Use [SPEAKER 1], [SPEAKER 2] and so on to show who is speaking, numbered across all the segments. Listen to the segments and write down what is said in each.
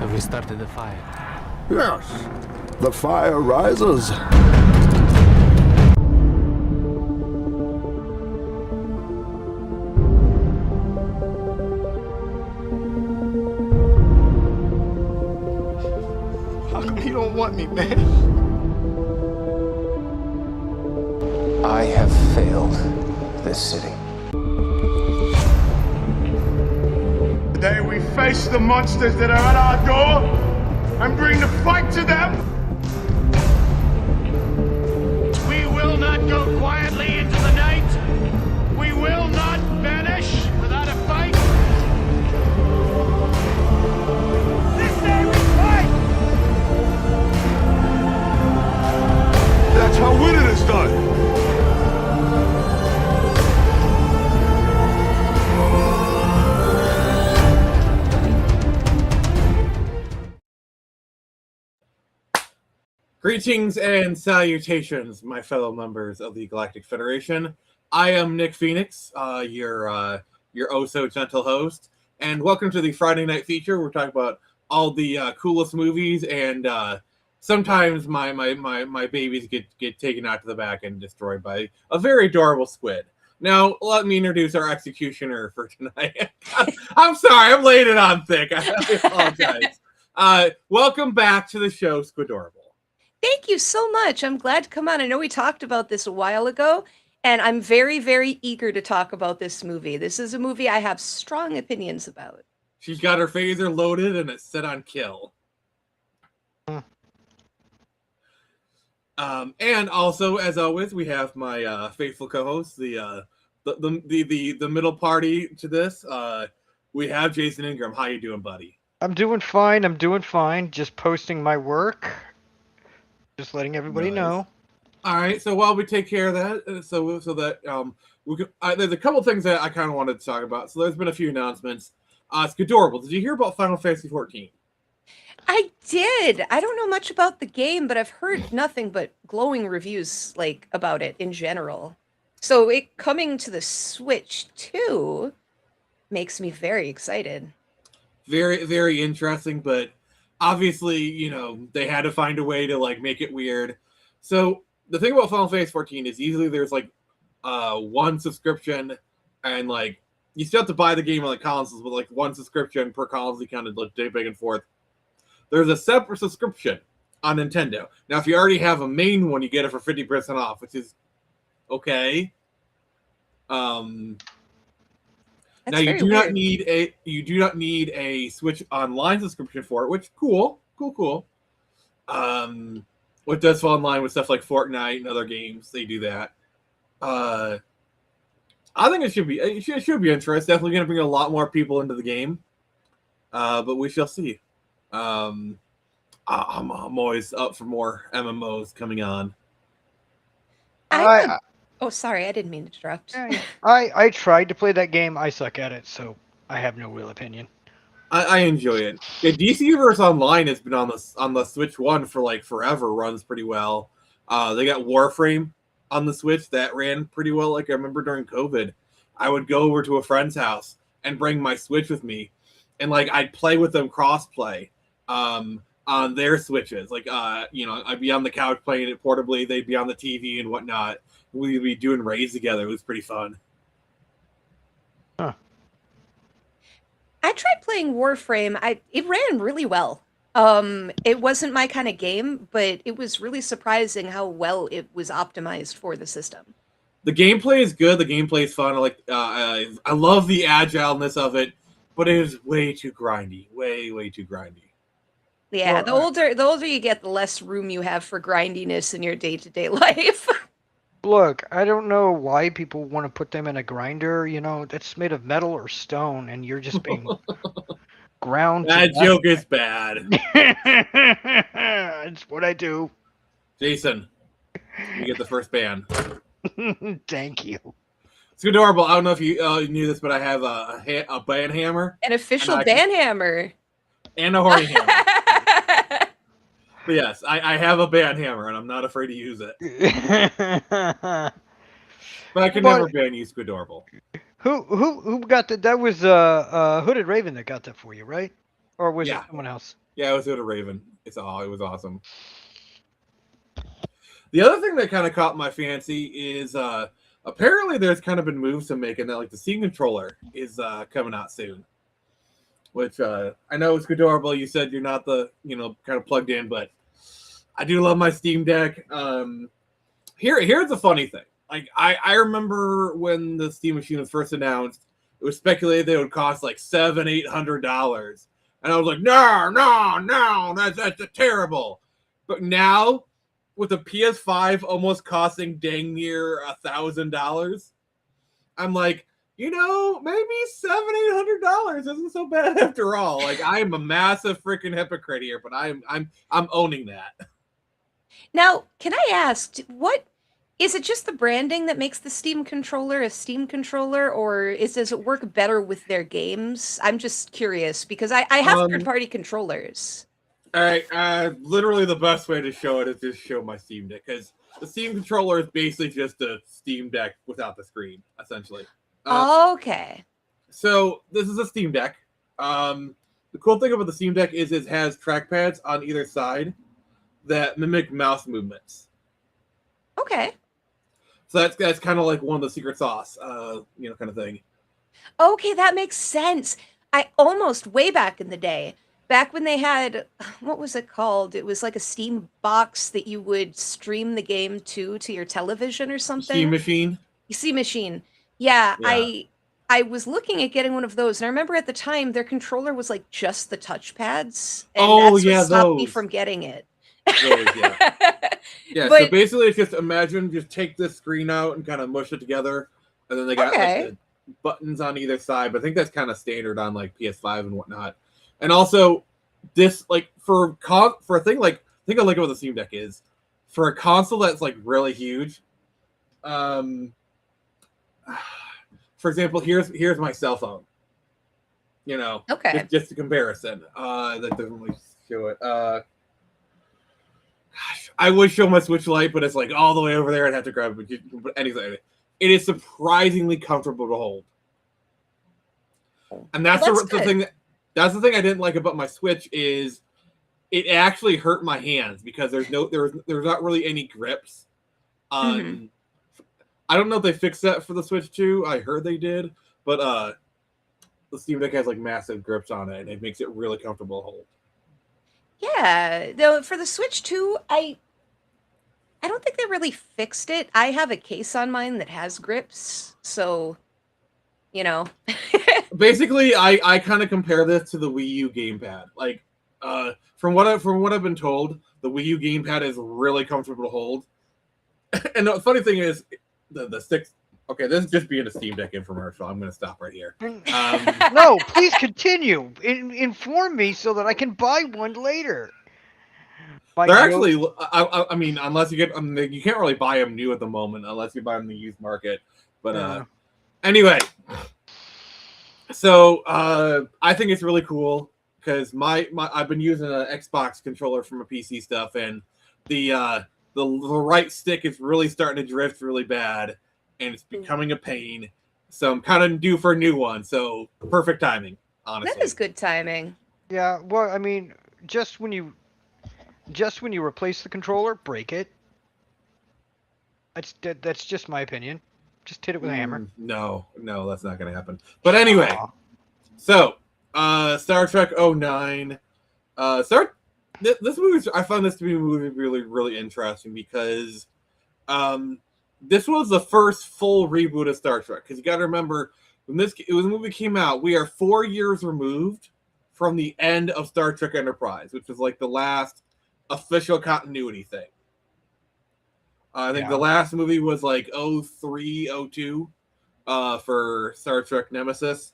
[SPEAKER 1] Have we started the fire?
[SPEAKER 2] Yes, the fire rises.
[SPEAKER 3] How come you don't want me, man?
[SPEAKER 4] I have failed this city.
[SPEAKER 3] Today we face the monsters that are at our door and bring the fight to them. We will not go quietly into the night. We will not vanish without a fight. This day we fight! That's how winning is done.
[SPEAKER 5] Greetings and salutations, my fellow members of the Galactic Federation. I am Nick Phoenix, your oh-so-gentle host, and welcome to the Friday Night Feature. We're talking about all the coolest movies, and sometimes my babies get taken out to the back and destroyed by a very adorable squid. Now, let me introduce our executioner for tonight. I'm sorry, I'm laying it on thick. I apologize. Welcome back to the show, Squidorable.
[SPEAKER 6] Thank you so much. I'm glad to come on. I know we talked about this a while ago, and I'm very, very eager to talk about this movie. This is a movie I have strong opinions about.
[SPEAKER 5] She's got her phaser loaded and it's set on kill. And also, as always, we have my faithful co-host, the middle party to this. We have Jason Ingram. How you doing, buddy?
[SPEAKER 7] I'm doing fine. Just posting my work. Just letting everybody know.
[SPEAKER 5] All right. So while we take care of that, so that we can, there's a couple things that I kind of wanted to talk about. So there's been a few announcements. It's adorable. Did you hear about Final Fantasy 14?
[SPEAKER 6] I did. I don't know much about the game, but I've heard nothing but glowing reviews about it in general. So it coming to the Switch too makes me very excited.
[SPEAKER 5] Very, very interesting, but obviously, they had to find a way to make it weird. So the thing about Final Fantasy 14 is usually there's one subscription, and you still have to buy the game on the consoles, but one subscription per console, kind of back and forth. There's a separate subscription on Nintendo. Now, if you already have a main one, you get it for 50% off, which is okay. Now you do not need a Switch Online subscription for it, which cool. What does fall in line with stuff like Fortnite and other games? They do that. I think it should be interesting. Definitely going to bring a lot more people into the game, but we shall see. I'm always up for more MMOs coming on.
[SPEAKER 6] Oh, sorry, I didn't mean to interrupt.
[SPEAKER 7] I tried to play that game. I suck at it, so I have no real opinion.
[SPEAKER 5] I enjoy it. Yeah, DC Universe Online has been on the Switch One for forever. Runs pretty well. They got Warframe on the Switch that ran pretty well. I remember during COVID, I would go over to a friend's house and bring my Switch with me, and I'd play with them cross-play on their Switches. I'd be on the couch playing it portably. They'd be on the TV and whatnot. We'd be doing raids together. It was pretty fun.
[SPEAKER 7] Huh.
[SPEAKER 6] I tried playing Warframe. It ran really well. It wasn't my kind of game, but it was really surprising how well it was optimized for the system.
[SPEAKER 5] The gameplay is good. The gameplay is fun. I love the agileness of it, but it is way too grindy. Way too grindy.
[SPEAKER 6] Yeah, the older you get, the less room you have for grindiness in your day-to-day life.
[SPEAKER 7] Look, I don't know why people want to put them in a grinder. That's made of metal or stone, and you're just being ground.
[SPEAKER 5] That joke is bad.
[SPEAKER 7] It's what I do.
[SPEAKER 5] Jason, you get the first ban.
[SPEAKER 7] Thank you.
[SPEAKER 5] It's adorable. I don't know if you knew this, but I have a ban hammer.
[SPEAKER 6] An official ban hammer.
[SPEAKER 5] And a horny hammer. But yes, I have a ban hammer, and I'm not afraid to use it. But I can never ban you, Squidorable.
[SPEAKER 7] Who got that? That was Hooded Raven that got that for you, right? Or was it someone else?
[SPEAKER 5] Yeah, it was with a Raven. It was awesome. The other thing that kind of caught my fancy is apparently there's kind of been moves to making that, like the Steam controller is coming out soon. Which I know it's adorable. You said you're not the kind of plugged in, but I do love my Steam Deck. Here's the funny thing. Like I remember when the Steam machine was first announced, it was speculated that it would cost like $700-800, and I was like, no, that's terrible. But now, with the PS5 almost costing dang near $1,000, I'm like, maybe $700-800 isn't so bad after all. Like, I am a massive freaking hypocrite here, but I'm owning that.
[SPEAKER 6] Now, can I ask, what is it? Just the branding that makes the Steam controller a Steam controller, or does it work better with their games? I'm just curious because I have third-party controllers.
[SPEAKER 5] All right, literally the best way to show it is just show my Steam Deck, because the Steam controller is basically just a Steam Deck without the screen, essentially.
[SPEAKER 6] Okay.
[SPEAKER 5] So this is a Steam Deck. The cool thing about the Steam Deck is it has trackpads on either side that mimic mouse movements.
[SPEAKER 6] Okay.
[SPEAKER 5] So that's kind of like one of the secret sauce, kind of thing.
[SPEAKER 6] Okay, that makes sense. I almost, way back in the day, back when they had, what was it called? It was like a Steam box that you would stream the game to your television or something.
[SPEAKER 5] Steam Machine?
[SPEAKER 6] Steam Machine. Yeah. I was looking at getting one of those, and I remember at the time their controller was like just the touchpads, and that's what stopped me from getting it.
[SPEAKER 5] Those, yeah.
[SPEAKER 6] But,
[SPEAKER 5] so basically it's just just take this screen out and kind of mush it together, and then they got like the buttons on either side, but I think that's kind of standard on like PS5 and whatnot. And also this, like, for a thing, like, I think I like what the Steam Deck is for a console that's like really huge. For example, here's my cell phone.
[SPEAKER 6] Okay.
[SPEAKER 5] Just a comparison. That doesn't really show it. Gosh, I would show my Switch Lite, but it's like all the way over there. I'd have to grab it. But anyway, it is surprisingly comfortable to hold, and that's the thing. That's the thing I didn't like about my Switch is it actually hurt my hands because there's not really any grips. I don't know if they fixed that for the Switch 2. I heard they did, but the Steam Deck has like massive grips on it, and it makes it really comfortable to hold.
[SPEAKER 6] Yeah, though for the Switch 2, I don't think they really fixed it. I have a case on mine that has grips, so
[SPEAKER 5] Basically, I kind of compare this to the Wii U gamepad. Like, from what I've been told, the Wii U gamepad is really comfortable to hold. And the funny thing is, the sticks. Okay, this is just being a Steam Deck infomercial. I'm going to stop right here.
[SPEAKER 7] No, please continue. Inform me so that I can buy one later.
[SPEAKER 5] They're actually, I mean, unless you get, you can't really buy them new at the moment unless you buy them in the used market. But anyway, so I think it's really cool because I've been using an Xbox controller for my PC stuff, and the right stick is really starting to drift really bad. And it's becoming a pain, so I'm kind of due for a new one. So perfect timing, honestly.
[SPEAKER 6] That is good timing.
[SPEAKER 7] Yeah, well, I mean, just when you replace the controller, break it. That's just my opinion. Just hit it with a hammer.
[SPEAKER 5] No, that's not going to happen. But anyway, so Star Trek 09. This movie, I found this to be a movie really, really interesting because this was the first full reboot of Star Trek. Because you got to remember, when the movie came out, we are 4 years removed from the end of Star Trek Enterprise, which is like the last official continuity thing. I think the last movie was like 03, 02 for Star Trek Nemesis.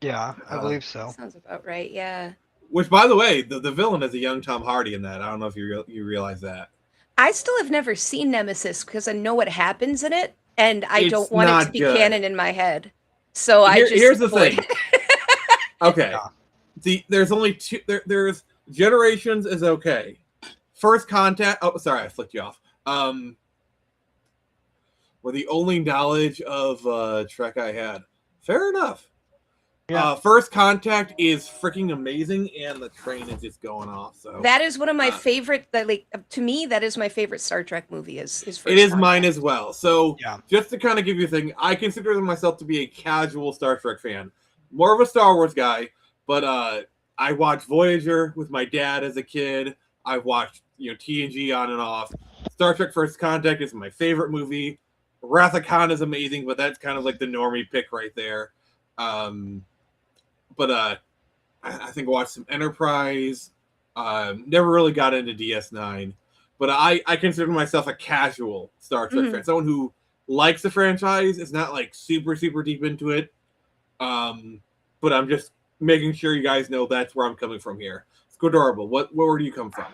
[SPEAKER 7] Yeah, I believe so.
[SPEAKER 6] Sounds about right, yeah.
[SPEAKER 5] Which, by the way, the villain is a young Tom Hardy in that. I don't know if you realize that.
[SPEAKER 6] I still have never seen Nemesis because I know what happens in it, and I don't want it to be canon in my head. So here's the thing.
[SPEAKER 5] Okay, there's only two. There's Generations is okay. First Contact. Oh, sorry, I flicked you off. Were the only knowledge of Trek I had. Fair enough.
[SPEAKER 7] Yeah.
[SPEAKER 5] First Contact is freaking amazing, and the train is just going off. So
[SPEAKER 6] That is one of my favorite. That like to me, that is my favorite Star Trek movie. Is First
[SPEAKER 5] it is
[SPEAKER 6] Contact.
[SPEAKER 5] mine as well. So
[SPEAKER 7] Yeah.
[SPEAKER 5] just to kind of give you a thing, I consider myself to be a casual Star Trek fan, more of a Star Wars guy. But I watched Voyager with my dad as a kid. I've watched TNG on and off. Star Trek First Contact is my favorite movie. Wrath of Khan is amazing, but that's kind of like the normie pick right there. But I think I watched some Enterprise. Never really got into DS9, but I consider myself a casual Star Trek fan, someone who likes the franchise. Is not like super deep into it, but I'm just making sure you guys know that's where I'm coming from here. Squidorable, where do you come from?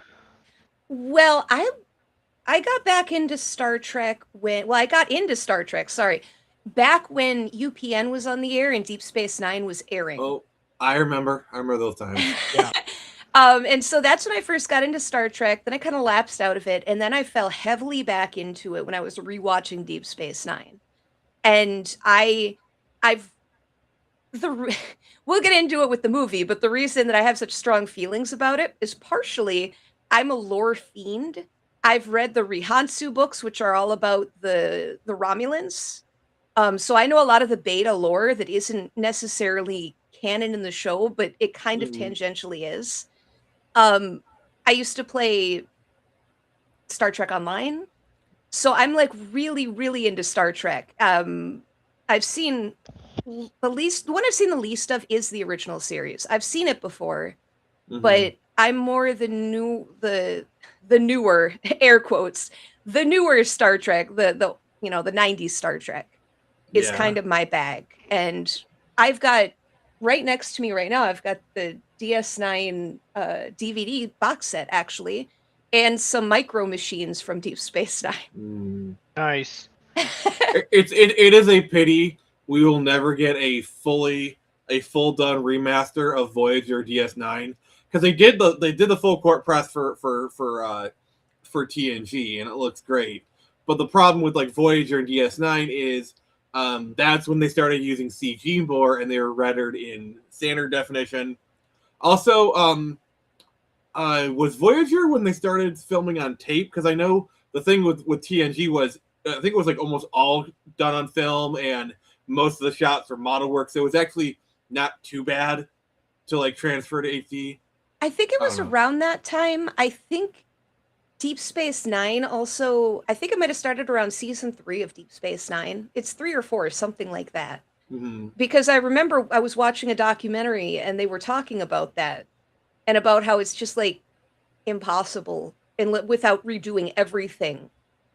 [SPEAKER 6] Well, I got back into Star Trek I got into Star Trek. Sorry, back when UPN was on the air and Deep Space Nine was airing.
[SPEAKER 5] Oh, I remember those times.
[SPEAKER 7] Yeah.
[SPEAKER 6] And so that's when I first got into Star Trek. Then I kind of lapsed out of it, and then I fell heavily back into it when I was rewatching Deep Space Nine. And we'll get into it with the movie, but the reason that I have such strong feelings about it is partially I'm a lore fiend. I've read the Rihansu books, which are all about the Romulans. So I know a lot of the beta lore that isn't necessarily canon in the show, but it kind of tangentially is. I used to play Star Trek Online, so I'm like really into Star Trek. I've seen the one I've seen the least of is the original series. I've seen it before, but I'm more the newer air quotes, the newer Star Trek, the 90s Star Trek is kind of my bag. And I've got right next to me right now, I've got the DS9 DVD box set actually, and some Micro Machines from Deep Space Nine.
[SPEAKER 7] Nice.
[SPEAKER 5] It is a pity we will never get a full done remaster of Voyager DS9, because they did the full court press for TNG, and it looks great. But the problem with like Voyager and DS9 is that's when they started using CG more, and they were rendered in standard definition. Also, was Voyager when they started filming on tape? Because I know the thing with TNG was I think it was like almost all done on film, and most of the shots were model work, so it was actually not too bad to like transfer to HD.
[SPEAKER 6] I think it was around that time. I think Deep Space Nine also, I think it might have started around season 3 of Deep Space Nine. It's 3 or 4, something like that. Because I remember I was watching a documentary and they were talking about that and about how it's just like impossible without redoing everything,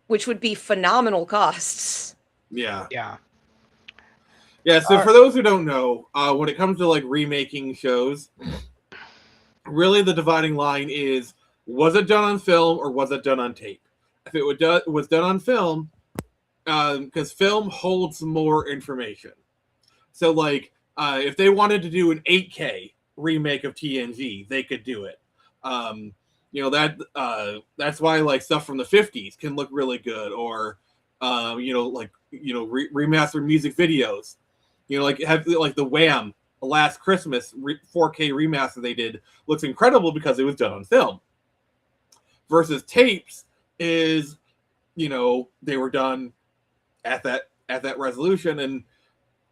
[SPEAKER 6] which would be phenomenal costs.
[SPEAKER 5] Yeah.
[SPEAKER 7] Yeah.
[SPEAKER 5] So for those who don't know, when it comes to like remaking shows, really the dividing line is, was it done on film or was it done on tape? If it was done on film, because film holds more information. So like if they wanted to do an 8K remake of TNG, they could do it. That's why like stuff from the 50s can look really good, or remastered music videos. Have like the Wham! Last Christmas 4K remaster they did looks incredible because it was done on film. Versus tapes is, they were done at that resolution, and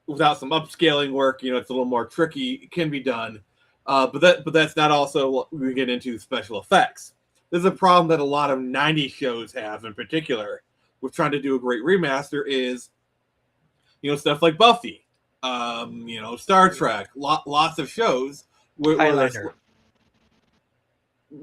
[SPEAKER 5] without some upscaling work, it's a little more tricky. It can be done, but that's not also what we get into special effects. This is a problem that a lot of 90s shows have, in particular, with trying to do a great remaster. Is stuff like Buffy, Star Trek, lots of shows.
[SPEAKER 7] Highlander.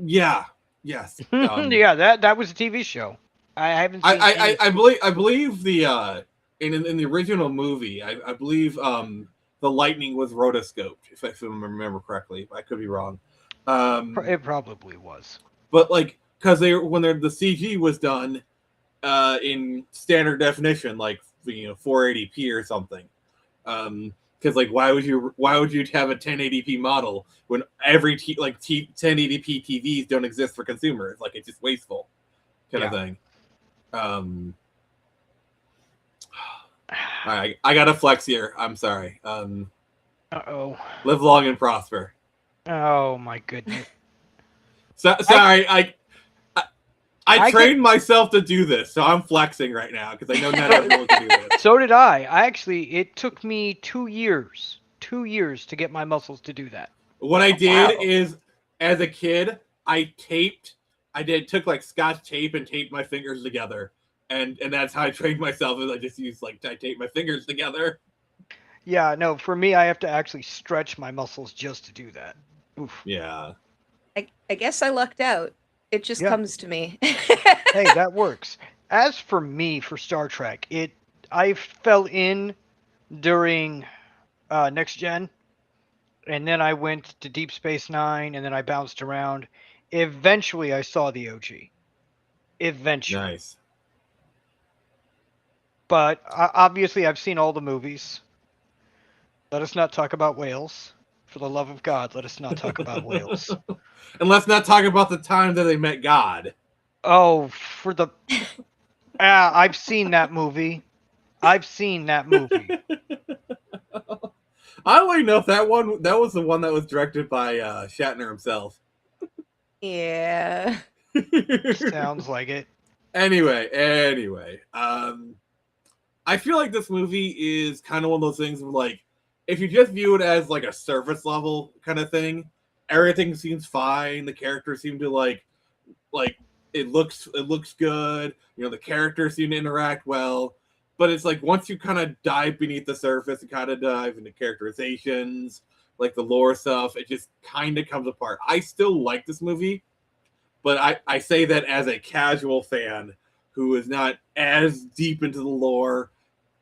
[SPEAKER 5] Yeah. Yes.
[SPEAKER 7] Yeah, that was a TV show. I haven't seen
[SPEAKER 5] I believe the in the original movie, I believe the lightning was rotoscoped, if I remember correctly. I could be wrong.
[SPEAKER 7] It probably was.
[SPEAKER 5] But like, because the CG was done in standard definition, like 480p or something. Because like, why would you have a 1080p model when every 1080p TVs don't exist for consumers? Like, it's just wasteful, kind of thing. I got to flex here. I'm sorry.
[SPEAKER 7] Uh-oh.
[SPEAKER 5] Live long and prosper.
[SPEAKER 7] Oh my goodness.
[SPEAKER 5] So, sorry, I
[SPEAKER 7] I
[SPEAKER 5] trained myself to do this, so I'm flexing right now because I know not everyone can do this.
[SPEAKER 7] So did I. It took me 2 years. 2 years to get my muscles to do that.
[SPEAKER 5] What I did
[SPEAKER 6] Wow.
[SPEAKER 5] is, as a kid, took like Scotch tape and taped my fingers together. And that's how I trained myself, is I just used I tape my fingers together.
[SPEAKER 7] Yeah, no, for me, I have to actually stretch my muscles just to do that. Oof.
[SPEAKER 5] Yeah.
[SPEAKER 6] I guess I lucked out. It just
[SPEAKER 7] Yeah.
[SPEAKER 6] comes to me.
[SPEAKER 7] Hey, that works. As for me, for Star Trek, I fell in during Next Gen, and then I went to Deep Space Nine, and then I bounced around. Eventually, I saw the OG. Eventually.
[SPEAKER 5] Nice.
[SPEAKER 7] But obviously, I've seen all the movies. Let us not talk about whales. For the love of God, let us not talk about whales.
[SPEAKER 5] And let's not talk about the time that they met God.
[SPEAKER 7] Oh, for the... I've seen that movie. I've seen that movie.
[SPEAKER 5] I don't even know if that was the one that was directed by Shatner himself.
[SPEAKER 6] Yeah.
[SPEAKER 7] Sounds like it.
[SPEAKER 5] Anyway, I feel like this movie is kind of one of those things where, if you just view it as a surface level kind of thing, everything seems fine. The characters seem to like it looks good. The characters seem to interact well. But it's once you kind of dive beneath the surface and kind of dive into characterizations, the lore stuff, it just kind of comes apart. I still like this movie, but I say that as a casual fan who is not as deep into the lore.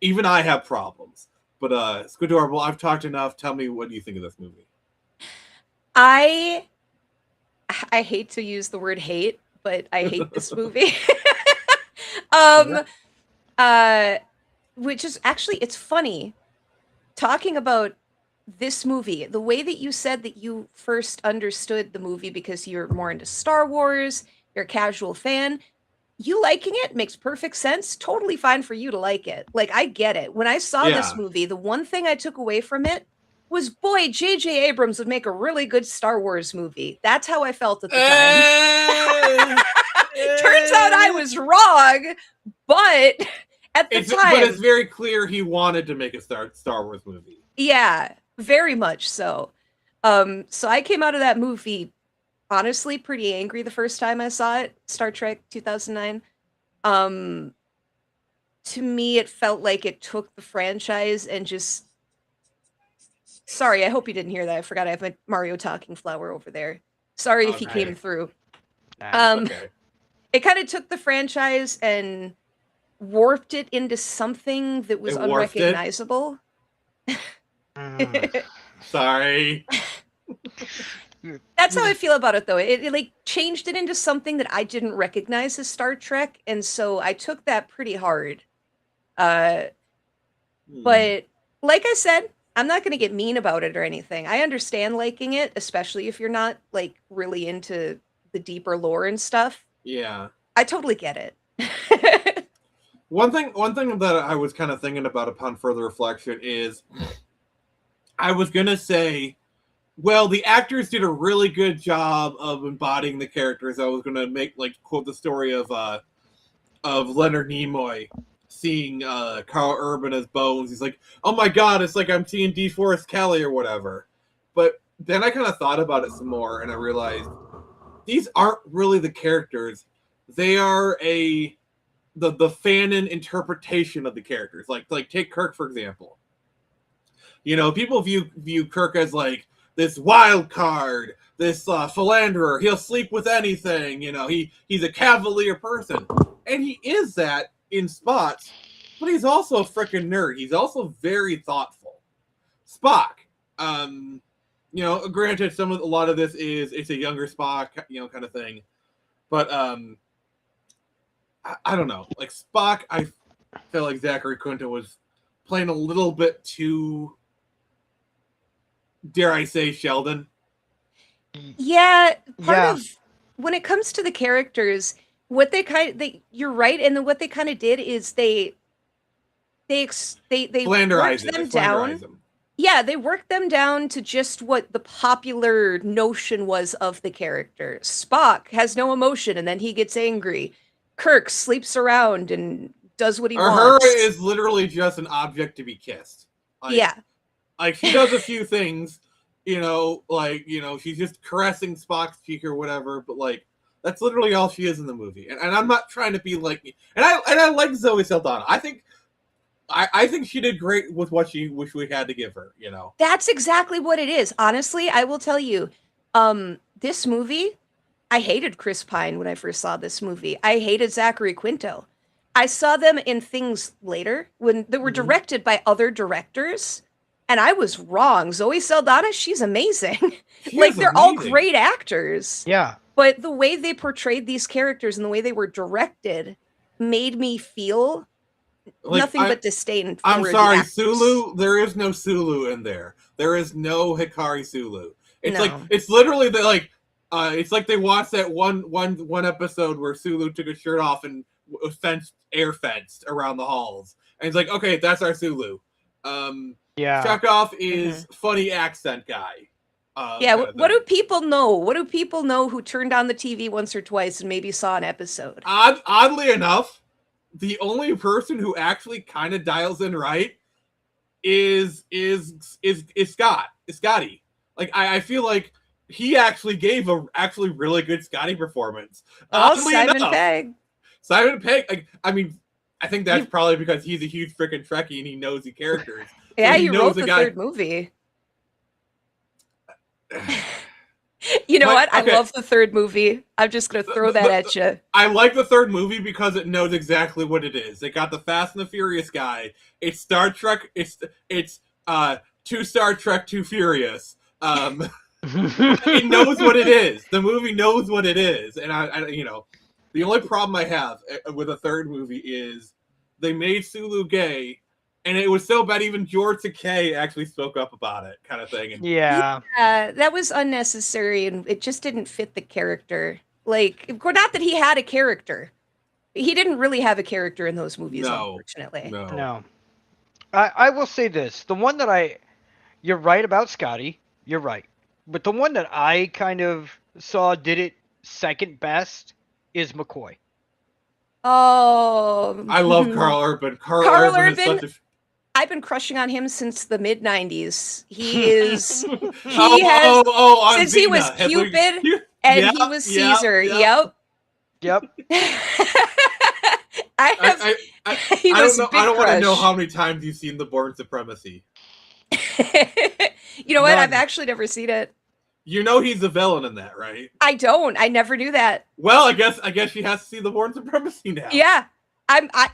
[SPEAKER 5] Even I have problems. But Squidorable, I've talked enough. Tell me, what do you think of this movie?
[SPEAKER 6] I hate to use the word hate, but I hate this movie. Which is actually, it's funny talking about this movie, the way that you said that you first understood the movie because you're more into Star Wars, you're a casual fan. You liking it makes perfect sense. Totally fine for you to like it. I get it. When I saw this
[SPEAKER 5] Yeah.
[SPEAKER 6] movie, the one thing I took away from it was, boy, J.J. Abrams would make a really good Star Wars movie. That's how I felt at the time. Turns out I was wrong, but at the time...
[SPEAKER 5] But it's very clear he wanted to make a Star Wars movie.
[SPEAKER 6] Yeah, very much so. So I came out of that movie honestly pretty angry the first time I saw it, Star Trek 2009. To me, it felt like it took the franchise and just... Sorry, I hope you didn't hear that. I forgot I have my Mario talking flower over there. Sorry if he
[SPEAKER 5] Okay.
[SPEAKER 6] came through.
[SPEAKER 5] Okay.
[SPEAKER 6] It kind of took the franchise and warped it into something that was
[SPEAKER 5] It warped it?
[SPEAKER 6] unrecognizable.
[SPEAKER 5] Sorry.
[SPEAKER 6] That's how I feel about it, though. It changed it into something that I didn't recognize as Star Trek, and so I took that pretty hard. But like I said, I'm not going to get mean about it or anything. I understand liking it, especially if you're not really into the deeper lore and stuff.
[SPEAKER 5] Yeah.
[SPEAKER 6] I totally get it.
[SPEAKER 5] One thing that I was kind of thinking about upon further reflection is, I was gonna say, well, the actors did a really good job of embodying the characters. I was gonna quote the story of Leonard Nimoy seeing Carl Urban as Bones. He's like, oh my god, it's like I'm seeing DeForest Kelly or whatever. But then I kind of thought about it some more, and I realized these aren't really the characters. They are the fanon interpretation of the characters. Like take Kirk, for example. People view Kirk as this wild card, this philanderer. He'll sleep with anything. He's a cavalier person, and he is that in spots. But he's also a freaking nerd. He's also very thoughtful. Spock. Granted, a lot of this it's a younger Spock, kind of thing. But I don't know. Spock, I feel like Zachary Quinto was playing a little bit too, dare I say, Sheldon.
[SPEAKER 6] Yeah, part of when it comes to the characters, what you're right, and then what they kind of did is they
[SPEAKER 5] Flanderize
[SPEAKER 6] worked them down. Yeah, they worked them down to just what the popular notion was of the character. Spock has no emotion and then he gets angry. Kirk sleeps around and does what he
[SPEAKER 5] Uhura
[SPEAKER 6] wants.
[SPEAKER 5] is literally just an object to be kissed. Like,
[SPEAKER 6] Yeah.
[SPEAKER 5] Like, she does a few things, she's just caressing Spock's cheek or whatever, but, like, that's literally all she is in the movie. And I'm not trying to be like... And I like Zoe Saldana. I think she did great with what she wish we had to give her, you know?
[SPEAKER 6] That's exactly what it is. Honestly, I will tell you, this movie, I hated Chris Pine when I first saw this movie. I hated Zachary Quinto. I saw them in things later when they were directed by other directors, and I was wrong. Zoe Saldana, she's amazing. Like, they're all
[SPEAKER 5] amazing.
[SPEAKER 6] great actors.
[SPEAKER 7] Yeah.
[SPEAKER 6] But the way they portrayed these characters and the way they were directed made me feel
[SPEAKER 5] Like,
[SPEAKER 6] nothing but disdain for
[SPEAKER 5] I'm
[SPEAKER 6] the
[SPEAKER 5] sorry,
[SPEAKER 6] actors.
[SPEAKER 5] Sulu. There is no Sulu in there. There is no Hikari Sulu. It's
[SPEAKER 6] No.
[SPEAKER 5] like it's literally it's like they watched that one episode where Sulu took his shirt off and air fenced around the halls, and it's like, okay, that's our Sulu.
[SPEAKER 7] Yeah.
[SPEAKER 5] Chekhov is funny accent guy.
[SPEAKER 6] Yeah, what do people know? What do people know who turned on the TV once or twice and maybe saw an episode?
[SPEAKER 5] Oddly enough, the only person who actually kind of dials in right is Scott. Is Scotty. Like, I feel like he actually gave a actually really good Scotty performance. Oddly
[SPEAKER 6] Simon
[SPEAKER 5] enough,
[SPEAKER 6] Pegg.
[SPEAKER 5] Simon Pegg. I think that's probably because he's a huge freaking Trekkie and he knows the characters.
[SPEAKER 6] Yeah,
[SPEAKER 5] he
[SPEAKER 6] you
[SPEAKER 5] knows
[SPEAKER 6] wrote
[SPEAKER 5] the
[SPEAKER 6] the
[SPEAKER 5] guy-
[SPEAKER 6] third movie. You know
[SPEAKER 5] But,
[SPEAKER 6] what?
[SPEAKER 5] okay.
[SPEAKER 6] I love the third movie. I'm just gonna throw that at you.
[SPEAKER 5] I like the third movie because it knows exactly what it is. It got the Fast and the Furious guy. It's Star Trek. It's Too Star Trek, Too Furious. It knows what it is. The movie knows what it is, and I the only problem I have with a third movie is they made Sulu gay, and it was so bad even George Takei actually spoke up about it, kind of thing. And
[SPEAKER 7] Yeah.
[SPEAKER 6] That was unnecessary, and it just didn't fit the character. Like, not that he had a character. He didn't really have a character in those movies, unfortunately.
[SPEAKER 7] No. I will say this. The one that you're right about Scotty. You're right. But the one that I kind of saw did it second best is McCoy.
[SPEAKER 6] Oh,
[SPEAKER 5] I love Carl Urban. Carl Urban is such a...
[SPEAKER 6] I've been crushing on him since the mid '90s. He is.
[SPEAKER 5] on
[SPEAKER 6] Since he was
[SPEAKER 5] Xena.
[SPEAKER 6] Cupid and he was Caesar. Yep.
[SPEAKER 7] Yep.
[SPEAKER 5] I
[SPEAKER 6] He was
[SPEAKER 5] don't know.
[SPEAKER 6] big
[SPEAKER 5] I don't want to know
[SPEAKER 6] crush.
[SPEAKER 5] how many times you've seen The Bourne Supremacy.
[SPEAKER 6] You know what?
[SPEAKER 7] None.
[SPEAKER 6] I've actually never seen it.
[SPEAKER 5] You know he's the villain in that, right?
[SPEAKER 6] I don't. I never knew that.
[SPEAKER 5] Well, I guess she has to see The Bourne Supremacy now.
[SPEAKER 6] Yeah.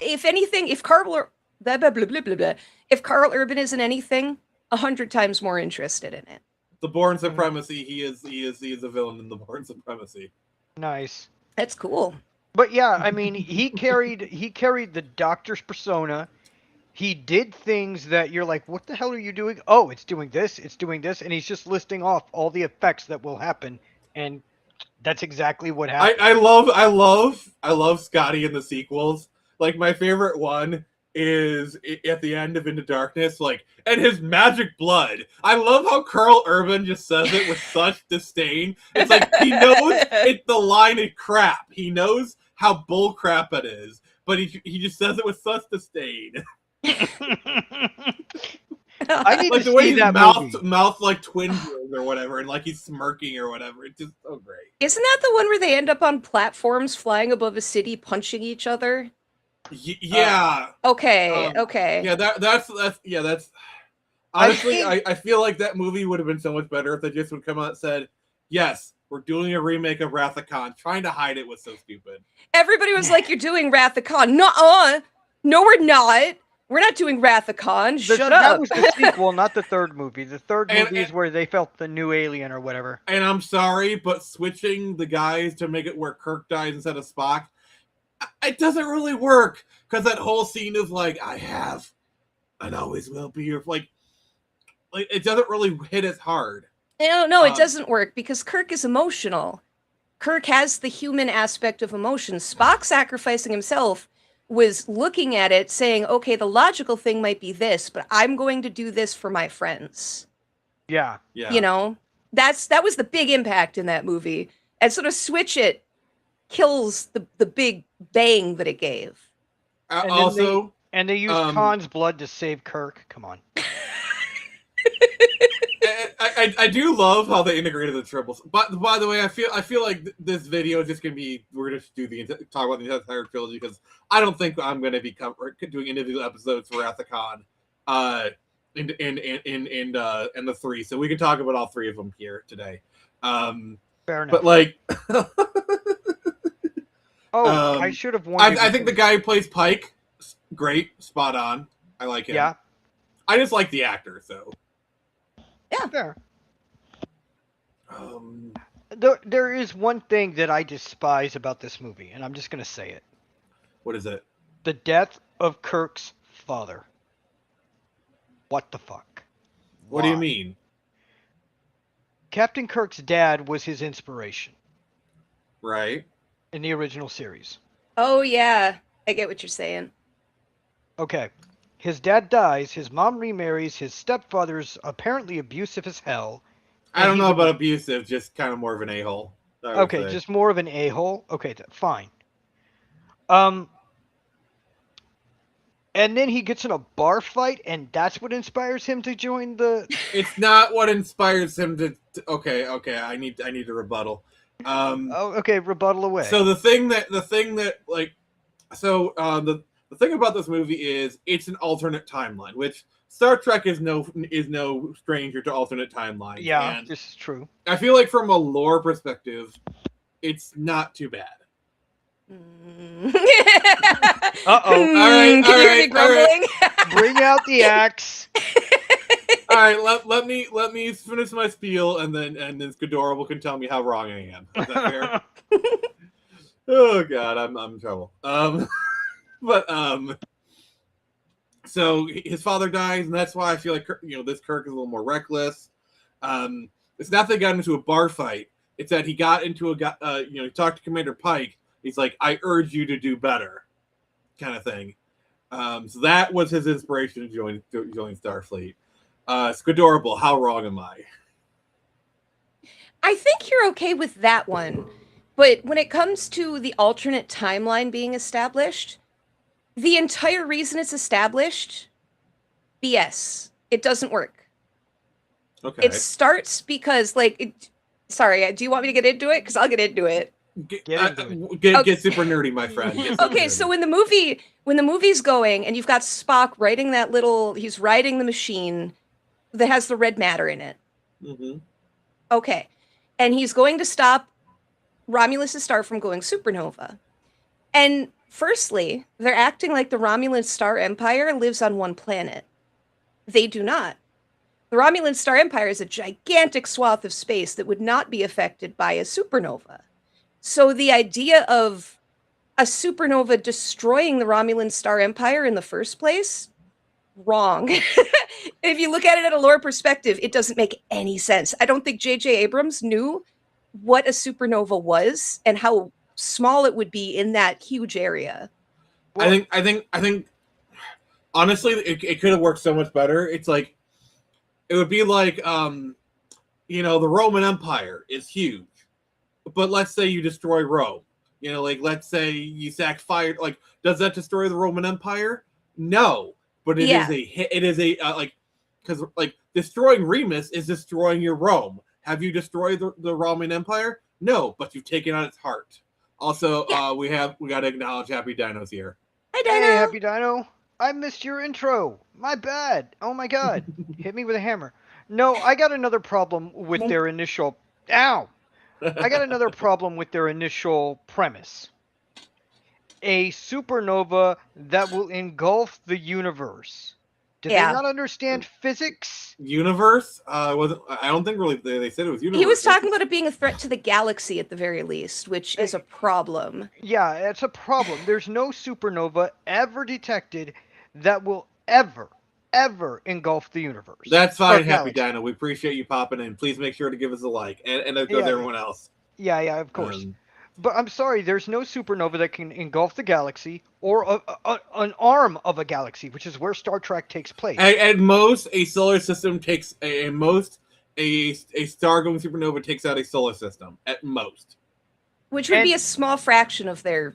[SPEAKER 6] If anything, if Carl if Carl Urban isn't anything, 100 times more interested in it.
[SPEAKER 5] The Bourne Supremacy. He is a villain in The Bourne Supremacy.
[SPEAKER 7] Nice.
[SPEAKER 6] That's cool.
[SPEAKER 7] But yeah, I mean, he carried the Doctor's persona. He did things that you're like, what the hell are you doing? Oh, it's doing this, and he's just listing off all the effects that will happen, and that's exactly what happened.
[SPEAKER 5] I love Scotty in the sequels. Like, my favorite one is at the end of Into Darkness, like, and his magic blood. I love how Carl Urban just says it with such disdain. It's like he knows the line is crap. He knows how bull crap it is, but he just says it with such disdain.
[SPEAKER 7] I need
[SPEAKER 5] Like
[SPEAKER 7] to
[SPEAKER 5] the way
[SPEAKER 7] see
[SPEAKER 5] his
[SPEAKER 7] that
[SPEAKER 5] mouth
[SPEAKER 7] movie.
[SPEAKER 5] like twinges or whatever, and like he's smirking or whatever. It's just so great.
[SPEAKER 6] Isn't that the one where they end up on platforms flying above a city punching each other?
[SPEAKER 5] Yeah.
[SPEAKER 6] Okay.
[SPEAKER 5] Yeah, that's honestly, I feel like that movie would have been so much better if they just would come out and said, yes, we're doing a remake of Wrath of Khan. Trying to hide it was so stupid.
[SPEAKER 6] Everybody was like, "You're doing Wrath of Khan." No, we're not. We're not doing Wrath of Khan. Shut up.
[SPEAKER 7] That was the sequel, not the third movie. The third
[SPEAKER 5] And-
[SPEAKER 7] movie is where they felt the new alien or whatever.
[SPEAKER 5] And I'm sorry, but switching the guys to make it where Kirk dies instead of Spock, it doesn't really work. Because that whole scene of like, I have and always will be your like it doesn't really hit as hard.
[SPEAKER 6] No, it doesn't work because Kirk is emotional. Kirk has the human aspect of emotion. Spock sacrificing himself was looking at it saying, okay, the logical thing might be this, but I'm going to do this for my friends.
[SPEAKER 7] Yeah.
[SPEAKER 5] Yeah.
[SPEAKER 6] You know, that was the big impact in that movie. And sort of switch it kills the big bang that it gave.
[SPEAKER 7] And then
[SPEAKER 5] Also,
[SPEAKER 7] they used Khan's blood to save Kirk. Come on.
[SPEAKER 5] I do love how they integrated the triples. But by the way, I feel like this video is just gonna be we're gonna do talk about the entire trilogy because I don't think I'm gonna be doing individual episodes for Wrath of Khan, in the three. So we can talk about all three of them here today.
[SPEAKER 7] Fair enough.
[SPEAKER 5] But like,
[SPEAKER 7] I should have warned you
[SPEAKER 5] I think the
[SPEAKER 7] before.
[SPEAKER 5] guy who plays Pike, great, spot on. I like him.
[SPEAKER 7] Yeah.
[SPEAKER 5] I just like the actor, so.
[SPEAKER 7] Fair.
[SPEAKER 5] Um,
[SPEAKER 7] There is one thing that I despise about this movie, and I'm just going to say it.
[SPEAKER 5] what is it?
[SPEAKER 7] The death of Kirk's father. What the fuck?
[SPEAKER 5] What do you
[SPEAKER 7] Why?
[SPEAKER 5] mean?
[SPEAKER 7] Captain Kirk's dad was his inspiration
[SPEAKER 5] Right?
[SPEAKER 7] in the original series.
[SPEAKER 6] Oh, yeah. I get what you're saying.
[SPEAKER 7] Okay. His dad dies, his mom remarries, his stepfather's apparently abusive as hell.
[SPEAKER 5] I don't
[SPEAKER 7] he's
[SPEAKER 5] know
[SPEAKER 7] a-
[SPEAKER 5] about abusive, just kind of more of an a-hole. I would
[SPEAKER 7] Okay,
[SPEAKER 5] say.
[SPEAKER 7] just more of an a-hole. Okay, fine. And then he gets in a bar fight, and that's what inspires him to join the.
[SPEAKER 5] It's not what inspires him to. Okay, I need to rebuttal.
[SPEAKER 7] Oh, okay, rebuttal away.
[SPEAKER 5] So the thing that the thing about this movie is it's an alternate timeline, which Star Trek is no stranger to alternate timelines.
[SPEAKER 7] yeah,
[SPEAKER 5] and
[SPEAKER 7] this is true.
[SPEAKER 5] I feel like from a lore perspective, it's not too bad.
[SPEAKER 6] Mm.
[SPEAKER 7] Uh-oh.
[SPEAKER 6] Can
[SPEAKER 5] All right,
[SPEAKER 6] you hear me grumbling?
[SPEAKER 7] Bring out the axe.
[SPEAKER 5] All right, let me finish my spiel, and then Skidorable can tell me how wrong I am. Is that fair? Oh God, I'm in trouble. So his father dies, and that's why I feel like this Kirk is a little more reckless. It's not that he got into a bar fight; it's that he got into he talked to Commander Pike. He's like, "I urge you to do better," kind of thing. So that was his inspiration to join Starfleet. Skidorable, how wrong am I?
[SPEAKER 6] I think you're okay with that one. But when it comes to the alternate timeline being established, the entire reason it's established, BS. It doesn't work.
[SPEAKER 5] Okay.
[SPEAKER 6] It starts because, sorry, do you want me to get into it? Because I'll get into it.
[SPEAKER 5] Get
[SPEAKER 6] Okay.
[SPEAKER 5] super nerdy, my friend. Get super
[SPEAKER 6] Okay,
[SPEAKER 5] nerdy.
[SPEAKER 6] so when the movie's going and you've got Spock riding he's riding the machine that has the red matter in it.
[SPEAKER 5] Mhm.
[SPEAKER 6] Okay. And he's going to stop Romulus' star from going supernova. And firstly, they're acting like the Romulan Star Empire lives on one planet. They do not. The Romulan Star Empire is a gigantic swath of space that would not be affected by a supernova. So the idea of a supernova destroying the Romulan Star Empire in the first place, wrong. If you look at it at a lore perspective, it doesn't make any sense. I don't think J.J. Abrams knew what a supernova was and how small it would be in that huge area.
[SPEAKER 5] I think honestly it could have worked so much better. It's like it would be like the Roman Empire is huge, but let's say you destroy Rome. Let's say you sack fire. Does that destroy the Roman Empire? No, but it is because destroying Remus is destroying your Rome. Have you destroyed the Roman Empire? No, but you've taken out its heart. Also, we got to acknowledge Happy Dino's here.
[SPEAKER 6] Hi,
[SPEAKER 7] Hey,
[SPEAKER 6] Dino.
[SPEAKER 7] Happy Dino. I missed your intro. My bad. Oh my god. Hit me with a hammer. No, I got another problem with their initial. Ow! I got another problem with their initial premise. A supernova that will engulf the universe. Did
[SPEAKER 6] Yeah.
[SPEAKER 7] they not understand physics?
[SPEAKER 5] Universe? I don't think really they said it was universe.
[SPEAKER 6] He was talking about it being a threat to the galaxy at the very least, which is a problem.
[SPEAKER 7] Yeah, it's a problem. There's no supernova ever detected that will ever engulf the universe.
[SPEAKER 5] That's fine,
[SPEAKER 7] Or
[SPEAKER 5] Happy
[SPEAKER 7] galaxy.
[SPEAKER 5] Dino. We appreciate you popping in. Please make sure to give us a like, and does
[SPEAKER 7] Yeah.
[SPEAKER 5] everyone else.
[SPEAKER 7] Yeah, of course. But I'm sorry, there's no supernova that can engulf the galaxy or an arm of a galaxy, which is where Star Trek takes place.
[SPEAKER 5] At most, a solar system takes at most a star-going supernova takes out a solar system at most.
[SPEAKER 6] Which would be a small fraction of their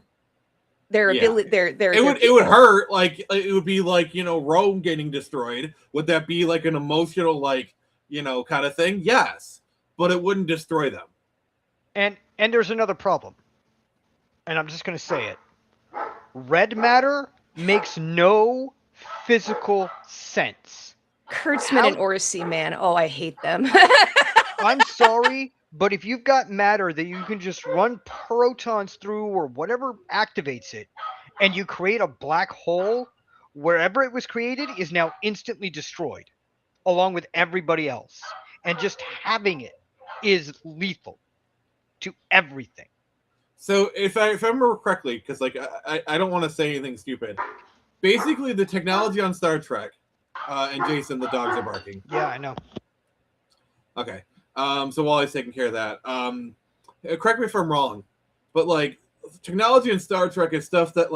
[SPEAKER 6] ability.
[SPEAKER 5] It would hurt. Like it would be like Rome getting destroyed. Would that be like an emotional kind of thing? Yes, but it wouldn't destroy them.
[SPEAKER 7] And there's another problem, and I'm just going to say it. Red matter makes no physical sense.
[SPEAKER 6] Kurtzman and Orsi, man. Oh, I hate them.
[SPEAKER 7] I'm sorry, but if you've got matter that you can just run protons through or whatever activates it, and you create a black hole, wherever it was created is now instantly destroyed, along with everybody else. And just having it is lethal to everything.
[SPEAKER 5] So if I remember correctly, because I don't want to say anything stupid. Basically, the technology on Star Trek, and Jason, the dogs are barking.
[SPEAKER 7] Yeah, I know.
[SPEAKER 5] Okay. So while he's taking care of that, correct me if I'm wrong, but technology in Star Trek is stuff that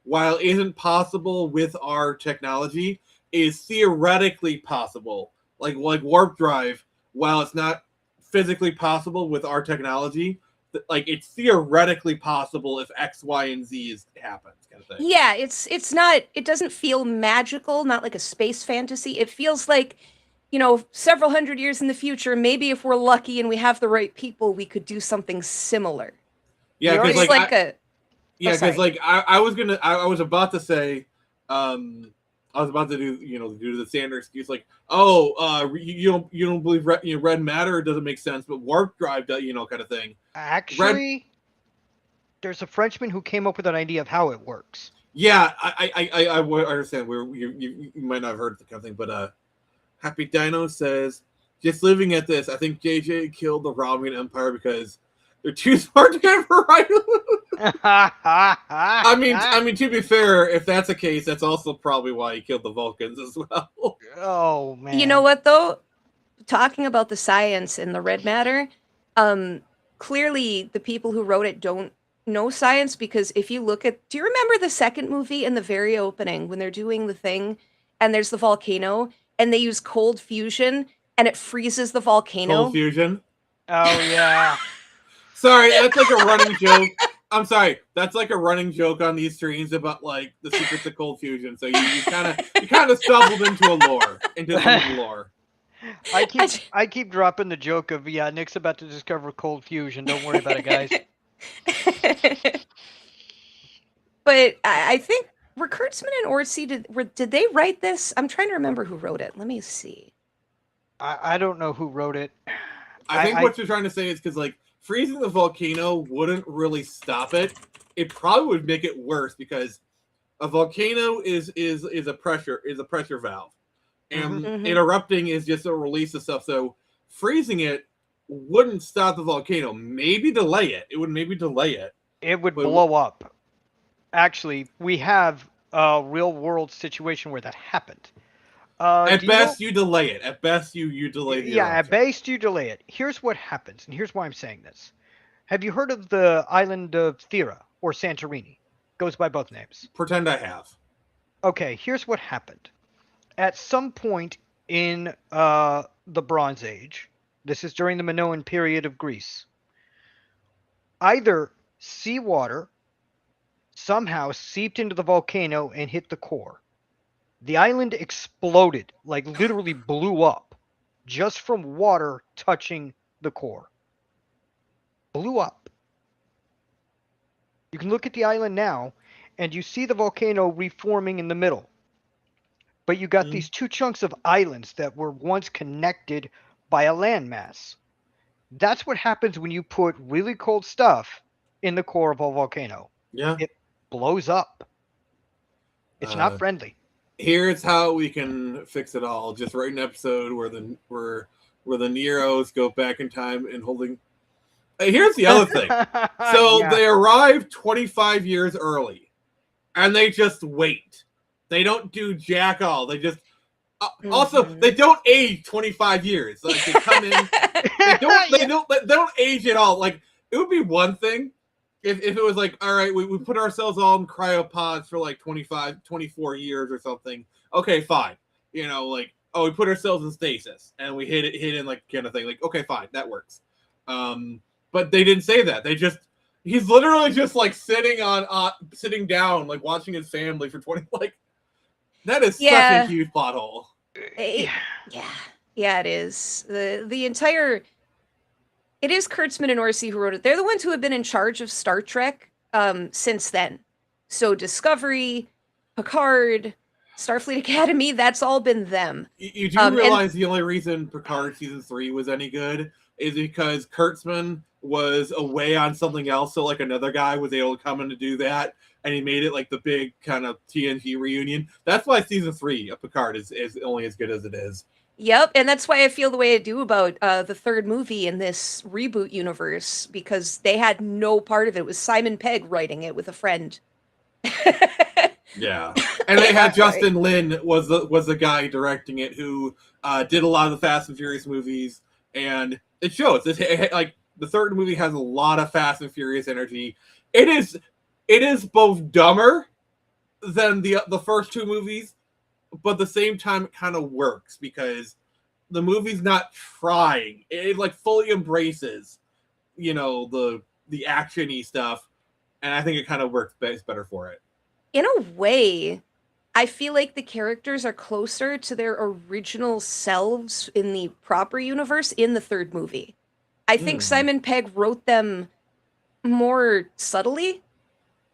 [SPEAKER 5] while isn't possible with our technology, is theoretically possible. Like warp drive, while it's not physically possible with our technology, it's theoretically possible if X, Y, and Z happens, kind of thing.
[SPEAKER 6] Yeah, it's not. It doesn't feel magical, not like a space fantasy. It feels like, several hundred years in the future, maybe if we're lucky and we have the right people, we could do something similar.
[SPEAKER 5] Yeah, because I was about to say, I was about to do the standard excuse you don't believe red matter, it doesn't make sense, but warp drive does, kind of thing.
[SPEAKER 7] Actually, there's a Frenchman who came up with an idea of how it works.
[SPEAKER 5] Yeah, I understand. You might not have heard the kind of thing, but Happy Dino says, just living at this, I think JJ killed the Romulan Empire because they're too smart to get right. I mean, to be fair, if that's the case, that's also probably why he killed the Vulcans as well.
[SPEAKER 7] Oh man!
[SPEAKER 6] You know what though? Talking about the science and the red matter, clearly the people who wrote it don't know science, because if you look at, do you remember the second movie in the very opening when they're doing the thing, and there's the volcano, and they use cold fusion, and it freezes the volcano?
[SPEAKER 5] Cold fusion.
[SPEAKER 7] Oh yeah.
[SPEAKER 5] Sorry, that's like a running joke. I'm sorry, that's like a running joke on these streams about the secrets of cold fusion. So you kind of stumbled into some lore.
[SPEAKER 7] I keep dropping the joke of Nick's about to discover cold fusion. Don't worry about it, guys.
[SPEAKER 6] But I think were Kurtzman and Orsi did they write this? I'm trying to remember who wrote it. Let me see.
[SPEAKER 7] I don't know who wrote it.
[SPEAKER 5] I think what you're trying to say is because freezing the volcano wouldn't really stop it. It probably would make it worse, because a volcano is a pressure valve, and it erupting is just a release of stuff. So freezing it wouldn't stop the volcano. Maybe delay it. It would maybe delay it.
[SPEAKER 7] It would blow up. Actually, we have a real world situation where that happened.
[SPEAKER 5] At best, you delay it. At best, you delay the eruption.
[SPEAKER 7] At best, you delay it. Here's what happens, and here's why I'm saying this. Have you heard of the island of Thera, or Santorini? Goes by both names.
[SPEAKER 5] Pretend I have.
[SPEAKER 7] Okay, here's what happened. At some point in the Bronze Age, this is during the Minoan period of Greece, either seawater somehow seeped into the volcano and hit the core. The island exploded, literally blew up, just from water touching the core. Blew up. You can look at the island now, and you see the volcano reforming in the middle. But you got these two chunks of islands that were once connected by a landmass. That's what happens when you put really cold stuff in the core of a volcano.
[SPEAKER 5] Yeah.
[SPEAKER 7] It blows up. It's not friendly.
[SPEAKER 5] Here's how we can fix it all. Just write an episode where the Neros go back in time and holding. Here's the other thing. So they arrive 25 years early, and they just wait. They don't do jack all. They just also they don't age 25 years. They come in. They don't age at all. It would be one thing if it was like, all right, we put ourselves all in cryopods for like 25, 24 years or something. Okay, fine. You know, like, oh, we put ourselves in stasis and we hit in like kind of thing. Like, okay, fine, that works. But they didn't say that. He's literally just like sitting down, like watching his family for 20. Like, that is such a huge plot hole.
[SPEAKER 6] Yeah, it is. The entire. It is Kurtzman and Orsi who wrote it. They're the ones who have been in charge of Star Trek since then. So Discovery, Picard, Starfleet Academy, that's all been them.
[SPEAKER 5] You do realize the only reason Picard season 3 was any good is because Kurtzman was away on something else, so like another guy was able to come in to do that, and he made it like the big kind of TNG reunion. That's why season 3 of Picard is only as good as it is.
[SPEAKER 6] Yep, and that's why I feel the way I do about the third movie in this reboot universe, because they had no part of it. It was Simon Pegg writing it with a friend.
[SPEAKER 5] Yeah, and they had Justin Lin was the guy directing it, who did a lot of the Fast and Furious movies, and it shows. Like the third movie has a lot of Fast and Furious energy. It is both dumber than the first two movies, but at the same time it kind of works because the movie's not trying. It like fully embraces, you know, the action-y stuff, and I think it kind of works better for it.
[SPEAKER 6] In a way, I feel like the characters are closer to their original selves in the proper universe in the third movie. I think Simon Pegg wrote them more subtly.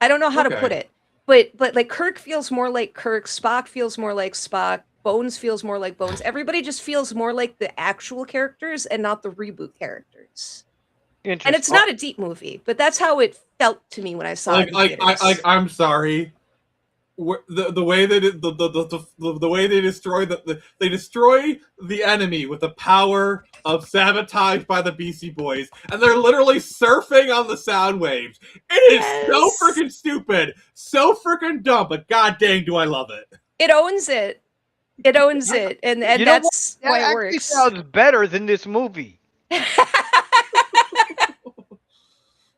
[SPEAKER 6] I don't know how to put it. But like Kirk feels more like Kirk, Spock feels more like Spock, Bones feels more like Bones. Everybody just feels more like the actual characters and not the reboot characters. And it's not a deep movie, but that's how it felt to me when I saw it.
[SPEAKER 5] I'm sorry. The way they the way they destroy they destroy the enemy with the power of sabotage by the Beastie Boys, and they're literally surfing on the sound waves. It is so freaking stupid, so freaking dumb, but god dang, do I love it!
[SPEAKER 6] It owns it. It owns it, and that's why it works.
[SPEAKER 7] That sounds better than this movie.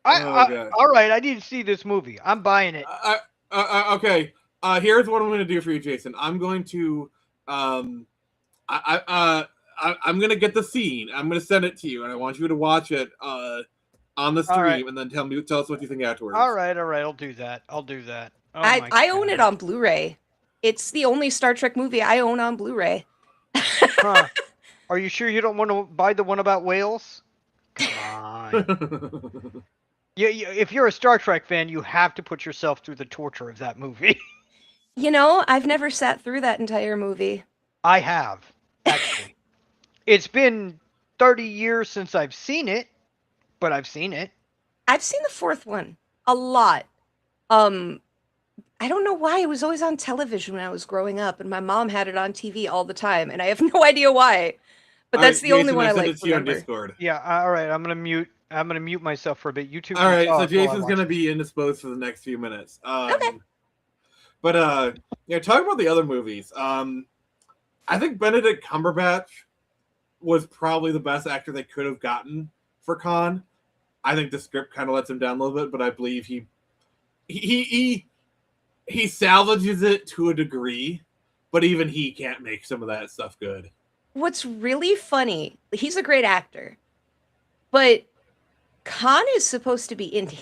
[SPEAKER 7] All right, I need to see this movie. I'm buying it.
[SPEAKER 5] Okay. Here's what I'm going to do for you, Jason. I'm going to, I'm going to get the scene. I'm going to send it to you, and I want you to watch it on the stream, and then tell us what you think afterwards.
[SPEAKER 7] All right. I'll do that. Oh,
[SPEAKER 6] I own it on Blu-ray. It's the only Star Trek movie I own on Blu-ray.
[SPEAKER 7] Huh. Are you sure you don't want to buy the one about whales? Come on. Yeah, if you're a Star Trek fan, you have to put yourself through the torture of that movie.
[SPEAKER 6] You know, I've never sat through that entire movie.
[SPEAKER 7] I have, actually. It's been 30 years since I've seen it, but I've seen it.
[SPEAKER 6] I've seen the fourth one a lot. I don't know why. It was always on television when I was growing up, and my mom had it on TV all the time, and I have no idea why. But that's the only one I like.
[SPEAKER 5] On Discord.
[SPEAKER 7] Yeah, all right. I'm gonna mute myself for a bit. YouTube.
[SPEAKER 5] All right, so Jason's gonna be indisposed for the next few minutes.
[SPEAKER 6] Okay.
[SPEAKER 5] But talking about the other movies, I think Benedict Cumberbatch was probably the best actor they could have gotten for Khan. I think the script kind of lets him down a little bit, but I believe he salvages it to a degree, but even he can't make some of that stuff good.
[SPEAKER 6] What's really funny, he's a great actor, but Khan is supposed to be Indian.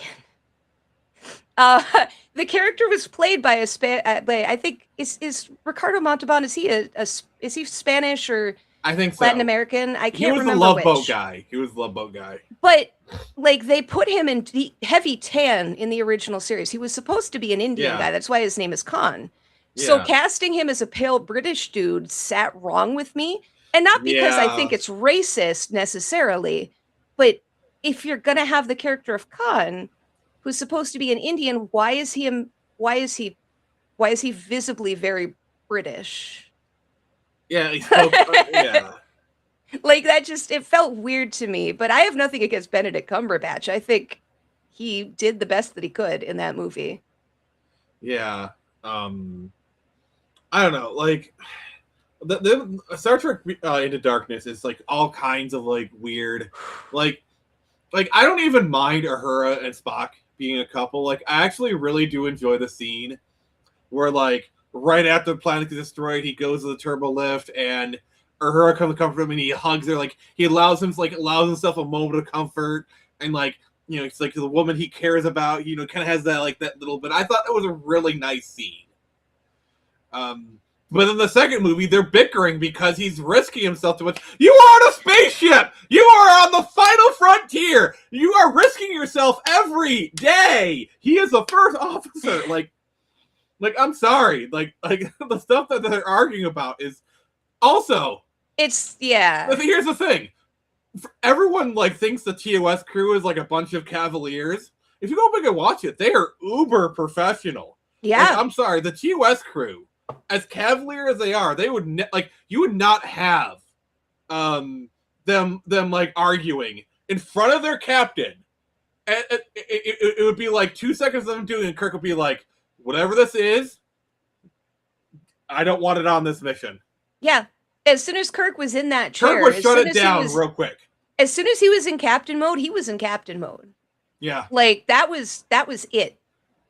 [SPEAKER 6] The character was played by I think is Ricardo Montalban. Is he Spanish or
[SPEAKER 5] I think so.
[SPEAKER 6] Latin American? I can't remember.
[SPEAKER 5] He was the Love Boat guy.
[SPEAKER 6] But like they put him in heavy tan in the original series. He was supposed to be an Indian guy. That's why his name is Khan. Yeah. So casting him as a pale British dude sat wrong with me, and not because I think it's racist necessarily, but if you're gonna have the character of Khan, who's supposed to be an Indian, why is he visibly very British?
[SPEAKER 5] Yeah, he spoke, yeah.
[SPEAKER 6] Like that it felt weird to me, but I have nothing against Benedict Cumberbatch. I think he did the best that he could in that movie.
[SPEAKER 5] Yeah. I don't know, like the Star Trek Into Darkness is like all kinds of like weird, like I don't even mind Uhura and Spock being a couple. Like, I actually really do enjoy the scene where, like, right after the planet gets destroyed, he goes to the turbo lift and Uhura comes to comfort him and he hugs her. Like, he allows himself a moment of comfort, and like, it's like the woman he cares about, kind of has that, like, that little bit. I thought that was a really nice scene. But in the second movie, they're bickering because he's risking himself too much. You are on a spaceship! You are on the final frontier! You are risking yourself every day! He is the first officer! Like, I'm sorry. Like the stuff that they're arguing about is also...
[SPEAKER 6] It's, yeah.
[SPEAKER 5] Here's the thing. Everyone, like, thinks the TOS crew is, like, a bunch of cavaliers. If you go back and watch it, they are uber professional.
[SPEAKER 6] Yeah.
[SPEAKER 5] Like, I'm sorry, the TOS crew, as cavalier as they are, they would you would not have them like arguing in front of their captain. And it would be like 2 seconds of them doing it, and Kirk would be like, whatever this is, I don't want it on this mission.
[SPEAKER 6] Yeah. As soon as Kirk was in that chair,
[SPEAKER 5] Kirk would shut it down real quick.
[SPEAKER 6] As soon as he was in captain mode, he was in captain mode.
[SPEAKER 5] Yeah.
[SPEAKER 6] Like, that was it.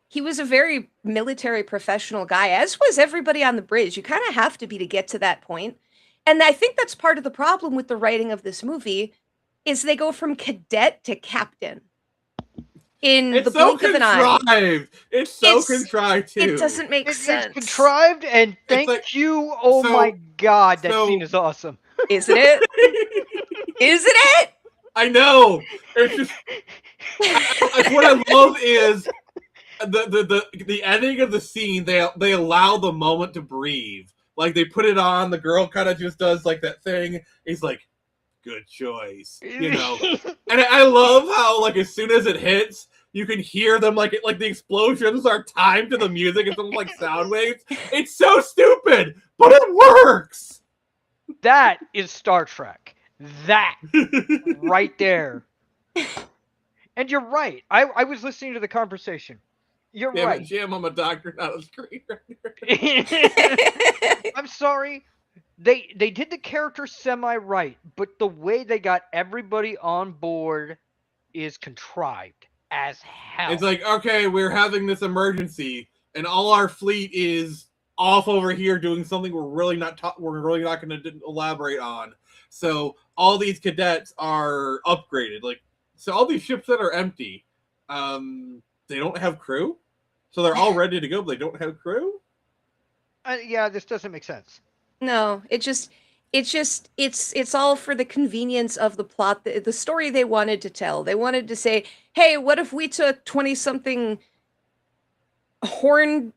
[SPEAKER 6] He was a very military professional guy, as was everybody on the bridge. You kind of have to be to get to that point. And I think that's part of the problem with the writing of this movie, is they go from cadet to captain in the blink of an eye.
[SPEAKER 5] It's so contrived, too.
[SPEAKER 6] It doesn't make sense.
[SPEAKER 7] It's contrived, and thank you. Oh my God, that scene is awesome.
[SPEAKER 6] Isn't it? Isn't it?
[SPEAKER 5] I know. It's just what I love is the ending of the scene. They allow the moment to breathe. Like, they put it on. The girl kind of just does like that thing. He's like, "Good choice," And I love how, like, as soon as it hits, you can hear them like the explosions are timed to the music. It's almost like sound waves. It's so stupid, but it works.
[SPEAKER 7] That is Star Trek. That right there. And you're right. I was listening to the conversation. You're right.
[SPEAKER 5] Jim, I'm a doctor, not a screenwriter.
[SPEAKER 7] I'm sorry. They did the character semi-right, but the way they got everybody on board is contrived as hell.
[SPEAKER 5] It's like, okay, we're having this emergency, and all our fleet is off over here doing something we're really not going to elaborate on. So all these cadets are upgraded. Like, so all these ships that are empty, they don't have crew. So they're all ready to go, but they don't have crew.
[SPEAKER 7] Yeah, this doesn't make sense.
[SPEAKER 6] No, it's all for the convenience of the plot, the story they wanted to tell. They wanted to say, hey, what if we took 20-something horned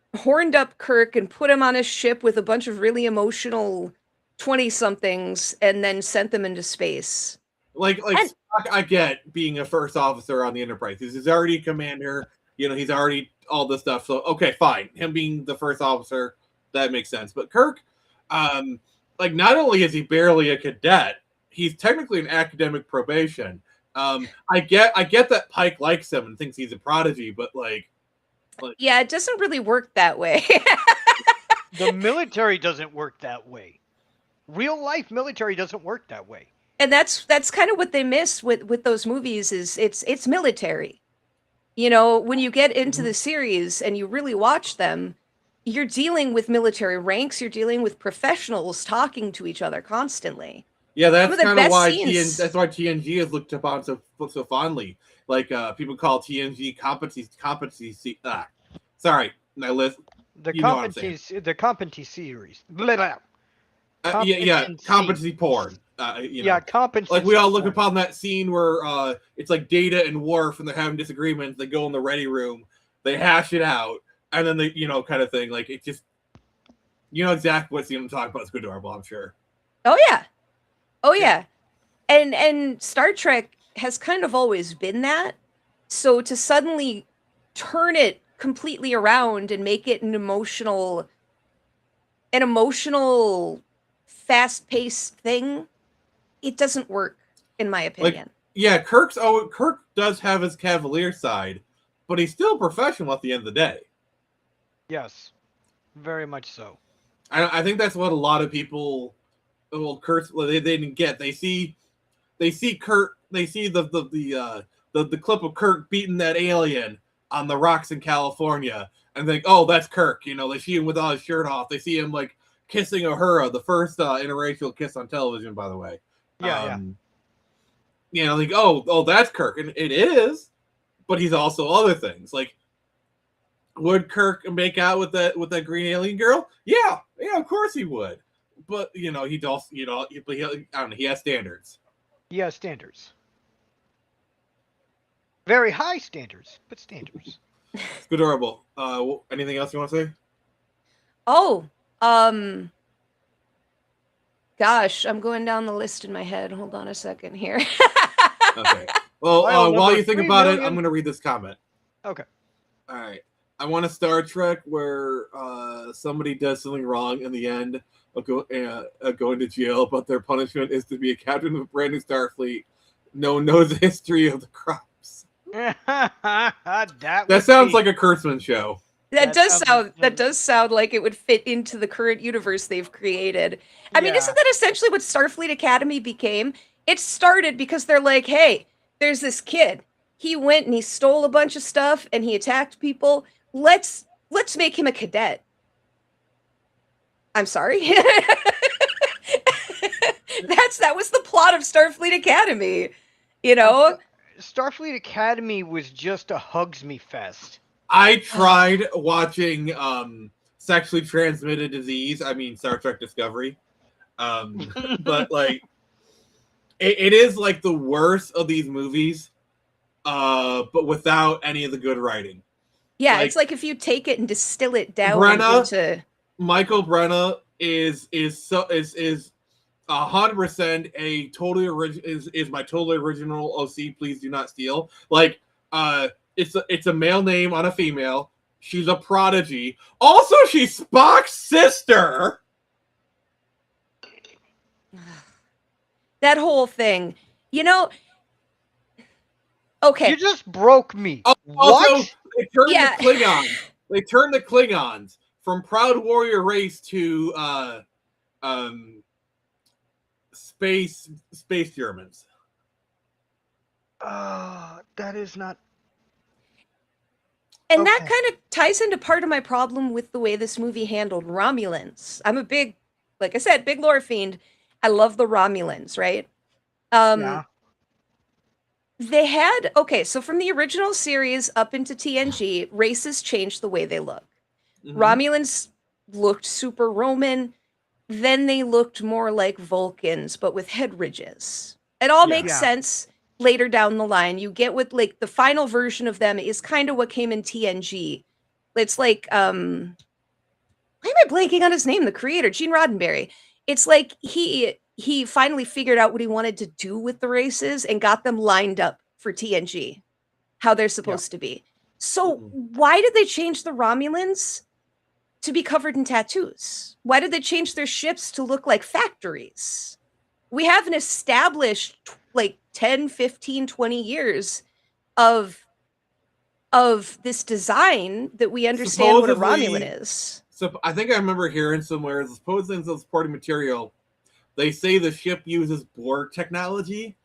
[SPEAKER 6] up Kirk and put him on a ship with a bunch of really emotional 20-somethings and then sent them into space?
[SPEAKER 5] Like Spock, I get being a first officer on the Enterprise. He's already a commander. He's already all this stuff. So, okay, fine. Him being the first officer, that makes sense. But Kirk, like, not only is he barely a cadet, he's technically an academic probation. I get that Pike likes him and thinks he's a prodigy, but like
[SPEAKER 6] yeah, it doesn't really work that way.
[SPEAKER 7] The military doesn't work that way. Real life military doesn't work that way.
[SPEAKER 6] And that's kind of what they miss with those movies, is it's military. When you get into the series and you really watch them, you're dealing with military ranks, you're dealing with professionals talking to each other constantly.
[SPEAKER 5] Yeah, that's kind of why TNG is looked upon so fondly. Like, people call TNG competency. Sorry, my list.
[SPEAKER 7] The competency series. Blah, blah.
[SPEAKER 5] Competency porn.
[SPEAKER 7] Yeah, competency.
[SPEAKER 5] Like, we all look upon that scene where it's like Data and Worf, and they're having disagreements. They go in the ready room, they hash it out, and then they, kind of thing. Like, it just, exactly what scene I'm talking about. It's good to our I'm sure.
[SPEAKER 6] Oh yeah. And Star Trek has kind of always been that. So to suddenly turn it completely around and make it an emotional, fast-paced thing, it doesn't work, in my opinion.
[SPEAKER 5] Kirk does have his cavalier side, but he's still professional at the end of the day.
[SPEAKER 7] Yes, very much so.
[SPEAKER 5] I think that's what a lot of people, they didn't get. They see Kirk. They see the clip of Kirk beating that alien on the rocks in California, and think, oh, that's Kirk. You know, they see him with all his shirt off. They see him like kissing Uhura, the first interracial kiss on television, by the way.
[SPEAKER 7] Yeah.
[SPEAKER 5] You know, like, oh, that's Kirk, and it is, but he's also other things. Like, would Kirk make out with that green alien girl? Yeah, of course he would. But you know, he does. You know, but I don't know. He has standards.
[SPEAKER 7] He has standards. Very high standards, but standards.
[SPEAKER 5] It's adorable. Anything else you want to say?
[SPEAKER 6] Oh, gosh, I'm going down the list in my head. Hold on a second here.
[SPEAKER 5] Okay. Well,
[SPEAKER 7] File
[SPEAKER 5] while
[SPEAKER 7] number
[SPEAKER 5] you think
[SPEAKER 7] 3
[SPEAKER 5] about it,
[SPEAKER 7] million.
[SPEAKER 5] I'm going to read this comment.
[SPEAKER 7] Okay.
[SPEAKER 5] All right. I want a Star Trek where somebody does something wrong in the end of going to jail, but their punishment is to be a captain of a brand new Starfleet. No one knows the history of the crops. That sounds like a Kurtzman show.
[SPEAKER 6] That
[SPEAKER 7] That
[SPEAKER 6] does sound like it would fit into the current universe they've created. I mean,
[SPEAKER 7] Yeah.
[SPEAKER 6] isn't that essentially what Starfleet Academy became? It started because they're like, hey, there's this kid. He went and he stole a bunch of stuff and he attacked people. Let's make him a cadet. I'm sorry. That was the plot of Starfleet Academy. You know?
[SPEAKER 7] Starfleet Academy was just a hugs me fest.
[SPEAKER 5] I tried watching Sexually Transmitted Disease. I mean, Star Trek Discovery. But like, it is like the worst of these movies, but without any of the good writing.
[SPEAKER 6] Yeah,
[SPEAKER 5] Like,
[SPEAKER 6] it's like if you take it and distill it down
[SPEAKER 5] Brenna-
[SPEAKER 6] into
[SPEAKER 5] Michael Brenna is 100% a totally is my totally original OC. Please do not steal. Like, it's a male name on a female. She's a prodigy. Also, she's Spock's sister.
[SPEAKER 6] that whole thing. You know, okay.
[SPEAKER 7] You just broke me.
[SPEAKER 5] Also,
[SPEAKER 7] What?
[SPEAKER 5] they turned
[SPEAKER 6] Yeah.
[SPEAKER 5] the Klingons. They turned the Klingons from proud warrior race to space Germans.
[SPEAKER 7] That is not.
[SPEAKER 6] And that
[SPEAKER 7] Okay.
[SPEAKER 6] kind of ties into part of my problem with the way this movie handled Romulans. I'm a big, like I said, big lore fiend. I love the Romulans, right?
[SPEAKER 7] Yeah.
[SPEAKER 6] They had, okay, so from the original series up into TNG, races changed the way they look.
[SPEAKER 5] Mhm.
[SPEAKER 6] Romulans looked super Roman. Then they looked more like Vulcans, but with head ridges. It all
[SPEAKER 5] Yeah.
[SPEAKER 6] makes
[SPEAKER 7] Yeah.
[SPEAKER 6] sense later down the line. You get what, like, the final version of them is kind of what came in TNG. It's like, why am I blanking on his name? The creator, Gene Roddenberry. It's like he finally figured out what he wanted to do with the races and got them lined up for TNG, how they're supposed to be. So why did they change the Romulans to be covered in tattoos? Why did they change their ships to look like factories? We have an established like 10, 15, 20 years of this design that we understand what a
[SPEAKER 5] Supposedly-
[SPEAKER 6] Romulan is.
[SPEAKER 5] So I think I remember hearing somewhere, supposedly in the supporting material, they say the ship uses Borg technology.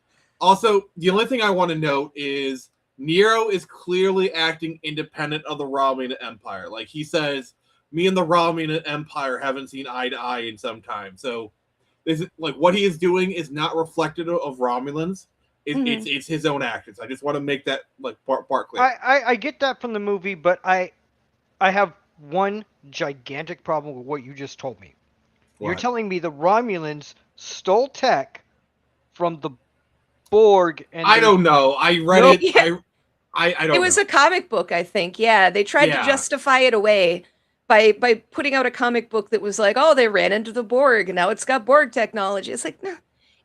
[SPEAKER 5] Also, the only thing I want to note is Nero is clearly acting independent of the Romulan Empire. Like, he says, me and the Romulan Empire haven't seen eye to eye in some time. So, like, what he is doing is not reflective of Romulans. It's his own actions. I just want to make that like part clear.
[SPEAKER 7] I get that from the movie, but I have one gigantic problem with what you just told me. You're
[SPEAKER 5] What?
[SPEAKER 7] telling me the Romulans stole tech from the Borg, and
[SPEAKER 5] I
[SPEAKER 7] they-
[SPEAKER 5] don't know. I read
[SPEAKER 7] No.
[SPEAKER 5] it.
[SPEAKER 6] Yeah.
[SPEAKER 5] I don't
[SPEAKER 6] It was
[SPEAKER 5] know.
[SPEAKER 6] a comic book, I think. Yeah, they tried
[SPEAKER 5] Yeah.
[SPEAKER 6] to justify it away by putting out a comic book that was like, oh, they ran into the Borg and now it's got Borg technology. It's like, no,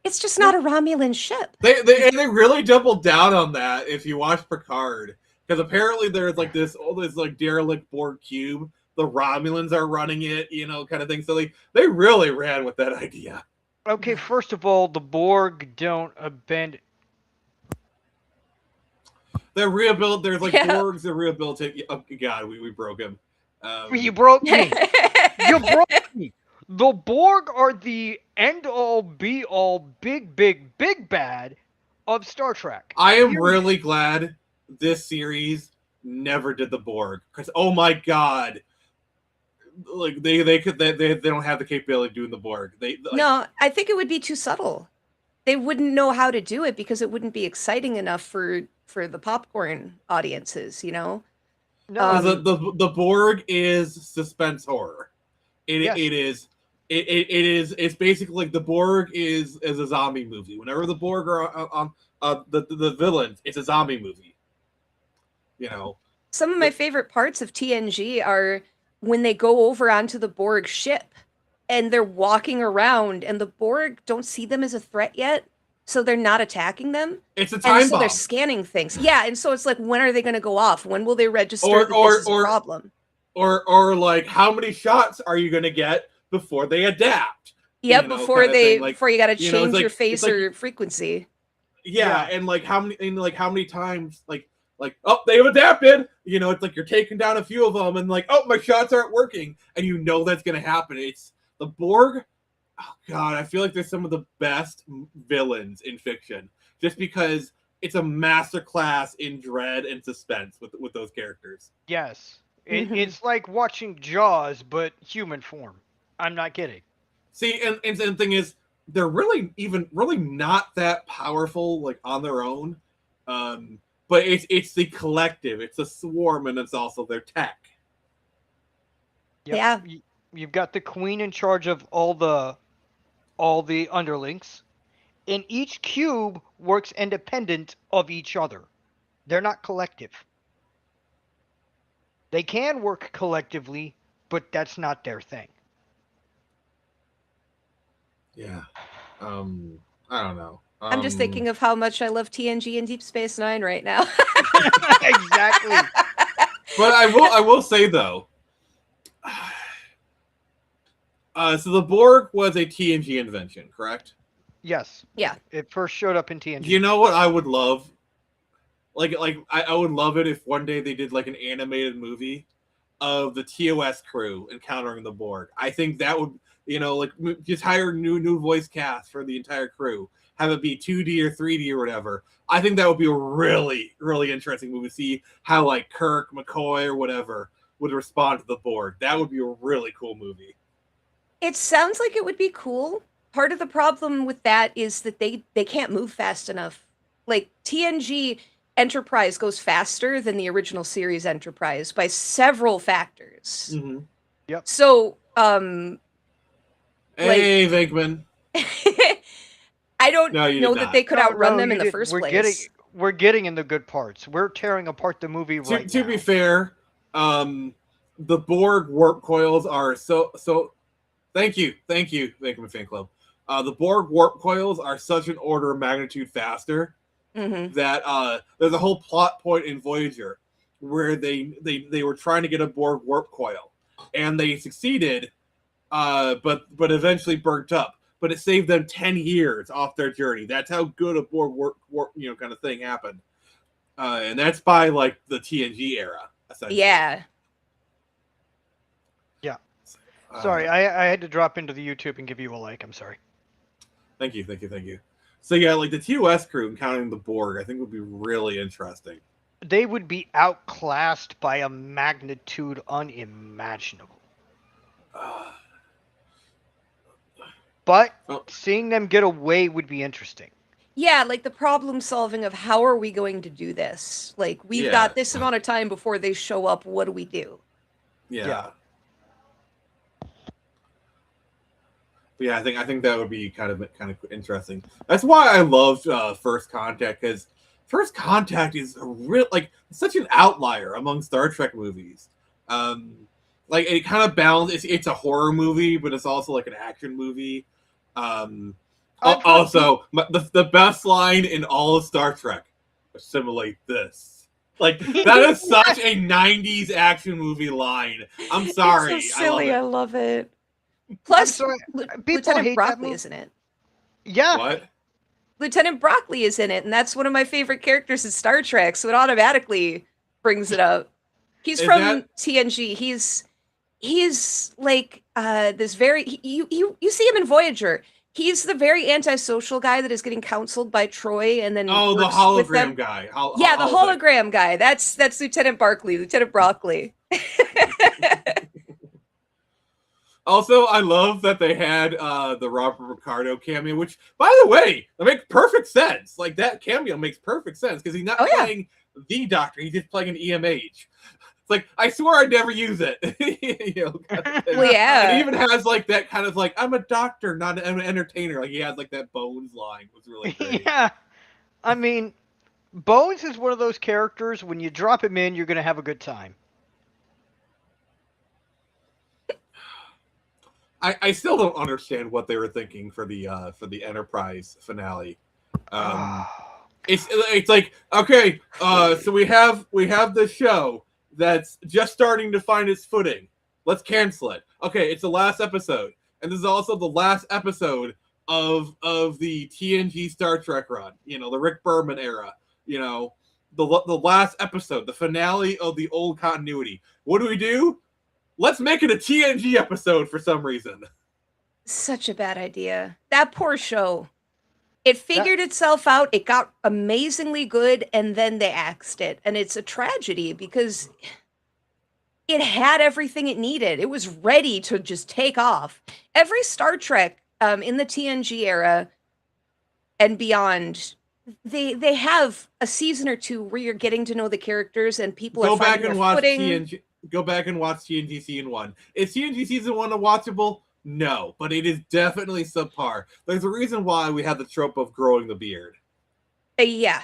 [SPEAKER 6] it's just not a Romulan ship.
[SPEAKER 5] They really doubled down on that if you watch Picard, because apparently there's like this like derelict Borg cube. The Romulans are running it, you know, kind of thing. So they really ran with that idea.
[SPEAKER 7] Okay, first of all, the Borg don't abandon.
[SPEAKER 5] They're rehabilitated. There's like
[SPEAKER 6] Yeah.
[SPEAKER 5] Borgs that rehabilitate. Oh God, we broke him.
[SPEAKER 7] You broke me. You broke me. The Borg are the end-all, be-all, big bad of Star Trek.
[SPEAKER 5] I am
[SPEAKER 7] Period.
[SPEAKER 5] really glad this series never did the Borg because oh my god, like they don't have the capability of doing the Borg.
[SPEAKER 6] No, I think it would be too subtle. They wouldn't know how to do it because it wouldn't be exciting enough for the popcorn audiences, you know?
[SPEAKER 7] No,
[SPEAKER 5] The Borg is suspense horror.
[SPEAKER 7] Yes.
[SPEAKER 5] It's basically like the Borg is a zombie movie. Whenever the Borg are on the villains, it's a zombie movie. You know.
[SPEAKER 6] Some of my favorite parts of TNG are when they go over onto the Borg ship and they're walking around and the Borg don't see them as a threat yet, so they're not attacking them.
[SPEAKER 5] It's a time
[SPEAKER 6] and so
[SPEAKER 5] bomb.
[SPEAKER 6] they're scanning things. Yeah, and so it's like, when are they going to go off? When will they register that this is a problem?
[SPEAKER 5] Or like, how many shots are you going to get before they adapt?
[SPEAKER 6] Yep,
[SPEAKER 5] You know,
[SPEAKER 6] before
[SPEAKER 5] kinda thing. Like,
[SPEAKER 6] before you got to
[SPEAKER 5] you know,
[SPEAKER 6] change
[SPEAKER 5] it's
[SPEAKER 6] your
[SPEAKER 5] like-
[SPEAKER 6] face
[SPEAKER 5] it's like-
[SPEAKER 6] or frequency.
[SPEAKER 5] Yeah, and like how many times like oh, they've adapted. You know, it's like you're taking down a few of them, and like, oh, my shots aren't working, and you know that's gonna happen. It's the Borg. Oh god, I feel like they're some of the best villains in fiction, just because it's a masterclass in dread and suspense with those characters.
[SPEAKER 7] yes.
[SPEAKER 6] Mhm.
[SPEAKER 7] It's like watching Jaws, but human form. I'm not kidding.
[SPEAKER 5] See, and the thing is, they're really not that powerful, like on their own. But it's the collective, it's a swarm, and it's also their tech.
[SPEAKER 7] Yep.
[SPEAKER 6] Yeah.
[SPEAKER 7] You've got the queen in charge of all the underlings, and each cube works independent of each other. They're not collective. They can work collectively, but that's not their thing.
[SPEAKER 5] Yeah. I don't know.
[SPEAKER 6] I'm just thinking of how much I love TNG and Deep Space Nine right now.
[SPEAKER 7] Exactly.
[SPEAKER 5] But I will say though. So the Borg was a TNG invention, correct?
[SPEAKER 7] Yes.
[SPEAKER 6] Yeah.
[SPEAKER 7] It first showed up in TNG.
[SPEAKER 5] You know what I would love? Like I would love it if one day they did like an animated movie of the TOS crew encountering the Borg. I think that would, you know, like just hire new voice cast for the entire crew. Have it be 2D or 3D or whatever. I think that would be a really, really interesting movie to see how like Kirk, McCoy, or whatever would respond to the Borg. That would be a really cool movie.
[SPEAKER 6] It sounds like it would be cool. Part of the problem with that is that they can't move fast enough. Like TNG Enterprise goes faster than the original series Enterprise by several factors.
[SPEAKER 5] Mm-hmm.
[SPEAKER 6] So,
[SPEAKER 5] Hey, Venkman.
[SPEAKER 6] I don't
[SPEAKER 5] No, you
[SPEAKER 6] know
[SPEAKER 5] did
[SPEAKER 6] that
[SPEAKER 5] not.
[SPEAKER 6] they could
[SPEAKER 7] No,
[SPEAKER 6] outrun
[SPEAKER 7] no,
[SPEAKER 6] them
[SPEAKER 7] you
[SPEAKER 6] in the
[SPEAKER 7] didn't.
[SPEAKER 6] first
[SPEAKER 7] We're
[SPEAKER 6] place.
[SPEAKER 7] We're getting in the good parts. We're tearing apart the movie right
[SPEAKER 5] To
[SPEAKER 7] now.
[SPEAKER 5] be fair, the Borg warp coils are so. Thank you, Venkman Fan Club. The Borg warp coils are such an order of magnitude faster
[SPEAKER 6] Mm-hmm.
[SPEAKER 5] that there's a whole plot point in Voyager where they were trying to get a Borg warp coil, and they succeeded, but eventually burnt up. But it saved them 10 years off their journey. That's how good a Borg warp kind of thing happened, and that's by like the TNG era. Essentially.
[SPEAKER 6] Yeah.
[SPEAKER 7] Sorry, I had to drop into the YouTube and give you a like. I'm sorry.
[SPEAKER 5] Thank you. So yeah, like the TOS crew encountering the Borg, I think would be really interesting.
[SPEAKER 7] They would be outclassed by a magnitude unimaginable. But
[SPEAKER 5] Oh.
[SPEAKER 7] seeing them get away would be interesting.
[SPEAKER 6] Yeah, like the problem solving of how are we going to do this? Like, we've
[SPEAKER 5] Yeah.
[SPEAKER 6] got this amount of time before they show up. What do we do?
[SPEAKER 5] Yeah. But yeah, I think that would be kind of interesting. That's why I loved First Contact, because First Contact is a real such an outlier among Star Trek movies. Like it kind of balances. It's a horror movie, but it's also like an action movie. Also, the best line in all of Star Trek: "Assimilate this." Like that is such a '90s action movie line. I'm sorry,
[SPEAKER 6] It's so silly.
[SPEAKER 5] I love
[SPEAKER 6] love it. Plus,
[SPEAKER 7] sorry, people
[SPEAKER 6] Lieutenant
[SPEAKER 7] hate that
[SPEAKER 6] Broccoli
[SPEAKER 7] movie.
[SPEAKER 6] is in it.
[SPEAKER 7] Yeah.
[SPEAKER 5] it. What?
[SPEAKER 6] Lieutenant Broccoli is in it, and that's one of my favorite characters in Star Trek, so it automatically brings it up. He's
[SPEAKER 5] Is
[SPEAKER 6] from
[SPEAKER 5] that-
[SPEAKER 6] TNG. He's like this very you see him in Voyager, He's the very antisocial guy that is getting counseled by Troy and then
[SPEAKER 5] Oh, the
[SPEAKER 6] works with them.
[SPEAKER 5] hologram guy.
[SPEAKER 6] Yeah, the hologram guy. That's Lieutenant Barkley, Lieutenant Broccoli.
[SPEAKER 5] Also, I love that they had the Robert Ricardo cameo, which, by the way, that makes perfect sense. Like, that cameo makes perfent sense because he's not playing the Doctor; he's just playing an EMH. It's like, I swear I'd never use it. You know,
[SPEAKER 6] Well, yeah.
[SPEAKER 5] And he even has like that kind of like, I'm a doctor, not an entertainer. Like he has like that Bones line was really great.
[SPEAKER 7] Yeah. I mean, Bones is one of those characters, when you drop him in, you're going to have a good time.
[SPEAKER 5] I still don't understand what they were thinking for the Enterprise finale. It's like, okay, so we have this show that's just starting to find its footing. Let's cancel it. Okay, it's the last episode, and this is also the last episode of the TNG Star Trek run. You know, the Rick Berman era. You know, the last episode, the finale of the old continuity. What do? Let's make it a TNG episode for some reason.
[SPEAKER 6] Such a bad idea. That poor show. It figured itself out. It got amazingly good, and then they axed it. And it's a tragedy because it had everything it needed. It was ready to just take off. Every Star Trek in the TNG era and beyond, they have a season or two where you're getting to know the characters and people are finding their footing.
[SPEAKER 5] TNG. Go back and watch TNG Season 1. Is TNG Season 1 watchable? No, but it is definitely subpar. There's a reason why we have the trope of growing the beard.
[SPEAKER 6] Yeah.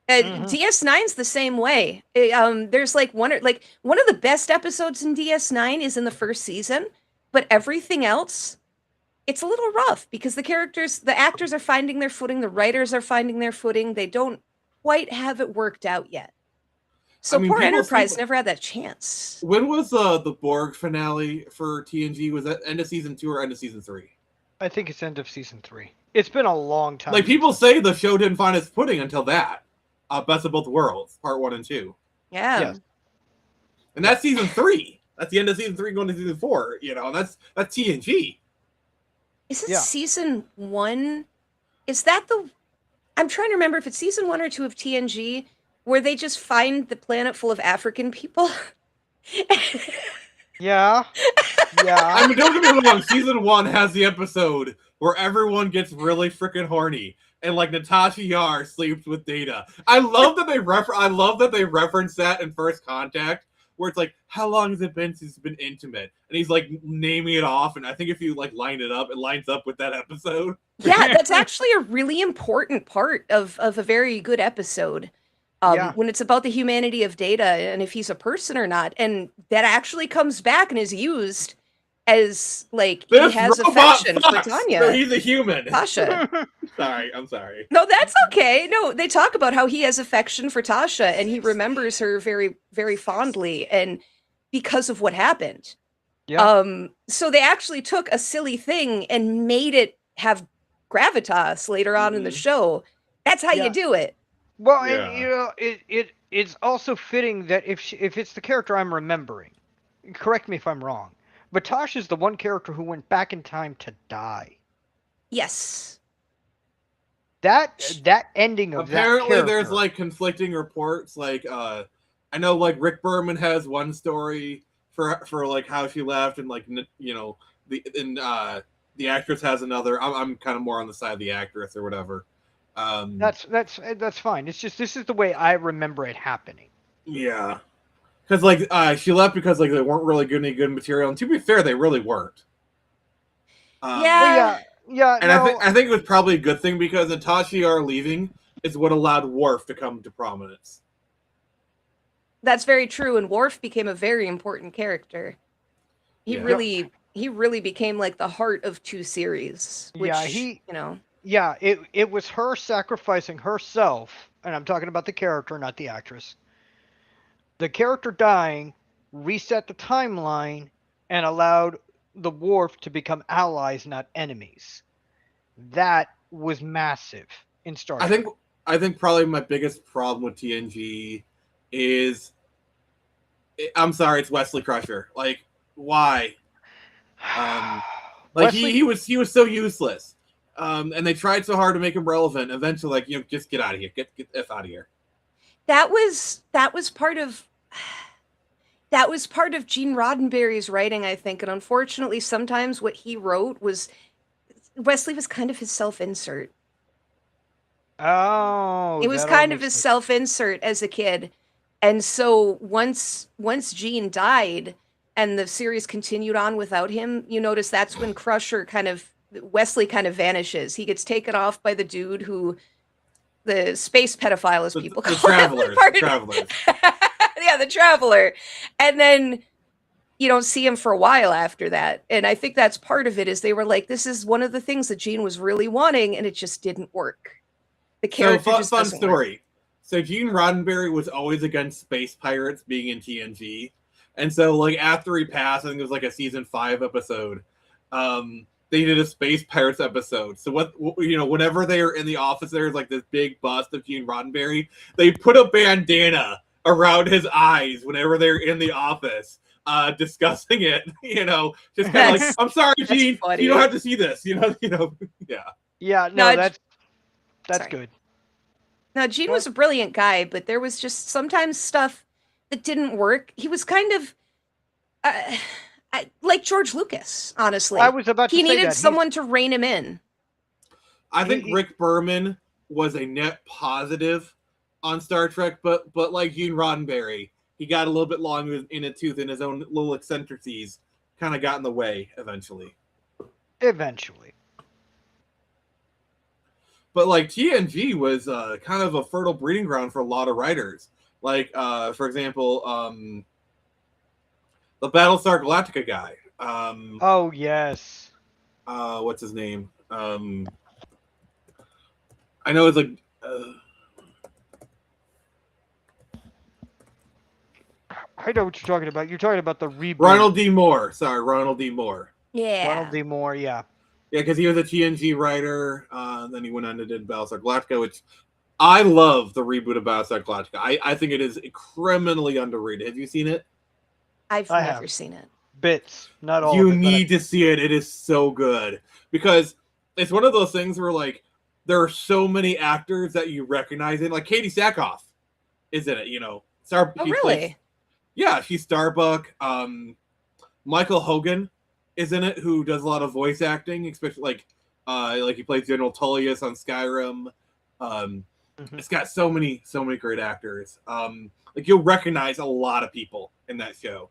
[SPEAKER 6] DS9's the same way. There's like one of the best episodes in DS9 is in the first season, but everything else, it's a little rough because the actors are finding their footing, the writers are finding their footing. They don't quite have it worked out yet. So poor Enterprise never had that chance.
[SPEAKER 5] When was the Borg finale for TNG? Was that end of season 2 or end of season 3?
[SPEAKER 7] I think it's end of season 3. It's been a long time.
[SPEAKER 5] Like people say the show didn't find its footing until that. Best of Both Worlds, part 1 and 2.
[SPEAKER 6] Yeah.
[SPEAKER 7] Yes.
[SPEAKER 5] And that's season 3. That's the end of season 3 going to season 4, you know, and that's TNG.
[SPEAKER 6] Is it season 1? Is that I'm trying to remember if it's season 1 or 2 of TNG where they just find the planet full of African people.
[SPEAKER 7] Yeah.
[SPEAKER 5] I mean, don't get me wrong. Season 1 has the episode where everyone gets really freaking horny, and like Natasha Yar sleeps with Data. I love that they reference that in First Contact, where it's like, how long has it been since it's been intimate? And he's like naming it off, and I think if you like line it up, it lines up with that episode.
[SPEAKER 6] Yeah, that's actually a really important part of a very good episode. When it's about the humanity of Data and if he's a person or not. And that actually comes back and is used as like he has affection for Tanya.
[SPEAKER 5] So he's a human.
[SPEAKER 6] Tasha.
[SPEAKER 5] I'm sorry.
[SPEAKER 6] No, that's okay. No, they talk about how he has affection for Tasha and he remembers her very, very fondly and because of what happened.
[SPEAKER 7] Yeah.
[SPEAKER 6] So they actually took a silly thing and made it have gravitas later on in the show. That's how you do it.
[SPEAKER 7] Well, and you know, it's also fitting that if it's the character I'm remembering, correct me if I'm wrong, but Tasha's the one character who went back in time to die.
[SPEAKER 6] Yes.
[SPEAKER 7] That ending of
[SPEAKER 5] apparently
[SPEAKER 7] that
[SPEAKER 5] there's like conflicting reports. Like I know like Rick Berman has one story for like how she left, and like you know the actress has another. I'm kind of more on the side of the actress or whatever.
[SPEAKER 7] That's fine. It's just this is the way I remember it happening.
[SPEAKER 5] Yeah, because like she left because like they weren't really good any good material, and to be fair, they really weren't.
[SPEAKER 6] Yeah.
[SPEAKER 5] And I think it was probably a good thing because Natasha Yar leaving is what allowed Worf to come to prominence.
[SPEAKER 6] That's very true, and Worf became a very important character. He really became like the heart of 2 series. Which, you know.
[SPEAKER 7] Yeah, it was her sacrificing herself, and I'm talking about the character, not the actress. The character dying reset the timeline and allowed the Worf to become allies, not enemies. That was massive in Star Trek.
[SPEAKER 5] I think probably my biggest problem with TNG is, I'm sorry, it's Wesley Crusher. Like, why? Like he was so useless. And they tried so hard to make him relevant. Eventually, like, just get out of here. Get the F out of here.
[SPEAKER 6] That was part of Gene Roddenberry's writing, I think. And unfortunately, sometimes what he wrote was Wesley was kind of his self-insert.
[SPEAKER 7] Oh,
[SPEAKER 6] It was
[SPEAKER 7] that all
[SPEAKER 6] kind of
[SPEAKER 7] makes
[SPEAKER 6] his
[SPEAKER 7] sense.
[SPEAKER 6] self-insert as a kid. And so once Gene died and the series continued on without him, you notice that's when Wesley kind of vanishes. He gets taken off by the dude who the space pedophile, as people
[SPEAKER 5] The
[SPEAKER 6] call him.
[SPEAKER 5] Travelers.
[SPEAKER 6] Pardon.
[SPEAKER 5] Travelers.
[SPEAKER 6] Yeah, the Traveler. And then you don't see him for a while after that. And I think that's part of it, is they were like, this is one of the things that Gene was really wanting, and it just didn't work. The
[SPEAKER 5] So
[SPEAKER 6] character
[SPEAKER 5] fun
[SPEAKER 6] just doesn't work.
[SPEAKER 5] story. So Gene Roddenberry was always against space pirates being in TNG, and so like after he passed, I think it was like a season 5 episode. They did a space pirates episode. So whenever they are in the office, there's like this big bust of Gene Roddenberry. They put a bandana around his eyes whenever they're in the office, discussing it. Just kind of like, I'm sorry, Gene,
[SPEAKER 6] funny.
[SPEAKER 5] you don't have to see this. Yeah.
[SPEAKER 7] Yeah,
[SPEAKER 6] No,
[SPEAKER 7] no, that's
[SPEAKER 6] sorry.
[SPEAKER 7] good.
[SPEAKER 6] Now, Gene was a brilliant guy, but there was just sometimes stuff that didn't work. He was kind of like George Lucas, honestly.
[SPEAKER 7] I was about to
[SPEAKER 6] He
[SPEAKER 7] say
[SPEAKER 6] needed
[SPEAKER 7] that.
[SPEAKER 6] someone to rein him in.
[SPEAKER 5] I think Rick Berman was a net positive on Star Trek, but like Gene Roddenberry, he got a little bit long in a tooth, and his own little eccentricities kind of got in the way eventually.
[SPEAKER 7] Eventually.
[SPEAKER 5] But like TNG was kind of a fertile breeding ground for a lot of writers. Like, for example, the Battlestar Galactica guy.
[SPEAKER 7] Oh, yes.
[SPEAKER 5] What's his name? I know it's like...
[SPEAKER 7] I know what you're talking about. You're talking about the reboot.
[SPEAKER 5] Ronald D. Moore. Sorry, Ronald D. Moore.
[SPEAKER 6] Yeah.
[SPEAKER 7] Ronald D. Moore, yeah.
[SPEAKER 5] Yeah, because he was a TNG writer. Then he went on to did Battlestar Galactica, which I love the reboot of Battlestar Galactica. I think it is criminally underrated. Have you seen it?
[SPEAKER 6] I've
[SPEAKER 7] I
[SPEAKER 6] never
[SPEAKER 7] have.
[SPEAKER 6] seen it.
[SPEAKER 7] Bits, not all
[SPEAKER 5] You
[SPEAKER 7] of it.
[SPEAKER 5] need to see it. It is so good. Because it's one of those things where, like, there are so many actors that you recognize in. Like, Katie Sackhoff is in it,
[SPEAKER 6] Oh,
[SPEAKER 5] she
[SPEAKER 6] really?
[SPEAKER 5] plays- yeah, she's Starbuck. Michael Hogan is in it, who does a lot of voice acting, especially like he plays General Tullius on Skyrim. It's got so many great actors. Like, you'll recognize a lot of people in that show.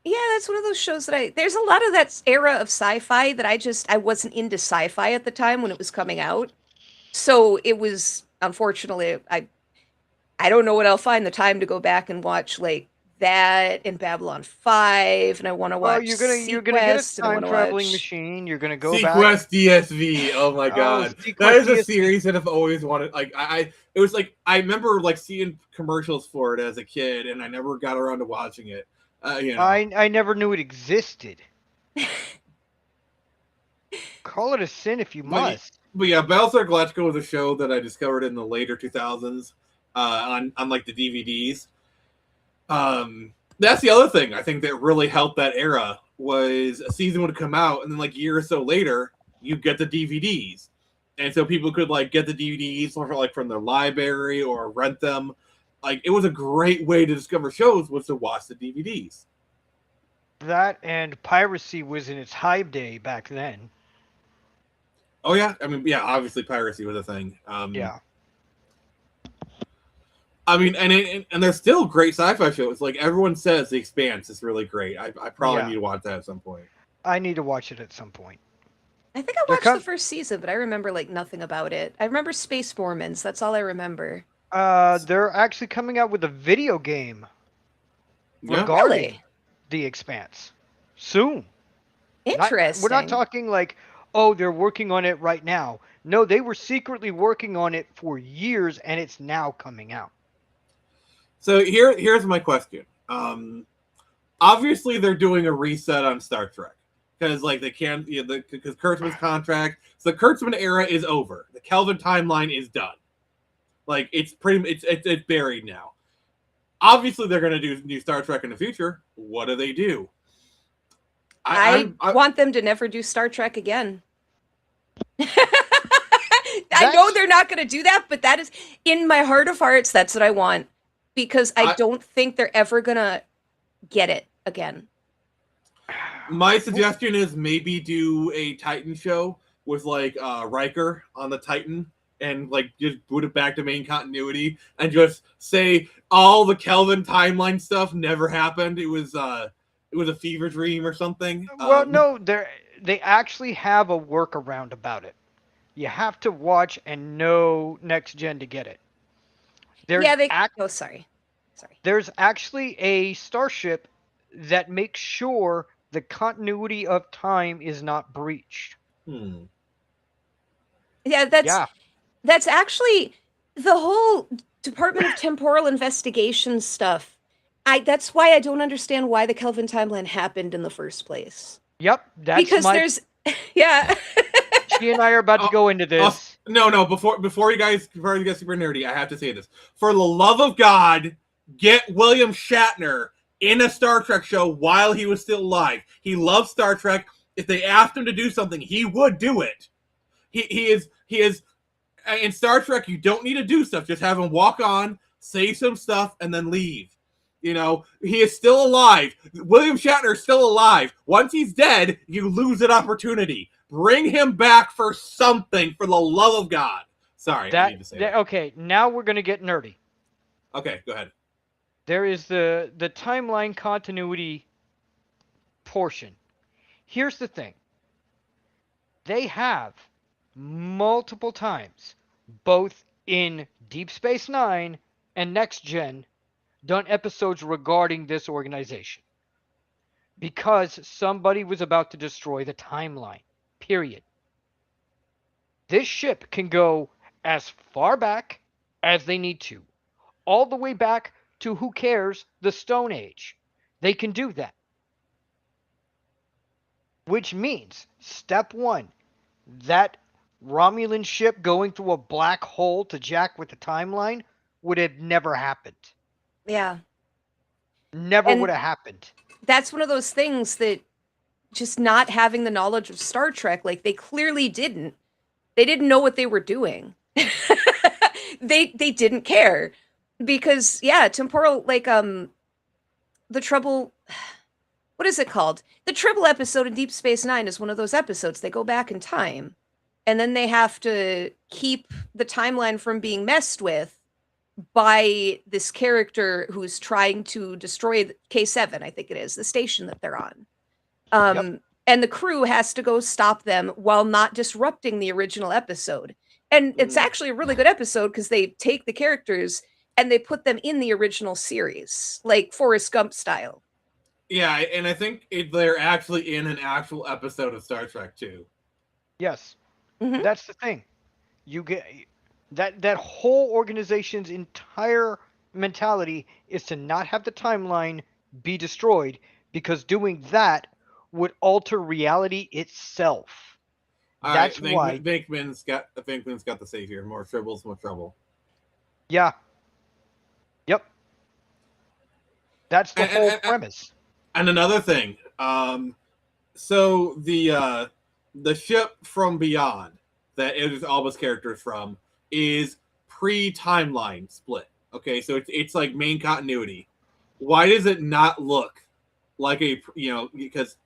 [SPEAKER 6] Yeah, that's one of those shows that there's a lot of that era of sci-fi that I wasn't into sci-fi at the time when it was coming out. So it was, unfortunately, I don't know what I'll find the time to go back and watch like that and Babylon 5, and I want to watch
[SPEAKER 7] Well, you're gonna get a
[SPEAKER 6] Sequest, and I
[SPEAKER 7] time
[SPEAKER 6] wanna
[SPEAKER 7] traveling
[SPEAKER 6] watch-
[SPEAKER 7] machine. You're gonna go back.
[SPEAKER 5] Sequest DSV. Oh my god,
[SPEAKER 7] Sequest
[SPEAKER 5] that is a
[SPEAKER 7] DSV.
[SPEAKER 5] series that I've always wanted. Like it was like I remember like seeing commercials for it as a kid, and I never got around to watching it.
[SPEAKER 7] I never knew it existed. Call it a sin if you must.
[SPEAKER 5] But yeah, Battlestar Galactica was a show that I discovered in the later 2000s on like the DVDs. That's the other thing I think that really helped that era was a season would come out, and then like a year or so later, you get the DVDs, and so people could like get the DVDs from their library or rent them. Like, it was a great way to discover shows was to watch the DVDs.
[SPEAKER 7] That and piracy was in its high day back then.
[SPEAKER 5] Oh yeah, I mean, yeah, obviously piracy was a thing.
[SPEAKER 7] Yeah.
[SPEAKER 5] I mean, and there's still great sci-fi shows. Like, everyone says The Expanse is really great. I probably
[SPEAKER 7] Yeah.
[SPEAKER 5] need to watch that at some point.
[SPEAKER 7] I need to watch it at some point.
[SPEAKER 6] I think I
[SPEAKER 7] They're
[SPEAKER 6] watched
[SPEAKER 7] com-
[SPEAKER 6] the first season, but I remember like nothing about it. I remember Space Mormons. That's all I remember.
[SPEAKER 7] They're actually coming out with a video game
[SPEAKER 5] Yeah.
[SPEAKER 7] regarding
[SPEAKER 6] Really?
[SPEAKER 7] The Expanse soon.
[SPEAKER 6] Interesting.
[SPEAKER 7] We're not talking like, oh, they're working on it right now. No, they were secretly working on it for years, and it's now coming out.
[SPEAKER 5] So here's my question. Obviously, they're doing a reset on Star Trek because like they can't, because Kurtzman's contract. So the Kurtzman era is over. The Kelvin timeline is done. Like, it's it's buried now. Obviously, they're going to do new Star Trek in the future. What do?
[SPEAKER 6] I want them to never do Star Trek again. I know they're not going to do that, but that is in my heart of hearts. That's what I want, because I don't think they're ever going to get it again.
[SPEAKER 5] My suggestion is maybe do a Titan show with like Riker on the Titan, and like just boot it back to main continuity, and just say all the Kelvin timeline stuff never happened. It was a fever dream or something.
[SPEAKER 7] Well, no, they actually have a workaround about it. You have to watch and know Next Gen to get it.
[SPEAKER 6] Sorry.
[SPEAKER 7] There's actually a starship that makes sure the continuity of time is not breached.
[SPEAKER 6] Yeah, that's actually the whole Department of Temporal Investigation stuff. That's why I don't understand why the Kelvin timeline happened in the first place.
[SPEAKER 7] Yep,
[SPEAKER 6] there's
[SPEAKER 7] She and I are about to go into this.
[SPEAKER 5] No. Before you guys get super nerdy, I have to say this. For the love of God, get William Shatner in a Star Trek show while he was still alive. He loves Star Trek. If they asked him to do something, he would do it. He is in Star Trek. You don't need to do stuff. Just have him walk on, say some stuff, and then leave. You know, he is still alive. William Shatner is still alive. Once he's dead, you lose an opportunity. Bring him back for something, for the love of God. Sorry, I need to say that.
[SPEAKER 7] Okay, now we're going to get nerdy.
[SPEAKER 5] Okay, go ahead.
[SPEAKER 7] There is the timeline continuity portion. Here's the thing. They have multiple times, both in Deep Space Nine and Next Gen, done episodes regarding this organization. Because somebody was about to destroy the timeline. Period. This ship can go as far back as they need to. All the way back to, who cares, the Stone Age. They can do that. Which means, step one, that Romulan ship going through a black hole to jack with the timeline would have never happened.
[SPEAKER 6] Yeah.
[SPEAKER 7] Never would have happened.
[SPEAKER 6] That's one of those things that just not having the knowledge of Star Trek, like they clearly didn't. They didn't know what they were doing. They didn't care. Because, yeah, temporal, like, the Trouble, what is it called? The Tribble episode in Deep Space Nine is one of those episodes. They go back in time, and then they have to keep the timeline from being messed with by this character who's trying to destroy K7, I think it is, the station that they're on. And the crew has to go stop them while not disrupting the original episode. And it's actually a really good episode because they take the characters and they put them in the original series, like Forrest Gump style.
[SPEAKER 5] Yeah, and I think they're actually in an actual episode of Star Trek too.
[SPEAKER 7] Yes. Mm-hmm. That's the thing. You get that whole organization's entire mentality is to not have the timeline be destroyed, because doing that would alter reality itself. That's why
[SPEAKER 5] Venkman's got the save here. More tribbles, more trouble.
[SPEAKER 7] Yeah. Yep. That's the whole premise.
[SPEAKER 5] And another thing, so the ship from Beyond that Idris Elba's character is from is pre-timeline split. Okay, so it's like main continuity. Why does it not look like a, because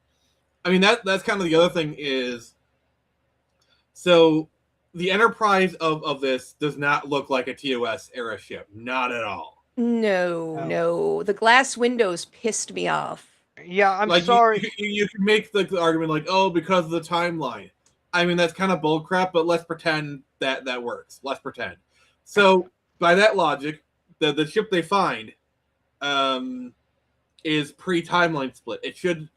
[SPEAKER 5] I mean that's kind of the other thing is, so the Enterprise of this does not look like a TOS era ship, not at all.
[SPEAKER 6] No. The glass windows pissed me off.
[SPEAKER 7] Yeah, I'm sorry.
[SPEAKER 5] You can make the argument like, oh, because of the timeline. I mean, that's kind of bullcrap, but let's pretend that works. Let's pretend. So, by that logic, the ship they find is pre-timeline split. It should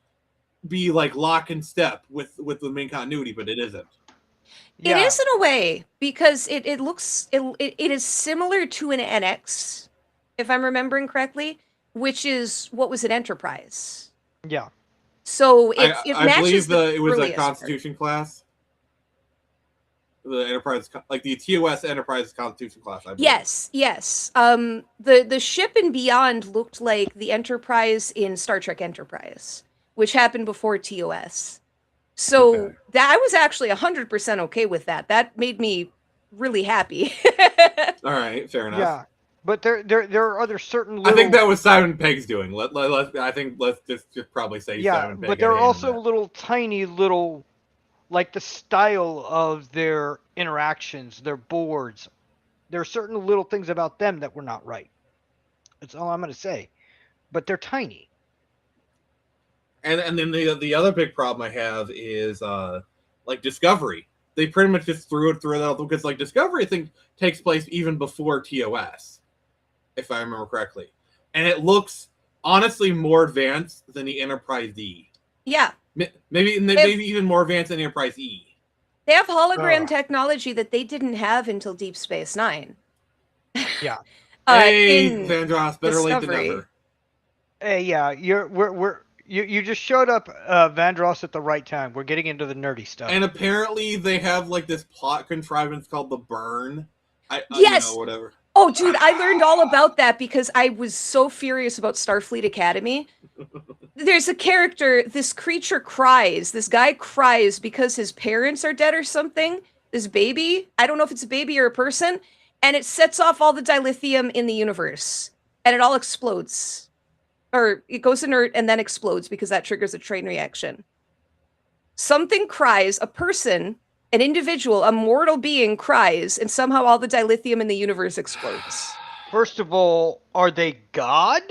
[SPEAKER 5] be like lock and step with the main continuity, but it isn't.
[SPEAKER 6] Yeah. It is in a way, because it is similar to an NX, if I'm remembering correctly, which is what was an Enterprise.
[SPEAKER 7] Yeah.
[SPEAKER 6] So it matches.
[SPEAKER 5] I believe it was a Constitution class. The Enterprise, like the TOS Enterprise Constitution class. I believe.
[SPEAKER 6] Yes. The ship in Beyond looked like the Enterprise in Star Trek Enterprise, which happened before TOS. So
[SPEAKER 5] Okay.
[SPEAKER 6] that I was actually 100% okay with that. That made me really happy.
[SPEAKER 5] All right, fair enough.
[SPEAKER 7] Yeah, but there are other certain
[SPEAKER 5] I
[SPEAKER 7] little.
[SPEAKER 5] think that was Simon Pegg's doing. Let's just probably say
[SPEAKER 7] Yeah,
[SPEAKER 5] Simon Pegg.
[SPEAKER 7] but there are
[SPEAKER 5] had a hand in
[SPEAKER 7] also
[SPEAKER 5] that.
[SPEAKER 7] little tiny little, like the style of their interactions, their boards. There are certain little things about them that were not right. That's all I'm going to say. But they're tiny.
[SPEAKER 5] And then the other big problem I have is like Discovery. They pretty much just threw it out because like Discovery I think takes place even before TOS, if I remember correctly, and it looks honestly more advanced than the Enterprise D.
[SPEAKER 6] Yeah,
[SPEAKER 5] Maybe even more advanced than Enterprise E.
[SPEAKER 6] they have hologram
[SPEAKER 7] Ugh.
[SPEAKER 6] technology that they didn't have until Deep Space Nine.
[SPEAKER 7] Yeah.
[SPEAKER 5] Hey,
[SPEAKER 6] in
[SPEAKER 5] Vandross, better late than
[SPEAKER 6] Discovery.
[SPEAKER 5] never.
[SPEAKER 7] Hey, yeah, you just showed up, Vandross, at the right time. We're getting into the nerdy stuff.
[SPEAKER 5] And apparently they have like this plot contrivance called the Burn.
[SPEAKER 6] Yes!
[SPEAKER 5] You know, whatever.
[SPEAKER 6] Oh, dude, I learned all about that because I was so furious about Starfleet Academy. There's a character, this creature cries. This guy cries because his parents are dead or something. This baby, I don't know if it's a baby or a person, and it sets off all the dilithium in the universe, and it all explodes. Or it goes inert and then explodes because that triggers a chain reaction. Something cries, a person, an individual, a mortal being cries, and somehow all the dilithium in the universe explodes.
[SPEAKER 7] First of all, are they God?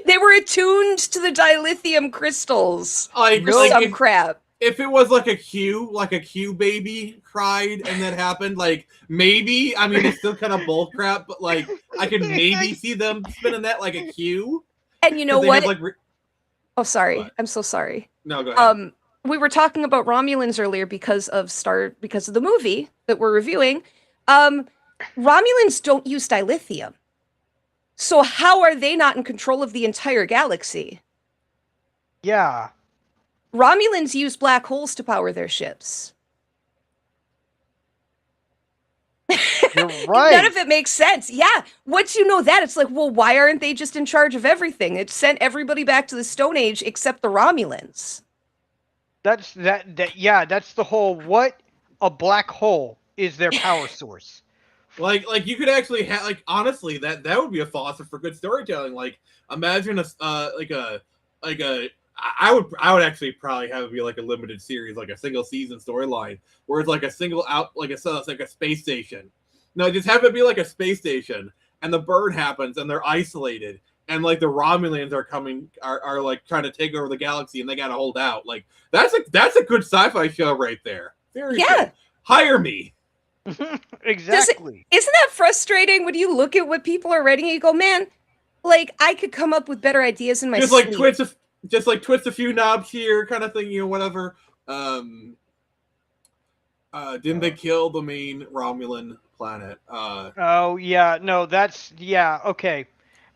[SPEAKER 6] They were attuned to the dilithium crystals.
[SPEAKER 5] Like,
[SPEAKER 7] No.
[SPEAKER 5] like
[SPEAKER 6] Some crap.
[SPEAKER 5] if it was like a Q baby cried and that happened, like maybe, I mean, it's still kind of bull crap, but like I could maybe see them spinning that like a Q.
[SPEAKER 6] And you know
[SPEAKER 5] 'Cause they
[SPEAKER 6] what?
[SPEAKER 5] have, like,
[SPEAKER 6] Oh, sorry.
[SPEAKER 5] What?
[SPEAKER 6] I'm so sorry.
[SPEAKER 5] No, go ahead.
[SPEAKER 6] We were talking about Romulans earlier because of the movie that we're reviewing. Romulans don't use dilithium. So how are they not in control of the entire galaxy?
[SPEAKER 7] Yeah.
[SPEAKER 6] Romulans use black holes to power their ships.
[SPEAKER 7] You're right.
[SPEAKER 6] None of it makes sense. Yeah. Once you know that, it's like, well, why aren't they just in charge of everything? It sent everybody back to the Stone Age except the Romulans.
[SPEAKER 7] That's that's the whole what a black hole is their power source.
[SPEAKER 5] Like you could actually have, like, honestly, that would be a faucet for good storytelling. Like, imagine I would actually probably have it be like a limited series, like a single season storyline, where it's like a single out, like it's like a space station. No, just have it be like a space station, and the burn happens, and they're isolated, and like the Romulans are like trying to take over the galaxy, and they got to hold out. Like that's a good sci-fi show right there. Seriously.
[SPEAKER 6] Yeah.
[SPEAKER 5] Hire me.
[SPEAKER 7] Exactly.
[SPEAKER 6] Isn't that frustrating when you look at what people are writing and you go, man, like I could come up with better ideas in my
[SPEAKER 5] Just
[SPEAKER 6] sleep.
[SPEAKER 5] like twist a few knobs here, kind of thing, you know, whatever. Didn't they kill the main Romulan planet?
[SPEAKER 7] Oh yeah, no, okay.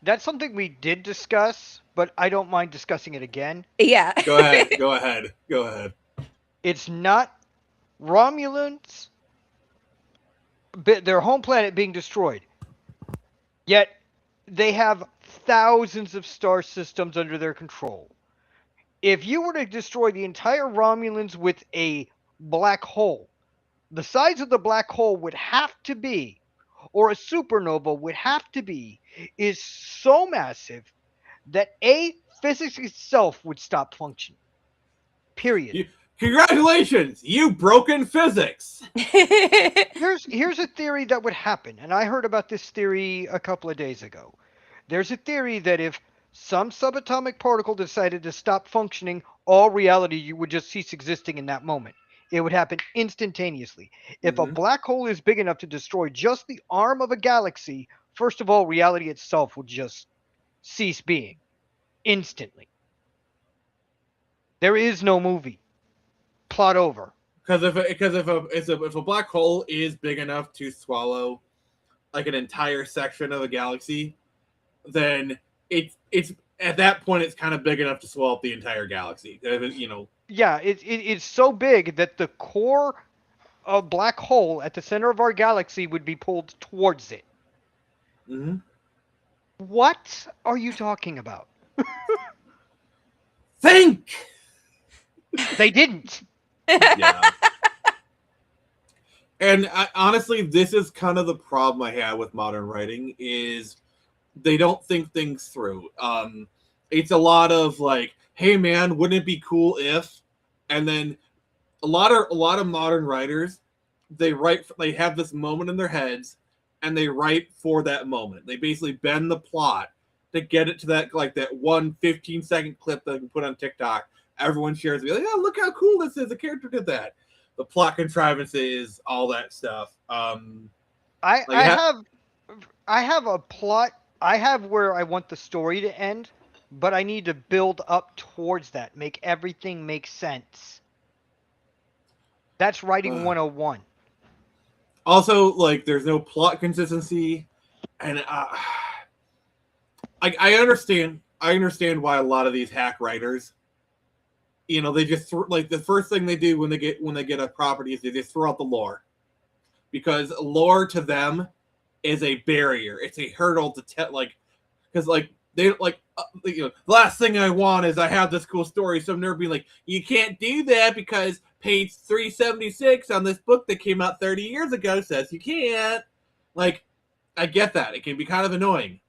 [SPEAKER 7] That's something we did discuss, but I don't mind discussing it again.
[SPEAKER 6] Yeah.
[SPEAKER 5] Go ahead.
[SPEAKER 7] It's not Romulans, their home planet being destroyed. Yet they have thousands of star systems under their control. If you were to destroy the entire Romulans with a black hole, the size of the black hole would have to be, or a supernova would have to be, is so massive that physics itself would stop functioning. Period.
[SPEAKER 5] Congratulations, you broken physics.
[SPEAKER 7] Here's a theory that would happen, and I heard about this theory a couple of days ago. There's a theory that if some subatomic particle decided to stop functioning, all reality would just cease existing in that moment. It would happen instantaneously. If a black hole is big enough to destroy just the arm of a galaxy, first of all, reality itself would just cease being instantly. There is no movie. Plot over.
[SPEAKER 5] Because if a black hole is big enough to swallow like an entire section of a galaxy, then it's at that point it's kind of big enough to swallow up the entire galaxy. You know.
[SPEAKER 7] Yeah, it's so big that the core of black hole at the center of our galaxy would be pulled towards it.
[SPEAKER 5] Mm-hmm.
[SPEAKER 7] What are you talking about?
[SPEAKER 5] Think.
[SPEAKER 7] They didn't.
[SPEAKER 5] Yeah. And honestly, this is kind of the problem I have with modern writing is they don't think things through. It's a lot of like, hey man, wouldn't it be cool if? And then a lot of modern writers, they have this moment in their heads, and they write for that moment. They basically bend the plot to get it to that like that 15-second clip that they can put on TikTok. Everyone shares, be like, oh, look how cool this is. The character did that. The plot contrivances, all that stuff.
[SPEAKER 7] I have a plot. I have where I want the story to end, but I need to build up towards that. Make everything make sense. That's writing 101.
[SPEAKER 5] Also, like, there's no plot consistency, and I understand why a lot of these hack writers, you know, they just like the first thing they do when they get a property is they just throw out the lore, because lore to them is a barrier. It's a hurdle to like, because like they like you know, the last thing I want is I have this cool story, so I'm never being like, you can't do that because page 376 on this book that came out 30 years ago says you can't. Like, I get that. It can be kind of annoying,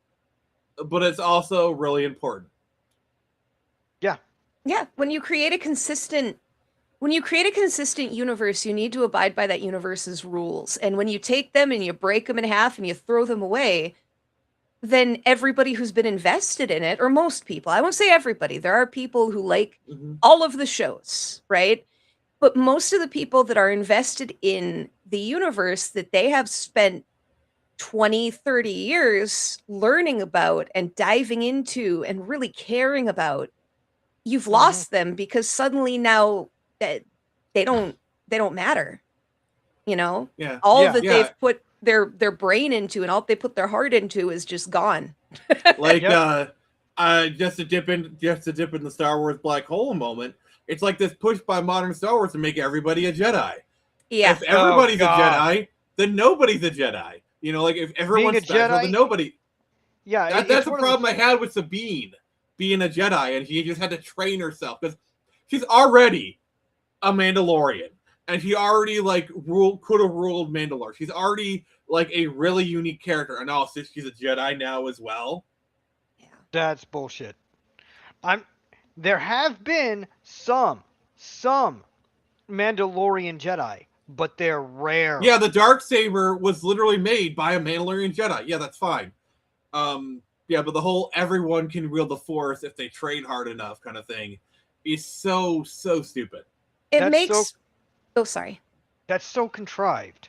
[SPEAKER 5] but it's also really important.
[SPEAKER 6] Yeah, when you create a consistent universe, you need to abide by that universe's rules. And when you take them and you break them in half and you throw them away, then everybody who's been invested in it, or most people, I won't say everybody, there are people who like all of the shows, right? But most of the people that are invested in the universe that they have spent 20, 30 years learning about and diving into and really caring about, you've lost them because suddenly now that they don't matter, you know?
[SPEAKER 5] Yeah.
[SPEAKER 6] All that they've put their brain into and all they put their heart into is just gone.
[SPEAKER 5] Like just to dip in the Star Wars black hole moment, it's like this push by modern Star Wars to make everybody a Jedi.
[SPEAKER 6] Yeah.
[SPEAKER 5] If everybody's a Jedi, then nobody's a Jedi. You know, like if everyone's special, then nobody.
[SPEAKER 7] Yeah,
[SPEAKER 5] that's the problem I had with Sabine being a Jedi, and she just had to train herself because she's already a Mandalorian, and she already like could have ruled Mandalore. She's already like a really unique character, and also she's a Jedi now as well.
[SPEAKER 6] Yeah,
[SPEAKER 7] that's bullshit. There have been some Mandalorian Jedi, but they're rare.
[SPEAKER 5] Yeah, the Darksaber was literally made by a Mandalorian Jedi. Yeah, that's fine. Yeah, but the whole everyone can wield the Force if they train hard enough kind of thing is so stupid.
[SPEAKER 6] Sorry.
[SPEAKER 7] That's so contrived.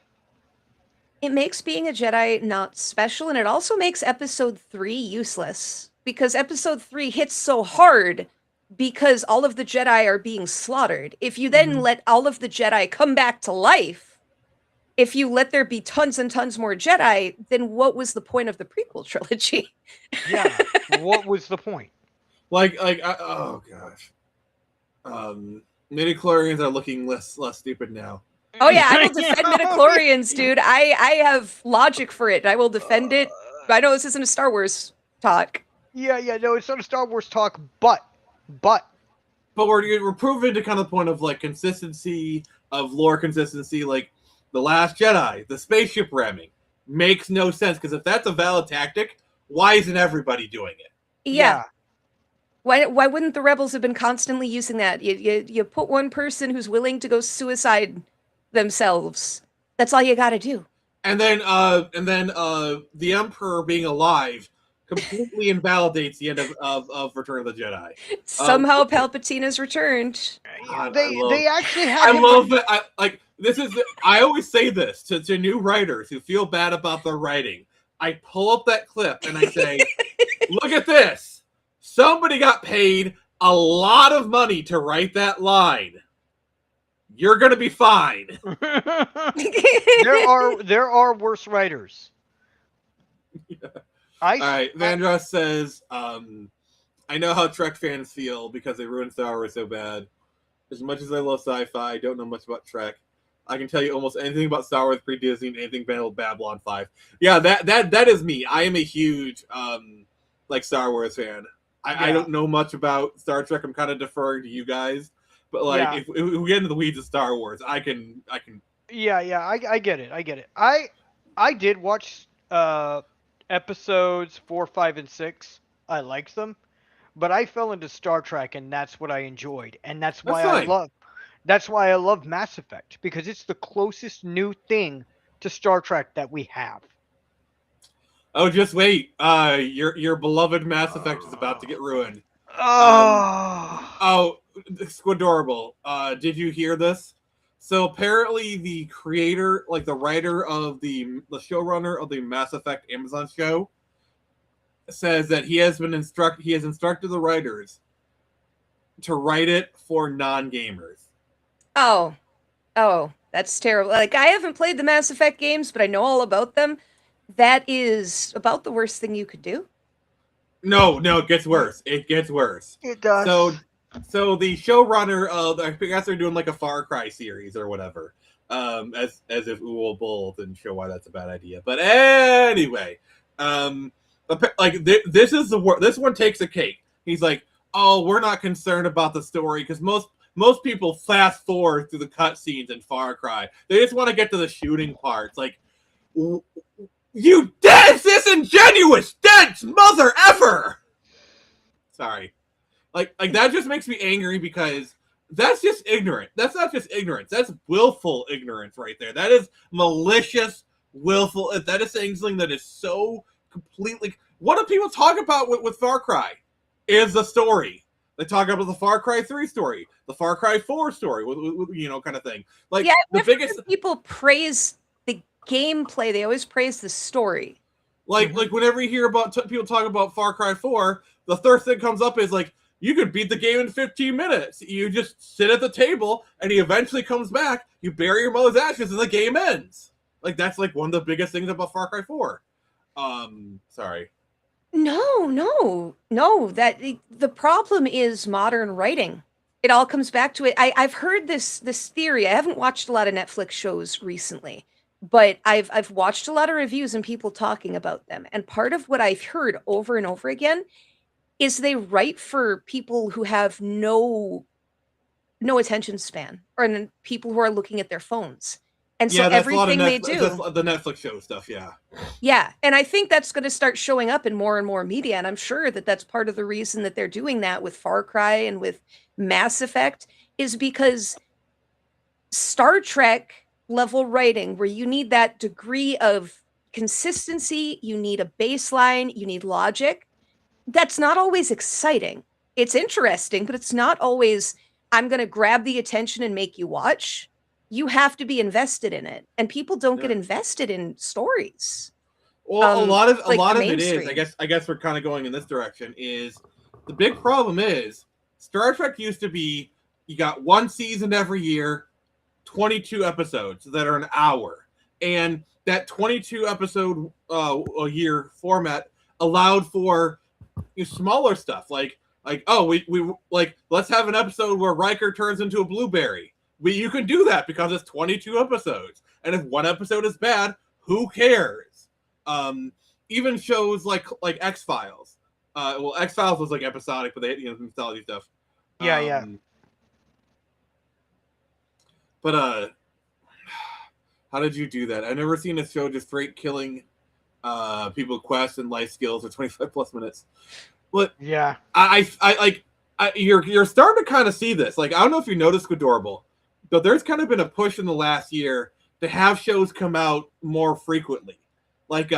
[SPEAKER 6] It makes being a Jedi not special, and it also makes Episode 3 useless, because Episode 3 hits so hard because all of the Jedi are being slaughtered. If you then let all of the Jedi come back to life, if you let there be tons and tons more Jedi, then what was the point of the prequel trilogy?
[SPEAKER 7] Yeah, what was the point?
[SPEAKER 5] Oh gosh. Midichlorians are looking less stupid now.
[SPEAKER 6] Oh yeah, I will defend midichlorians, dude. I have logic for it. I will defend it. I know this isn't a Star Wars talk.
[SPEAKER 7] Yeah, no, it's not a Star Wars talk, but
[SPEAKER 5] we're proven to kind of the point of like consistency of lore consistency, like The Last Jedi, the spaceship ramming makes no sense, because if that's a valid tactic, why isn't everybody doing it?
[SPEAKER 6] Yeah. Why wouldn't the rebels have been constantly using that? You put one person who's willing to go suicide themselves. That's all you got to do.
[SPEAKER 5] And then the Emperor being alive completely invalidates the end of Return of the Jedi.
[SPEAKER 6] Somehow Palpatine has returned.
[SPEAKER 7] They actually have.
[SPEAKER 5] I love it. I always say this to new writers who feel bad about their writing. I pull up that clip and I say, "Look at this! Somebody got paid a lot of money to write that line. You're gonna be fine."
[SPEAKER 7] There are worse writers.
[SPEAKER 5] Yeah. All right, Vandross says, I know how Trek fans feel because they ruined Star Wars so bad. As much as I love sci-fi, I don't know much about Trek. I can tell you almost anything about Star Wars pre-Disney and anything about Babylon 5. Yeah, that is me. I am a huge Star Wars fan. I
[SPEAKER 7] Yeah.
[SPEAKER 5] don't know much about Star Trek. I'm kind of deferring to you guys. But like,
[SPEAKER 7] Yeah.
[SPEAKER 5] if we get into the weeds of Star Wars, I can.
[SPEAKER 7] Yeah, I get it. I get it. I did watch episodes 4, 5, and 6. I liked them, but I fell into Star Trek, and that's what I enjoyed, and
[SPEAKER 5] That's fine.
[SPEAKER 7] that's why I love Mass Effect, because it's the closest new thing to Star Trek that we have.
[SPEAKER 5] Oh, just wait. Your beloved Mass Effect is about to get ruined.
[SPEAKER 7] Oh,
[SPEAKER 5] Oh, Squidorable. Did you hear this? So apparently, the creator, like the writer of the showrunner of the Mass Effect Amazon show, says that he has instructed the writers to write it for non-gamers.
[SPEAKER 6] Oh, that's terrible. Like, I haven't played the Mass Effect games, but I know all about them. That is about the worst thing you could do.
[SPEAKER 5] No, it gets worse. It gets worse.
[SPEAKER 7] it does.
[SPEAKER 5] So the showrunner of, I guess they're doing like a Far Cry series or whatever. As if Uwe Boll didn't show why that's a bad idea. But anyway, this is this one takes a cake. He's like, oh, we're not concerned about the story because most people fast forward through the cutscenes in Far Cry. They just want to get to the shooting parts. Like, you dense, disingenuous, dense mother ever. Sorry. Like that just makes me angry because that's just ignorant. That's not just ignorance. That's willful ignorance right there. That is malicious, willful. That is saying something that is so completely. What do people talk about with Far Cry? Is the story. They talk about the Far Cry 3 story, the Far Cry 4 story, with kind of thing. Like,
[SPEAKER 6] Yeah,
[SPEAKER 5] the biggest
[SPEAKER 6] people praise the gameplay, they always praise the story.
[SPEAKER 5] Like whenever you hear about people talk about Far Cry 4, the first thing comes up is like, you can beat the game in 15 minutes. You just sit at the table, and he eventually comes back. You bury your mother's ashes, and the game ends. Like, that's like one of the biggest things about Far Cry 4. Sorry.
[SPEAKER 6] No. That the problem is modern writing. It all comes back to it. I've heard this theory. I haven't watched a lot of Netflix shows recently, but I've watched a lot of reviews and people talking about them. And part of what I've heard over and over again is they write for people who have no attention span, or people who are looking at their phones. And so everything they do,
[SPEAKER 5] the Netflix show stuff, yeah.
[SPEAKER 6] Yeah, and I think that's going to start showing up in more and more media, and I'm sure that that's part of the reason that they're doing that with Far Cry and with Mass Effect, is because Star Trek level writing, where you need that degree of consistency, you need a baseline, you need logic, that's not always exciting. It's interesting, but it's not always, I'm going to grab the attention and make you watch. You have to be invested in it, and people don't get invested in stories.
[SPEAKER 5] Well, a lot of it is. I guess we're kind of going in this direction. Is the big problem is Star Trek used to be, you got one season every year, 22 episodes that are an hour, and that 22 episode a year format allowed for smaller stuff like oh, we like, let's have an episode where Riker turns into a blueberry. You can do that because it's 22 episodes, and if one episode is bad, who cares? Even shows like X-Files. Well, X-Files was like episodic, but they had mythology stuff.
[SPEAKER 7] Yeah.
[SPEAKER 5] But how did you do that? I've never seen a show just straight killing people with quests and life skills for 25 plus minutes. But
[SPEAKER 7] yeah,
[SPEAKER 5] you're starting to kind of see this. Like, I don't know if you noticed Adorable, but there's kind of been a push in the last year to have shows come out more frequently. Like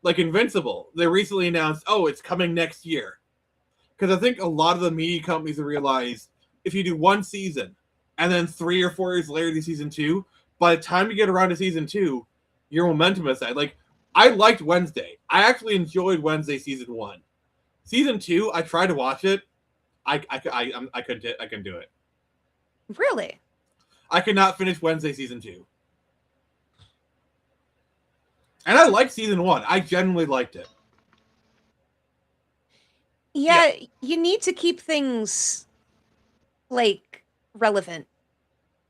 [SPEAKER 5] Invincible, they recently announced, oh, it's coming next year. Because I think a lot of the media companies have realized if you do one season and then 3 or 4 years later do season 2, by the time you get around to season 2, your momentum is set. Like, I liked Wednesday. I actually enjoyed Wednesday season 1. Season 2, I tried to watch it. I couldn't do it.
[SPEAKER 6] Really?
[SPEAKER 5] I could not finish Wednesday season 2. And I liked season 1. I genuinely liked it.
[SPEAKER 6] Yeah, you need to keep things like relevant.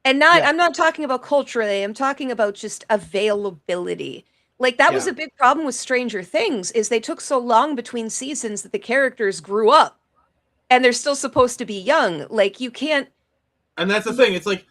[SPEAKER 6] And I'm not talking about culturally, I'm talking about just availability. Like that was
[SPEAKER 7] Yeah.
[SPEAKER 6] a big problem with Stranger Things is they took so long between seasons that the characters grew up and they're still supposed to be young. Like you can't.
[SPEAKER 5] And that's the thing. It's like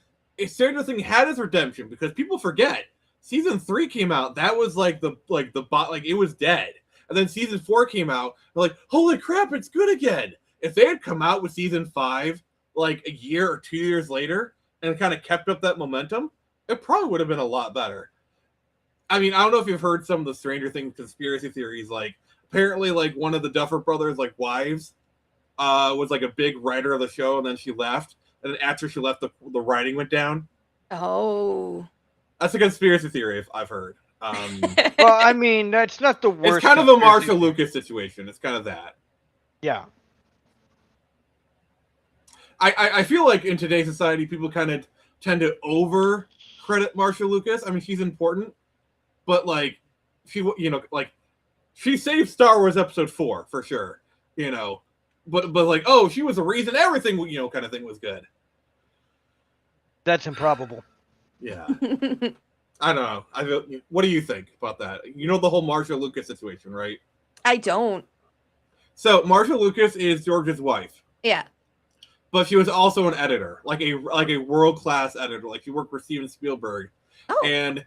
[SPEAKER 5] Stranger Things had its redemption because people forget. Season 3 came out. That was like the it was dead. And then season 4 came out. They're like, holy crap, it's good again. If they had come out with season 5 like a year or 2 years later and kind of kept up that momentum, it probably would have been a lot better. I mean, I don't know if you've heard some of the Stranger Things conspiracy theories. Like apparently, like one of the Duffer Brothers' like wives was like a big writer of the show, and then she left. And then after she left, the writing went down.
[SPEAKER 6] Oh.
[SPEAKER 5] That's a conspiracy theory I've heard.
[SPEAKER 7] Well, I mean, that's not the worst.
[SPEAKER 5] It's kind of a
[SPEAKER 7] conspiracy
[SPEAKER 5] Marsha
[SPEAKER 7] theory.
[SPEAKER 5] Lucas situation. It's kind of that.
[SPEAKER 7] Yeah.
[SPEAKER 5] I feel like in today's society, people kind of tend to over credit Marsha Lucas. I mean, she's important, but like she saved Star Wars Episode 4 for sure. But like, oh, she was the reason everything kind of thing was good.
[SPEAKER 7] That's improbable.
[SPEAKER 5] Yeah. I don't know. What do you think about that? You know the whole Marsha Lucas situation, right?
[SPEAKER 6] I don't.
[SPEAKER 5] So Marsha Lucas is George's wife,
[SPEAKER 6] Yeah.
[SPEAKER 5] but she was also an editor, like a world-class editor. Like she worked for Steven Spielberg.
[SPEAKER 6] Oh.
[SPEAKER 5] And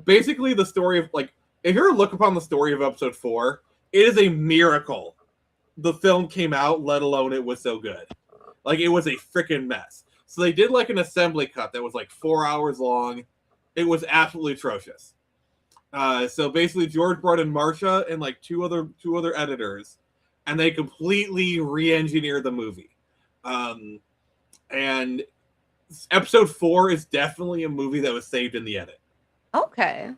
[SPEAKER 5] basically the story of like, if you look upon the story of Episode 4, it is a miracle the film came out, let alone it was so good. Like it was a freaking mess. So they did like an assembly cut that was like 4 hours long. It was absolutely atrocious. So basically George brought in Marsha and like two other editors, and they completely re-engineered the movie. And Episode 4 is definitely a movie that was saved in the edit.
[SPEAKER 6] Okay.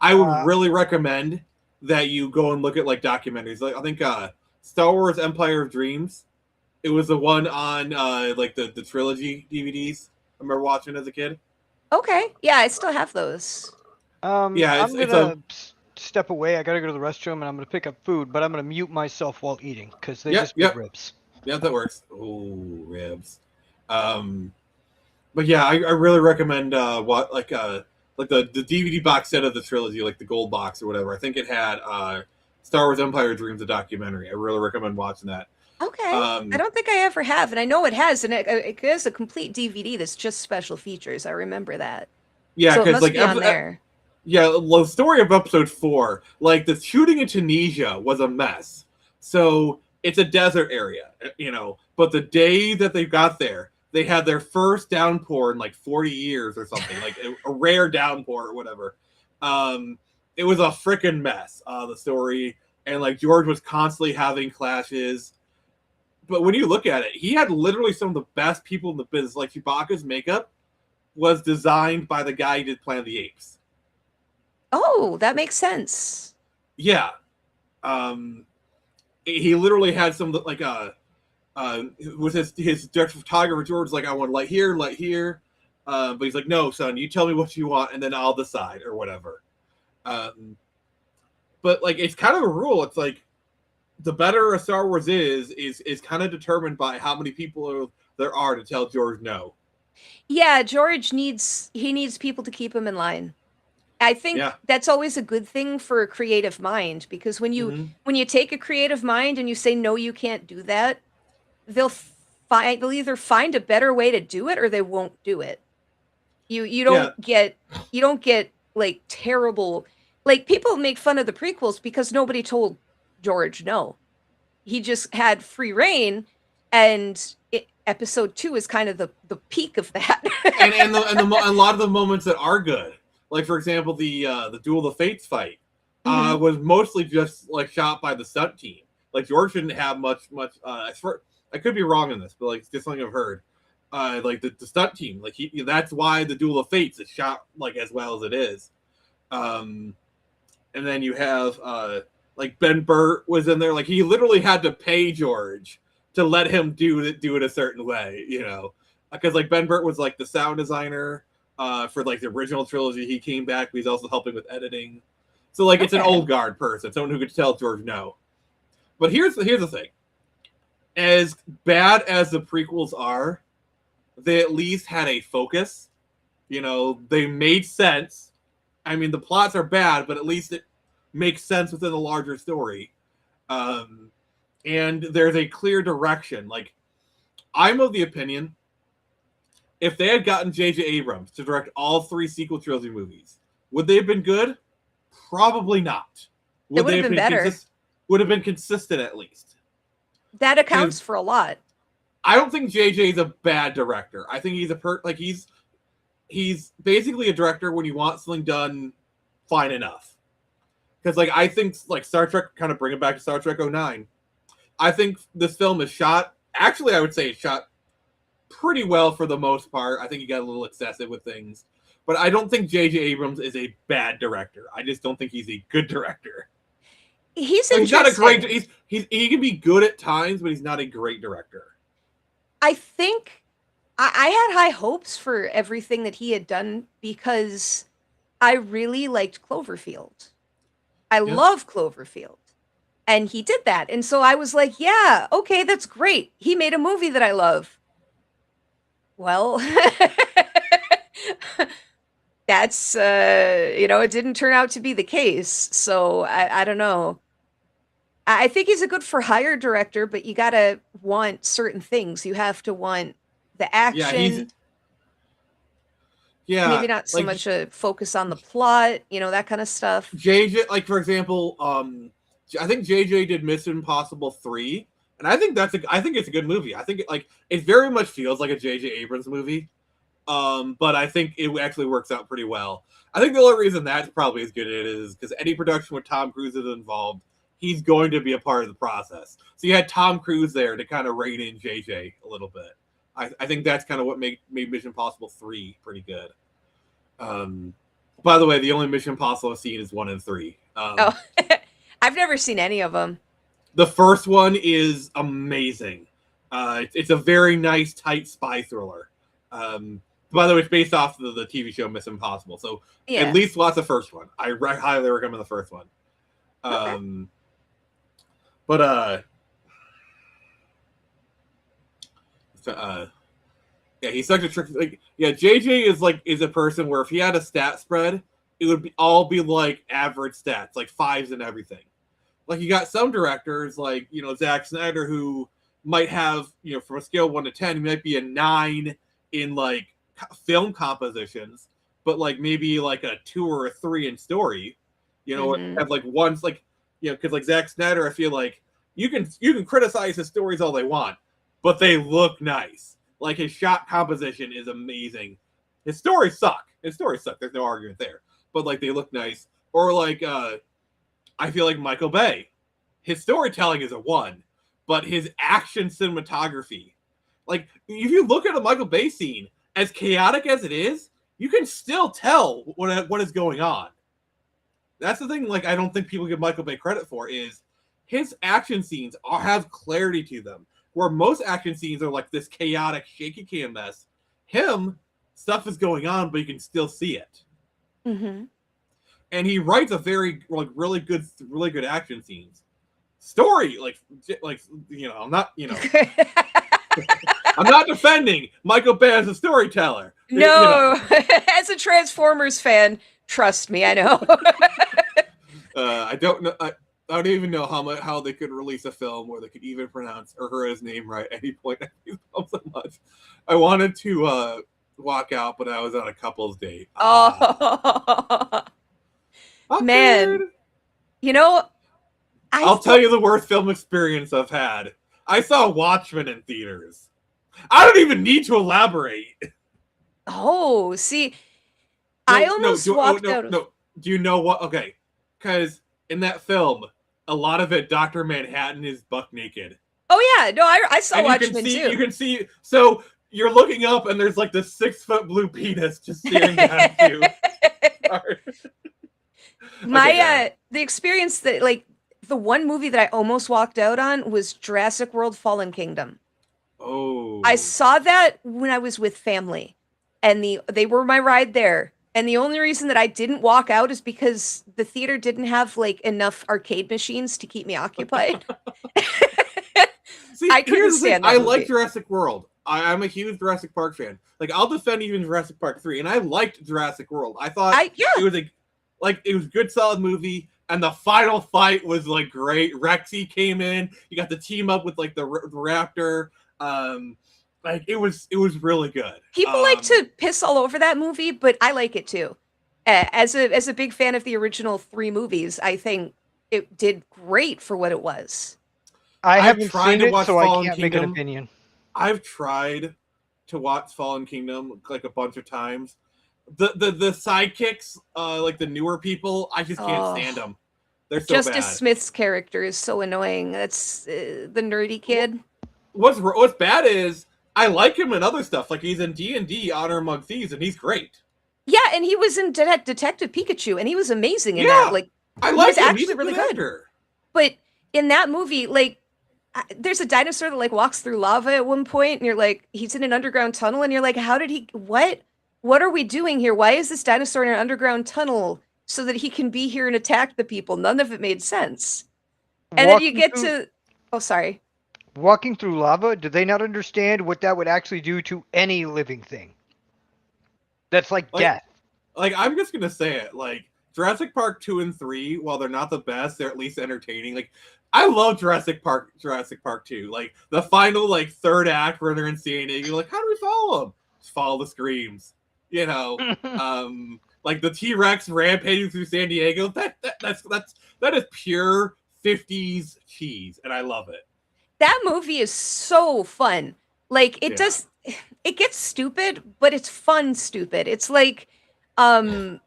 [SPEAKER 5] I would really recommend that you go and look at like documentaries. Like I think Star Wars Empire of Dreams. It was the one on like the trilogy DVDs. I remember watching as a kid.
[SPEAKER 6] Okay. Yeah, I still have those.
[SPEAKER 5] Yeah,
[SPEAKER 7] I'm gonna step away. I gotta go to the restroom and I'm gonna pick up food, but I'm gonna mute myself while eating because they just eat ribs.
[SPEAKER 5] Yeah, that works. Ooh, ribs. But yeah, I really recommend the DVD box set of the trilogy, like the gold box or whatever. I think it had Star Wars Empire of Dreams, a documentary. I really recommend watching that.
[SPEAKER 6] Okay. I don't think I ever have, and I know it has, and it has a complete DVD that's just special features. I remember that.
[SPEAKER 5] Yeah,
[SPEAKER 6] so it
[SPEAKER 5] because
[SPEAKER 6] must
[SPEAKER 5] like
[SPEAKER 6] be on there.
[SPEAKER 5] Yeah, the story of Episode 4, like the shooting in Tunisia was a mess. So it's a desert area, but the day that they got there, they had their first downpour in like 40 years or something, like a rare downpour or whatever. It was a freaking mess, the story. And like George was constantly having clashes. But when you look at it, he had literally some of the best people in the business. Like Chewbacca's makeup was designed by the guy who did Planet of the Apes.
[SPEAKER 6] Oh, that makes sense.
[SPEAKER 5] Yeah. He literally had some like with his director photographer George, like, I want light here. But he's like, no, son, you tell me what you want and then I'll decide or whatever. But like it's kind of a rule. It's like the better a Star Wars is kind of determined by how many people there are to tell George no.
[SPEAKER 6] Yeah, George needs people to keep him in line. I think that's always a good thing for a creative mind, because when you take a creative mind and you say no, you can't do that, they'll either find a better way to do it or they won't do it. You don't get like terrible, like people make fun of the prequels because nobody told George no. He just had free reign, and Episode 2 is kind of the peak of that.
[SPEAKER 5] and a lot of the moments that are good. Like, for example, the Duel of the Fates fight was mostly just like shot by the stunt team. Like George didn't have much. I could be wrong on this, but like just something I've heard. Like the stunt team, like that's why the Duel of Fates is shot like as well as it is. And then you have like Ben Burtt was in there. Like he literally had to pay George to let him do it a certain way, because like Ben Burtt was like the sound designer. For like the original trilogy, he came back, but he's also helping with editing. So like it's an old guard person, someone who could tell George no. But here's the thing: as bad as the prequels are, they at least had a focus. They made sense, I mean, the plots are bad, but at least it makes sense within the larger story. And there's a clear direction. Like, I'm of the opinion, if they had gotten J.J. Abrams to direct all 3 sequel trilogy movies, would they have been good? Probably not.
[SPEAKER 6] It would have been better.
[SPEAKER 5] Would have been consistent at least.
[SPEAKER 6] That accounts for a lot.
[SPEAKER 5] I don't think JJ is a bad director. I think he's he's basically a director when you want something done fine enough. Because like I think like Star Trek, kind of bring it back to Star Trek 09. I think this film is shot. Actually, I would say it's shot pretty well for the most part. I think he got a little excessive with things, but I don't think J.J. Abrams is a bad director. I just don't think he's a good director.
[SPEAKER 6] He's
[SPEAKER 5] not a great. He can be good at times, but he's not a great director.
[SPEAKER 6] I think I had high hopes for everything that he had done because I really liked Cloverfield. I love Cloverfield. And he did that. And so I was like, yeah, okay, that's great. He made a movie that I love. Well, that's, it didn't turn out to be the case. So I don't know. I think he's a good for hire director, but you got to want certain things. You have to want the action. Maybe not so much a focus on the plot, that kind of stuff.
[SPEAKER 5] JJ, like for example, I think JJ did Mission Impossible 3, and I think it's a good movie. I think it very much feels like a JJ Abrams movie, but I think it actually works out pretty well. I think the only reason that's probably as good as it is because any production with Tom Cruise is involved, he's going to be a part of the process. So you had Tom Cruise there to kind of rein in JJ a little bit. I think that's kind of what made Mission Impossible 3 pretty good. By the way, the only Mission Impossible I've seen is 1 and 3.
[SPEAKER 6] I've never seen any of them.
[SPEAKER 5] The first one is amazing. It's a very nice, tight spy thriller. By the way, it's based off of the TV show Mission Impossible. So at least watch the first one. I highly recommend the first one. Okay. He's such a trick. JJ is a person where if he had a stat spread, it would all be like average stats, like 5s and everything. Like you got some directors like Zack Snyder who might have from a scale of 1 to 10, he might be a 9 in like film compositions, but like maybe like a 2 or a 3 in story. Have like ones like because like Zack Snyder, I feel like you can criticize his stories all they want, but they look nice. Like his shot composition is amazing. His stories suck. There's no argument there. But like they look nice. Or like I feel like Michael Bay. His storytelling is a 1, but his action cinematography. Like if you look at a Michael Bay scene, as chaotic as it is, you can still tell what is going on. That's the thing. Like I don't think people give Michael Bay credit for is his action scenes have clarity to them. Where most action scenes are like this chaotic, shaky cam mess. Stuff is going on, but you can still see it.
[SPEAKER 6] Mm-hmm.
[SPEAKER 5] And he writes a very really good action scenes. Story, I'm not, I'm not defending Michael Bay as a storyteller.
[SPEAKER 6] No, as a Transformers fan, trust me, I know.
[SPEAKER 5] I don't know. I don't even know how they could release a film where they could even pronounce Uhura's name right at any point. I hate them so much. I wanted to walk out, but I was on a couple's date.
[SPEAKER 6] Man,
[SPEAKER 5] I'll tell you the worst film experience I've had. I saw Watchmen in theaters. I don't even need to elaborate.
[SPEAKER 6] Oh, see, I almost walked out.
[SPEAKER 5] No, do you know what? Okay, because in that film, a lot of it, Dr. Manhattan is buck naked.
[SPEAKER 6] Oh yeah, no, I saw Watchmen too.
[SPEAKER 5] You can see, so you're looking up and there's like the 6-foot blue penis just staring down at you.
[SPEAKER 6] The experience that like the one movie that I almost walked out on was Jurassic World: Fallen Kingdom.
[SPEAKER 5] Oh,
[SPEAKER 6] I saw that when I was with family, and they were my ride there. And the only reason that I didn't walk out is because the theater didn't have like enough arcade machines to keep me occupied.
[SPEAKER 5] See,
[SPEAKER 6] I couldn't stand that
[SPEAKER 5] I
[SPEAKER 6] movie.
[SPEAKER 5] like Jurassic World. I'm a huge Jurassic Park fan. Like I'll defend even Jurassic Park 3, and I liked Jurassic World. I thought it was like it was a good, solid movie. And the final fight was like great. Rexy came in. You got the team up with like the Raptor. Like it was really good.
[SPEAKER 6] People like to piss all over that movie, but I like it too. As a big fan of the original 3 movies, I think it did great for what it was.
[SPEAKER 7] I
[SPEAKER 5] I've
[SPEAKER 7] haven't
[SPEAKER 5] tried
[SPEAKER 7] seen
[SPEAKER 5] to
[SPEAKER 7] it,
[SPEAKER 5] watch
[SPEAKER 7] so I
[SPEAKER 5] Fallen
[SPEAKER 7] can't make an
[SPEAKER 5] Kingdom.
[SPEAKER 7] opinion.
[SPEAKER 5] I've tried to watch Fallen Kingdom like a bunch of times. The sidekicks, like the newer people, I just can't stand them. They're so
[SPEAKER 6] Justice
[SPEAKER 5] bad.
[SPEAKER 6] Smith's character is so annoying. That's the nerdy kid.
[SPEAKER 5] What's bad is I like him in other stuff. Like he's in D&D Honor Among Thieves, and he's great.
[SPEAKER 6] Yeah, and he was in Detective Pikachu, and he was amazing in
[SPEAKER 5] Yeah,
[SPEAKER 6] that. Like,
[SPEAKER 5] I
[SPEAKER 6] he
[SPEAKER 5] like
[SPEAKER 6] was
[SPEAKER 5] him.
[SPEAKER 6] actually
[SPEAKER 5] He's a
[SPEAKER 6] really
[SPEAKER 5] good
[SPEAKER 6] good.
[SPEAKER 5] actor.
[SPEAKER 6] But in that movie, like, there's a dinosaur that like walks through lava at one point, and you're like, he's in an underground tunnel, and you're like, how did he? What are we doing here? Why is this dinosaur in an underground tunnel so that he can be here and attack the people? None of it made sense. And then you get to, oh, sorry.
[SPEAKER 7] Walking through lava, do they not understand what that would actually do to any living thing? That's like death.
[SPEAKER 5] Like I'm just gonna say it. Like Jurassic Park 2 and 3, while they're not the best, they're at least entertaining. Like I love Jurassic Park 2. Like the final like third act where they're in San Diego, you're like, how do we follow them? Just follow the screams. You know, like the T-Rex rampaging through San Diego. That is pure 50s cheese, and I love it.
[SPEAKER 6] That movie is so fun. Like it does, it gets stupid, but it's fun stupid. It's like when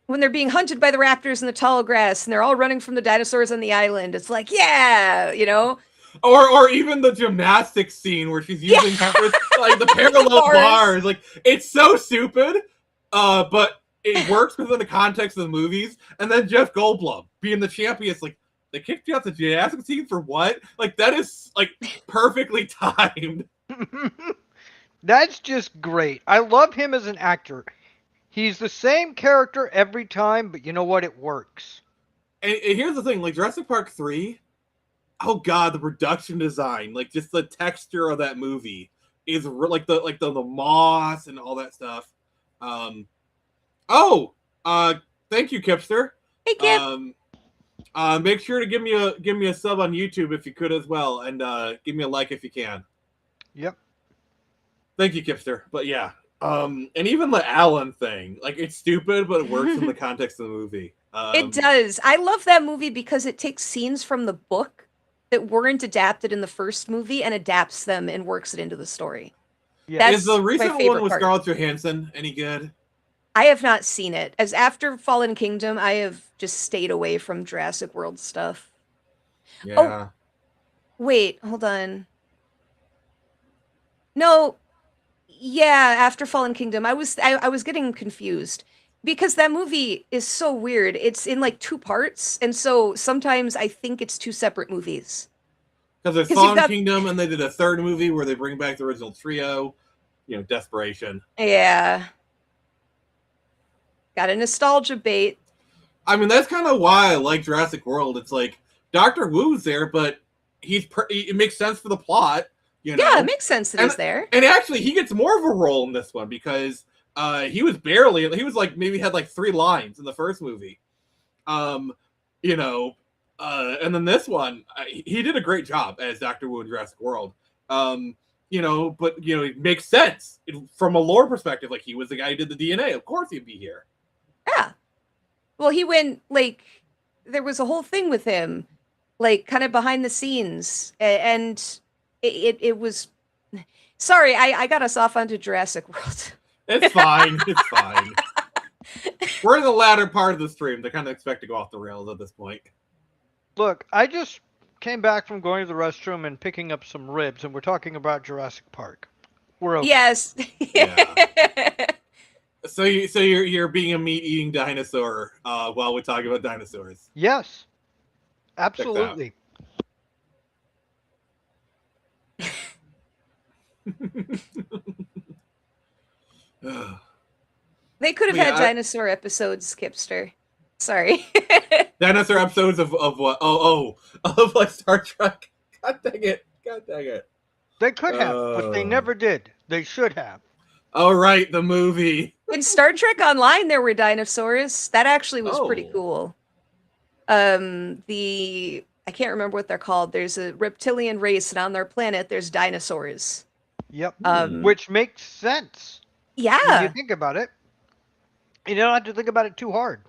[SPEAKER 6] they're being hunted by the raptors in the tall grass and they're all running from the dinosaurs on the island. It's like, yeah, you know.
[SPEAKER 5] Or even the gymnastics scene where she's using like the parallel bars. Like it's so stupid, but it works within the context of the movies. And then Jeff Goldblum being the champion, it's like they kicked you out the gymnastics scene for what? Like that is like perfectly timed.
[SPEAKER 7] That's just great. I love him as an actor. He's the same character every time, but you know what? It works.
[SPEAKER 5] And here's the thing, like Jurassic Park 3, oh god, the production design, like just the texture of that movie is like the moss and all that stuff. Thank you, Kipster.
[SPEAKER 6] Hey, Kip.
[SPEAKER 5] Make sure to give me a sub on YouTube if you could as well, and give me a like if you can.
[SPEAKER 7] Yep.
[SPEAKER 5] Thank you, Kipster. But yeah, and even the Alan thing, like it's stupid, but it works in the context of the movie.
[SPEAKER 6] It does. I love that movie because it takes scenes from the book that weren't adapted in the first movie and adapts them and works it into the story.
[SPEAKER 7] Yeah.
[SPEAKER 6] That's
[SPEAKER 5] Is the recent
[SPEAKER 6] my favorite
[SPEAKER 5] one with
[SPEAKER 6] part.
[SPEAKER 5] Scarlett Johansson any good?
[SPEAKER 6] I have not seen it. As after Fallen Kingdom, I have just stayed away from Jurassic World stuff.
[SPEAKER 5] Yeah.
[SPEAKER 6] Wait, hold on. No, yeah, after Fallen Kingdom, I was getting confused because that movie is so weird. It's in like 2 parts, and so sometimes I think it's 2 separate movies.
[SPEAKER 5] Because there's
[SPEAKER 6] 'Cause
[SPEAKER 5] Fallen Kingdom, and they did a third movie where they bring back the original trio. You know, desperation.
[SPEAKER 6] Yeah. Got a nostalgia bait.
[SPEAKER 5] I mean, that's kind of why I like Jurassic World. It's like Dr. Wu's there, but it makes sense for the plot. You know?
[SPEAKER 6] Yeah, it makes sense that he's there.
[SPEAKER 5] And actually, he gets more of a role in this one because he was like maybe had like 3 lines in the first movie. You know, and then this one, he did a great job as Dr. Wu in Jurassic World. You know, but you know, it makes sense from a lore perspective. Like he was the guy who did the DNA. Of course, he'd be here.
[SPEAKER 6] Yeah. Well, he went like there was a whole thing with him, like kind of behind the scenes, and it was. Sorry, I got us off onto Jurassic World.
[SPEAKER 5] It's fine. It's fine. We're in the latter part of the stream. They kind of expect to go off the rails at this point.
[SPEAKER 7] Look, I just came back from going to the restroom and picking up some ribs, and we're talking about Jurassic Park. We're okay.
[SPEAKER 6] Yes.
[SPEAKER 5] Yeah. So you're being a meat-eating dinosaur while we're talking about dinosaurs.
[SPEAKER 7] Yes. Absolutely.
[SPEAKER 6] They could have had dinosaur episodes, Kipster. Sorry.
[SPEAKER 5] Dinosaur episodes of what? Of like Star Trek. God dang it.
[SPEAKER 7] They could have, but they never did. They should have.
[SPEAKER 5] Oh, right, the movie.
[SPEAKER 6] In Star Trek Online, there were dinosaurs. That actually was pretty
[SPEAKER 5] Oh.
[SPEAKER 6] cool. I can't remember what they're called. There's a reptilian race, and on their planet, there's dinosaurs.
[SPEAKER 7] Yep.
[SPEAKER 6] Um,
[SPEAKER 7] Which makes sense when you
[SPEAKER 6] Yeah.
[SPEAKER 7] think about it. You don't have to think about it too hard.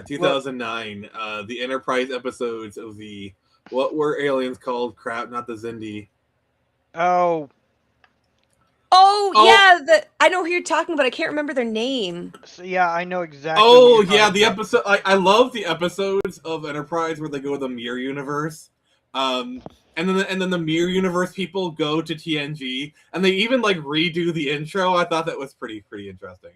[SPEAKER 5] 2009, the Enterprise episodes of the what were aliens called? Crap, not the Zindi.
[SPEAKER 7] Oh,
[SPEAKER 6] Oh,
[SPEAKER 5] Oh.
[SPEAKER 6] yeah. I know who you're talking about. I can't remember their name.
[SPEAKER 7] so yeah, I know exactly.
[SPEAKER 5] Oh
[SPEAKER 7] what you're
[SPEAKER 5] yeah,
[SPEAKER 7] talking
[SPEAKER 5] the
[SPEAKER 7] about.
[SPEAKER 5] episode. I love the episodes of Enterprise where they go to the Mirror Universe, and then the Mirror Universe people go to TNG, and they even like redo the intro. I thought that was pretty interesting.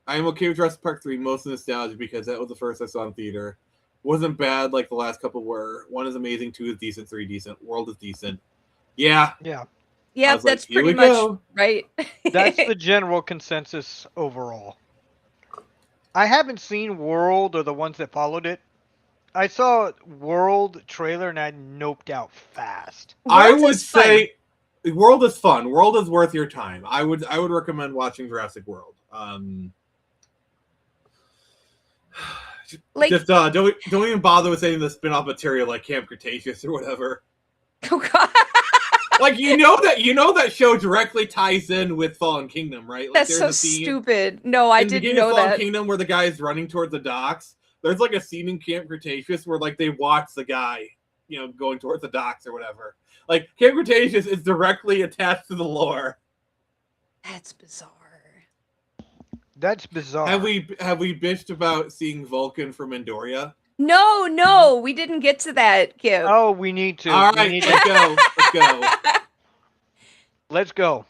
[SPEAKER 5] I am okay with Jurassic Park 3, most nostalgia because that was the first I saw in theater. Wasn't bad like the last couple were. 1 is amazing, 2 is decent, 3 decent, World is decent. Yeah,
[SPEAKER 7] Yeah,
[SPEAKER 5] I
[SPEAKER 6] Yeah,
[SPEAKER 5] was like,
[SPEAKER 6] that's
[SPEAKER 5] here
[SPEAKER 6] pretty
[SPEAKER 5] we
[SPEAKER 6] much
[SPEAKER 5] go.
[SPEAKER 6] right.
[SPEAKER 7] that's the general consensus overall. I haven't seen World or the ones that followed it. I saw World trailer and I noped out fast.
[SPEAKER 5] I
[SPEAKER 6] World
[SPEAKER 5] would
[SPEAKER 6] is fun.
[SPEAKER 5] say World is fun. World is worth your time. I would recommend watching Jurassic World.
[SPEAKER 6] Like,
[SPEAKER 5] Just don't even bother with any of the spin-off material like Camp Cretaceous or whatever.
[SPEAKER 6] oh god,
[SPEAKER 5] Like you know that show directly ties in with Fallen Kingdom, right? Like
[SPEAKER 6] that's so
[SPEAKER 5] a scene
[SPEAKER 6] stupid. No, I
[SPEAKER 5] in the
[SPEAKER 6] didn't
[SPEAKER 5] beginning
[SPEAKER 6] know
[SPEAKER 5] of Fallen
[SPEAKER 6] that.
[SPEAKER 5] Kingdom where the guy is running towards the docks. There's like a scene in Camp Cretaceous where like they watch the guy, going towards the docks or whatever. Like Camp Cretaceous is directly attached to the lore.
[SPEAKER 6] That's bizarre.
[SPEAKER 7] That's bizarre.
[SPEAKER 5] Have we bitched about seeing Vulcan from Andoria?
[SPEAKER 6] No, we didn't get to that, Kip.
[SPEAKER 7] Oh, we need to.
[SPEAKER 5] All
[SPEAKER 7] We
[SPEAKER 5] right,
[SPEAKER 7] need
[SPEAKER 5] let's
[SPEAKER 7] to.
[SPEAKER 5] go. Let's go.
[SPEAKER 7] Let's go.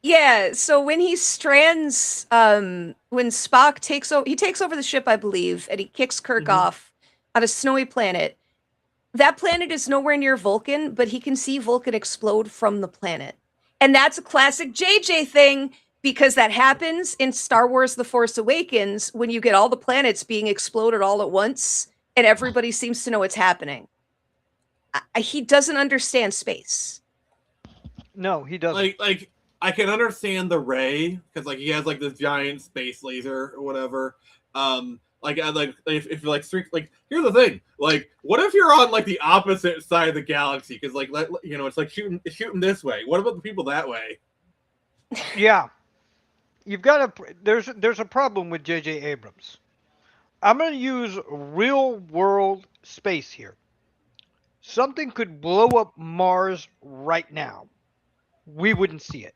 [SPEAKER 6] Yeah, so when he strands, when Spock takes over the ship, I believe, and he kicks Kirk
[SPEAKER 5] Mhm.
[SPEAKER 6] off on a snowy planet. That planet is nowhere near Vulcan, but he can see Vulcan explode from the planet. And that's a classic JJ thing because that happens in Star Wars The Force Awakens when you get all the planets being exploded all at once and everybody seems to know what's happening. He doesn't understand space.
[SPEAKER 7] No, he doesn't.
[SPEAKER 5] Like I can understand the Ray because like he has like this giant space laser or whatever. Like if you're like streak, like here's the thing, like what if you're on like the opposite side of the galaxy because like it's like shooting this way. What about the people that way?
[SPEAKER 7] Yeah. You've got to. There's a problem with J.J. Abrams. I'm going to use real world space here. Something could blow up Mars right now. We wouldn't see it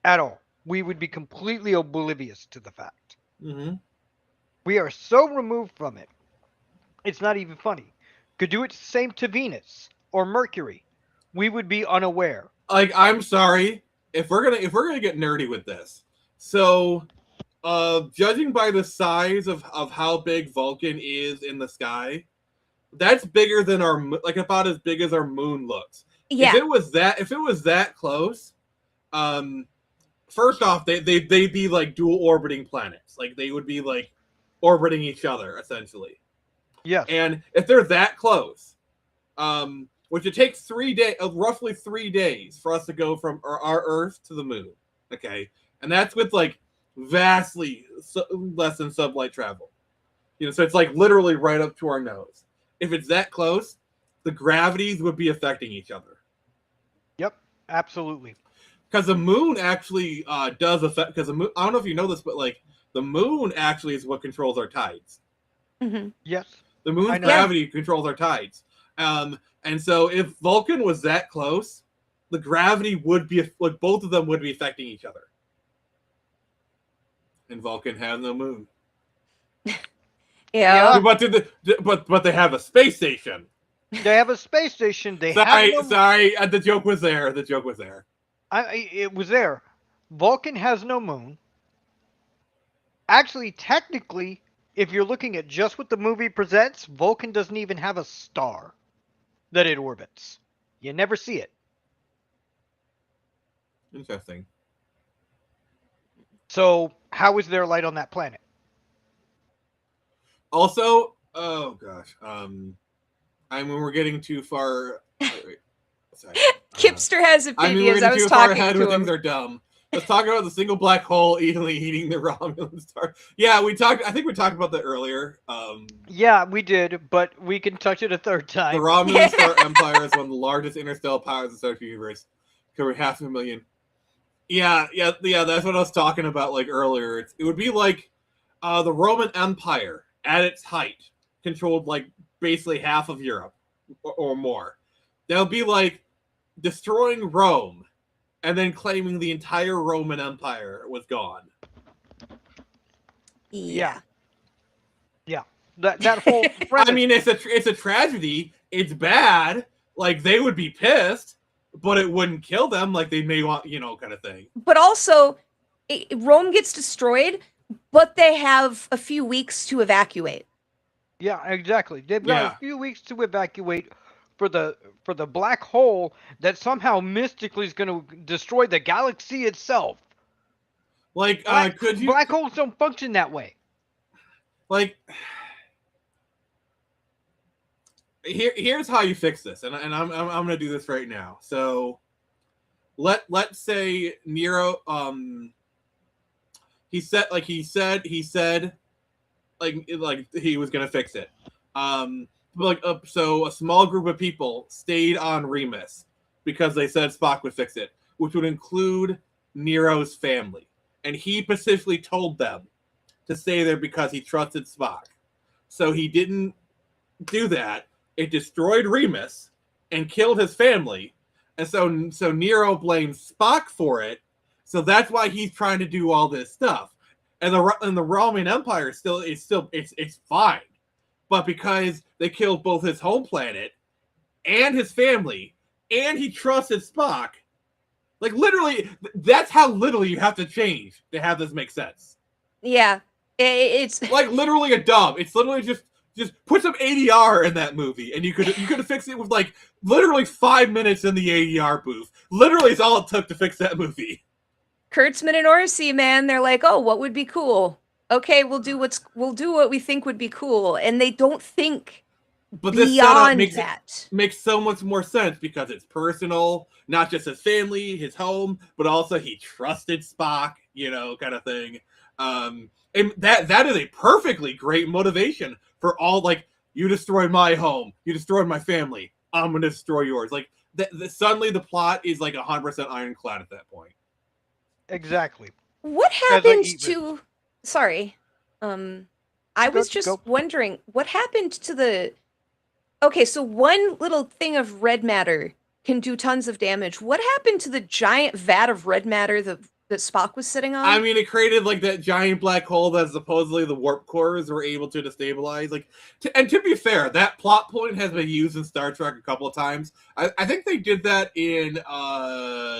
[SPEAKER 7] at all. We would be completely oblivious to the fact.
[SPEAKER 5] Mm-hmm.
[SPEAKER 7] We are so removed from it. It's not even funny. Could do it the same to Venus or Mercury. We would be unaware.
[SPEAKER 5] Like I'm sorry if we're gonna get nerdy with this. So, judging by the size of how big Vulcan is in the sky, that's bigger than about as big as our moon looks.
[SPEAKER 6] Yeah.
[SPEAKER 5] If it was that close, first off, they'd be like dual orbiting planets. Like they would be like orbiting each other essentially.
[SPEAKER 7] Yes.
[SPEAKER 5] And if they're that close, which it takes roughly 3 days for us to go from our Earth to the moon. Okay, and that's with like vastly less than sublight travel. So it's like literally right up to our nose. If it's that close, the gravities would be affecting each other.
[SPEAKER 7] Yep. Absolutely.
[SPEAKER 5] Because the moon actually does affect. Because the moon, I don't know if you know this, but like the moon actually is what controls our tides.
[SPEAKER 6] Mm-hmm.
[SPEAKER 7] Yes.
[SPEAKER 5] The moon's
[SPEAKER 7] I know.
[SPEAKER 5] gravity controls our tides. And so if Vulcan was that close, the gravity would be like both of them would be affecting each other. And Vulcan has no moon.
[SPEAKER 6] Yeah.
[SPEAKER 5] But they have a space station.
[SPEAKER 7] They have a space station. They
[SPEAKER 5] Sorry,
[SPEAKER 7] have no,
[SPEAKER 5] sorry. The joke was there.
[SPEAKER 7] it was there. Vulcan has no moon. Actually, technically, if you're looking at just what the movie presents, Vulcan doesn't even have a star that it orbits. You never see it.
[SPEAKER 5] Interesting.
[SPEAKER 7] So, how is there light on that planet?
[SPEAKER 5] Also, oh gosh, I mean we're getting too far. Wait. sorry.
[SPEAKER 6] Kipster has
[SPEAKER 5] I mean, we're
[SPEAKER 6] opinions.
[SPEAKER 5] getting
[SPEAKER 6] I was
[SPEAKER 5] too far
[SPEAKER 6] talking
[SPEAKER 5] ahead
[SPEAKER 6] to
[SPEAKER 5] when
[SPEAKER 6] him.
[SPEAKER 5] things are dumb. Let's talk about the single black hole eating the Romulan star. Yeah, we talked. I think we talked about that earlier.
[SPEAKER 7] Yeah, we did, but we can touch it a third
[SPEAKER 5] The
[SPEAKER 7] time.
[SPEAKER 5] Romulan Star Empire is one of the largest interstellar powers in the Star Trek universe, covering 500,000. Yeah. That's what I was talking about like earlier. It would be like the Roman Empire at its height controlled like basically half of Europe or more. That would be like destroying Rome and then claiming the entire Roman Empire was gone.
[SPEAKER 6] Yeah.
[SPEAKER 7] That whole premise.
[SPEAKER 5] I mean, it's a tragedy. It's bad. Like they would be pissed, but it wouldn't kill them. Like they may want, kind of thing.
[SPEAKER 6] But also, Rome gets destroyed, but they have a few weeks to evacuate.
[SPEAKER 7] Yeah, exactly. They've got
[SPEAKER 5] Yeah.
[SPEAKER 7] a few weeks to evacuate for the black hole that somehow mystically is going to destroy the galaxy itself.
[SPEAKER 5] Like, could you
[SPEAKER 7] Black holes don't function that way.
[SPEAKER 5] like? Here's how you fix this, and I'm gonna do this right now. So, let's say Nero, he said he was gonna fix it. So a small group of people stayed on Remus because they said Spock would fix it, which would include Nero's family, and he specifically told them to stay there because he trusted Spock. So he didn't do that. It destroyed Remus and killed his family, and so Nero blames Spock for it. So that's why he's trying to do all this stuff. And the Roman Empire it's fine, but because they killed both his home planet and his family, and he trusted Spock, like literally, that's how little you have to change to have this make sense.
[SPEAKER 6] Yeah. It's
[SPEAKER 5] Like literally a dub. It's literally just put some ADR in that movie, and you could have fixed it with like literally 5 minutes in the ADR booth. Literally, is all it took to fix that movie.
[SPEAKER 6] Kurtzman and Orsi, man. They're like, oh, what would be cool? Okay, we'll do what we think would be cool, and they don't think
[SPEAKER 5] But this setup
[SPEAKER 6] beyond that.
[SPEAKER 5] makes so much more sense because it's personal, not just his family, his home, but also he trusted Spock, kind of thing. And that is a perfectly great motivation for all, like, you destroyed my home, you destroyed my family, I'm gonna destroy yours. Like, suddenly the plot is like 100% ironclad at that point.
[SPEAKER 7] Exactly.
[SPEAKER 6] What
[SPEAKER 7] I
[SPEAKER 6] happened
[SPEAKER 7] eat
[SPEAKER 6] to? Sorry, I was just wondering what happened to the. Okay, so one little thing of red matter can do tons of damage. What happened to the giant vat of red matter that Spock was sitting on?
[SPEAKER 5] I mean, it created like that giant black hole that supposedly the warp cores were able to destabilize. Like, and to be fair, that plot point has been used in Star Trek a couple of times. I think they did that in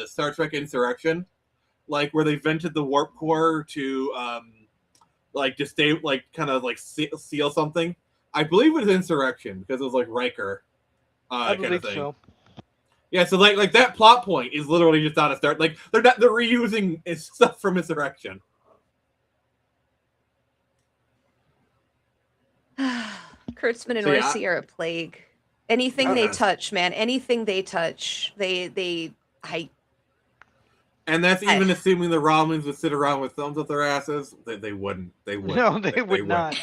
[SPEAKER 5] Star Trek Insurrection, like where they vented the warp core to like just stay like kind of like seal something. I believe it was Insurrection because it was like Riker
[SPEAKER 7] I
[SPEAKER 5] kind of
[SPEAKER 7] believe
[SPEAKER 5] thing.
[SPEAKER 7] so.
[SPEAKER 5] Yeah, so like that plot point is literally just on a start. Like they're reusing stuff from Insurrection.
[SPEAKER 6] Kurtzman and
[SPEAKER 5] So, yeah.
[SPEAKER 6] Orsi are a plague. Anything they touch, man. Anything they touch,
[SPEAKER 5] And that's even assuming the Romulans would sit around with thumbs up their asses. They wouldn't. They wouldn't.
[SPEAKER 7] No, they would not.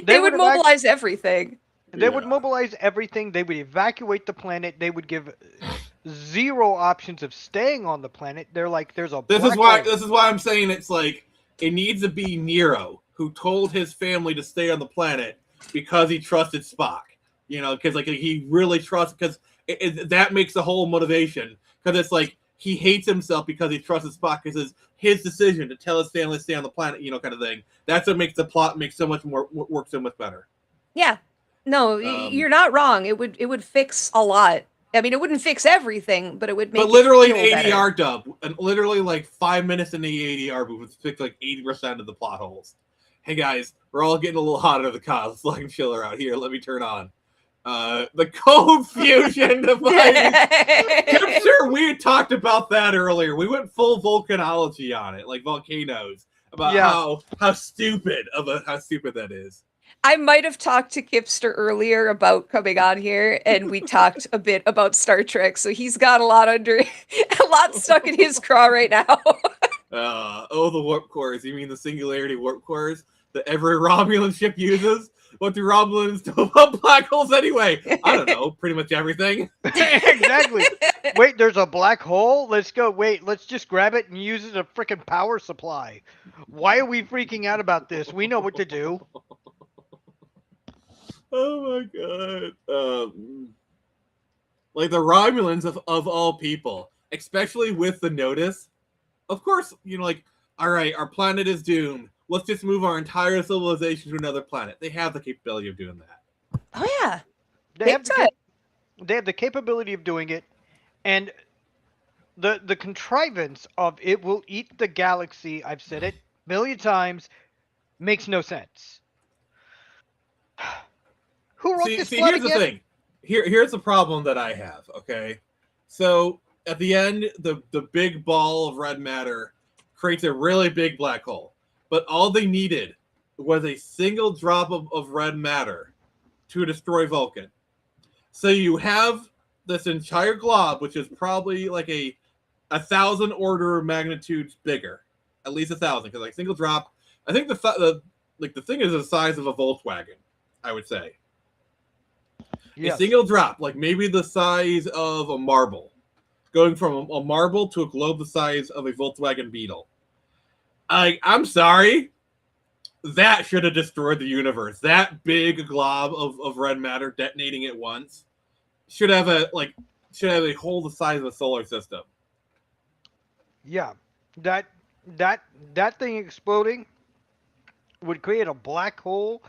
[SPEAKER 6] They would
[SPEAKER 7] have
[SPEAKER 6] mobilize everything.
[SPEAKER 7] They would mobilize everything. They would evacuate the planet. They would give zero options of staying on the planet. They're like, there's a.
[SPEAKER 5] This
[SPEAKER 7] black
[SPEAKER 5] is why I'm saying it's like it needs to be Nero who told his family to stay on the planet because he trusted Spock. Because like he really trusts, because that makes the whole motivation. Because it's like he hates himself because he trusted Spock because it's his decision to tell his family to stay on the planet. Kind of thing. That's what makes the plot make so much more work so much better.
[SPEAKER 6] Yeah. No, you're not wrong. It would fix a lot. I mean, it wouldn't fix everything, but it would make.
[SPEAKER 5] But literally
[SPEAKER 6] it
[SPEAKER 5] an
[SPEAKER 6] feel
[SPEAKER 5] ADR
[SPEAKER 6] better.
[SPEAKER 5] dub, and literally like 5 minutes in the ADR booth would fix like 80% of the plot holes. Hey guys, we're all getting a little hot under the cause. Let's let him chill her out here. Let me turn on the cold fusion device. I'm sure we had talked about that earlier. We went full volcanology on it, like volcanoes, about how stupid that is.
[SPEAKER 6] I might have talked to Kipster earlier about coming on here, and we talked a bit about Star Trek. So he's got a lot stuck in his craw right now.
[SPEAKER 5] The warp cores. You mean the singularity warp cores that every Romulan ship uses? What do Romulans do about black holes anyway? I don't know. Pretty much everything.
[SPEAKER 7] Exactly. Wait, there's a black hole? Let's go. Wait, let's just grab it and use it as a freaking power supply. Why are we freaking out about this? We know what to do.
[SPEAKER 5] Oh my god. Like the Romulans of all people, especially with the notice. Of course, like, all right, our planet is doomed. Let's just move our entire civilization to another planet. They have the capability of doing that.
[SPEAKER 6] Oh yeah.
[SPEAKER 7] They have the capability of doing it, and the contrivance of it will eat the galaxy. I've said it a million times. Makes no sense. Who wrote this plot
[SPEAKER 5] here's
[SPEAKER 7] again?
[SPEAKER 5] the thing. Here's the problem that I have. Okay, so at the end, the big ball of red matter creates a really big black hole. But all they needed was a single drop of red matter to destroy Vulcan. So you have this entire glob, which is probably like a 1,000 order of magnitudes bigger, at least 1,000, because like single drop. I think the thing is the size of a Volkswagen. I would say
[SPEAKER 7] Yes.
[SPEAKER 5] a single drop, like maybe the size of a marble, going from a marble to a globe the size of a Volkswagen Beetle. I'm sorry. That should have destroyed the universe. That big glob of red matter detonating at once should have a hole the size of a solar system.
[SPEAKER 7] Yeah, that thing exploding would create a black hole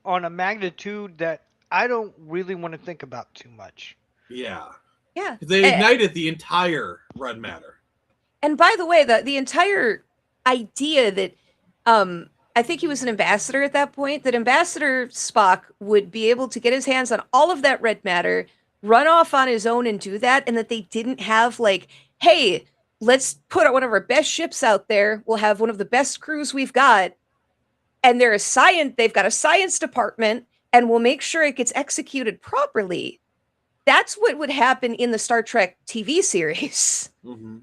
[SPEAKER 7] on a magnitude that I don't really want to think about too much.
[SPEAKER 5] Yeah.
[SPEAKER 6] Yeah.
[SPEAKER 5] They ignited the entire red matter.
[SPEAKER 6] And by the way, the entire idea that I think he was an ambassador at that point, that Ambassador Spock would be able to get his hands on all of that red matter, run off on his own and do that, and that they didn't have like, hey, let's put one of our best ships out there. We'll have one of the best crews we've got, and they've got a science department, and we'll make sure it gets executed properly. That's what would happen in the Star Trek TV series.
[SPEAKER 5] Mm-hmm.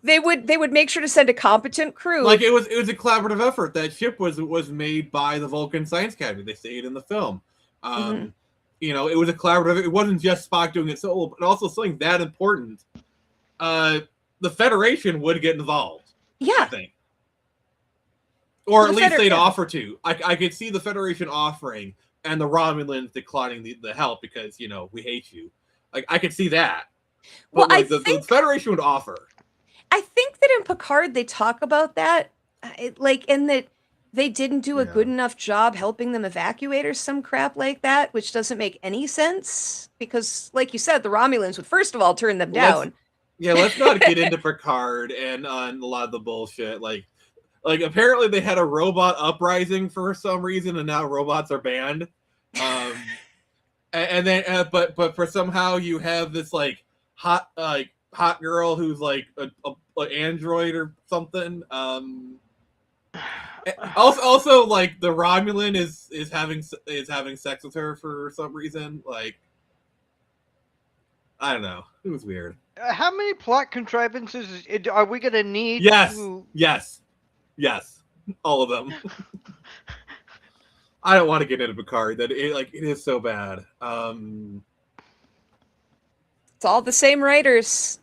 [SPEAKER 6] They would make sure to send a competent crew.
[SPEAKER 5] Like it was a collaborative effort. That ship was made by the Vulcan Science Academy. They say it in the film. It was a collaborative. It wasn't just Spock doing it solo, but also something that important. The Federation would get involved.
[SPEAKER 6] Yeah,
[SPEAKER 5] I think, or at least they'd offer to. I could see the Federation offering and the Romulans declining the help because we hate you. Like I could see that. But
[SPEAKER 6] well,
[SPEAKER 5] the Federation would offer.
[SPEAKER 6] I think that in Picard they talk about that, and that they didn't do a good enough job helping them evacuate or some crap like that, which doesn't make any sense because, like you said, the Romulans would first of all turn them down.
[SPEAKER 5] Let's not get into Picard and on a lot of the bullshit. Like apparently they had a robot uprising for some reason, and now robots are banned. And then, but for somehow you have this like hot girl who's like a android or something. Also, like the Romulan is having sex with her for some reason. Like I don't know. It was weird.
[SPEAKER 7] How many plot contrivances are we going to need?
[SPEAKER 5] Yes, all of them. I don't want to get into Picard. It is so bad.
[SPEAKER 6] It's all the same writers,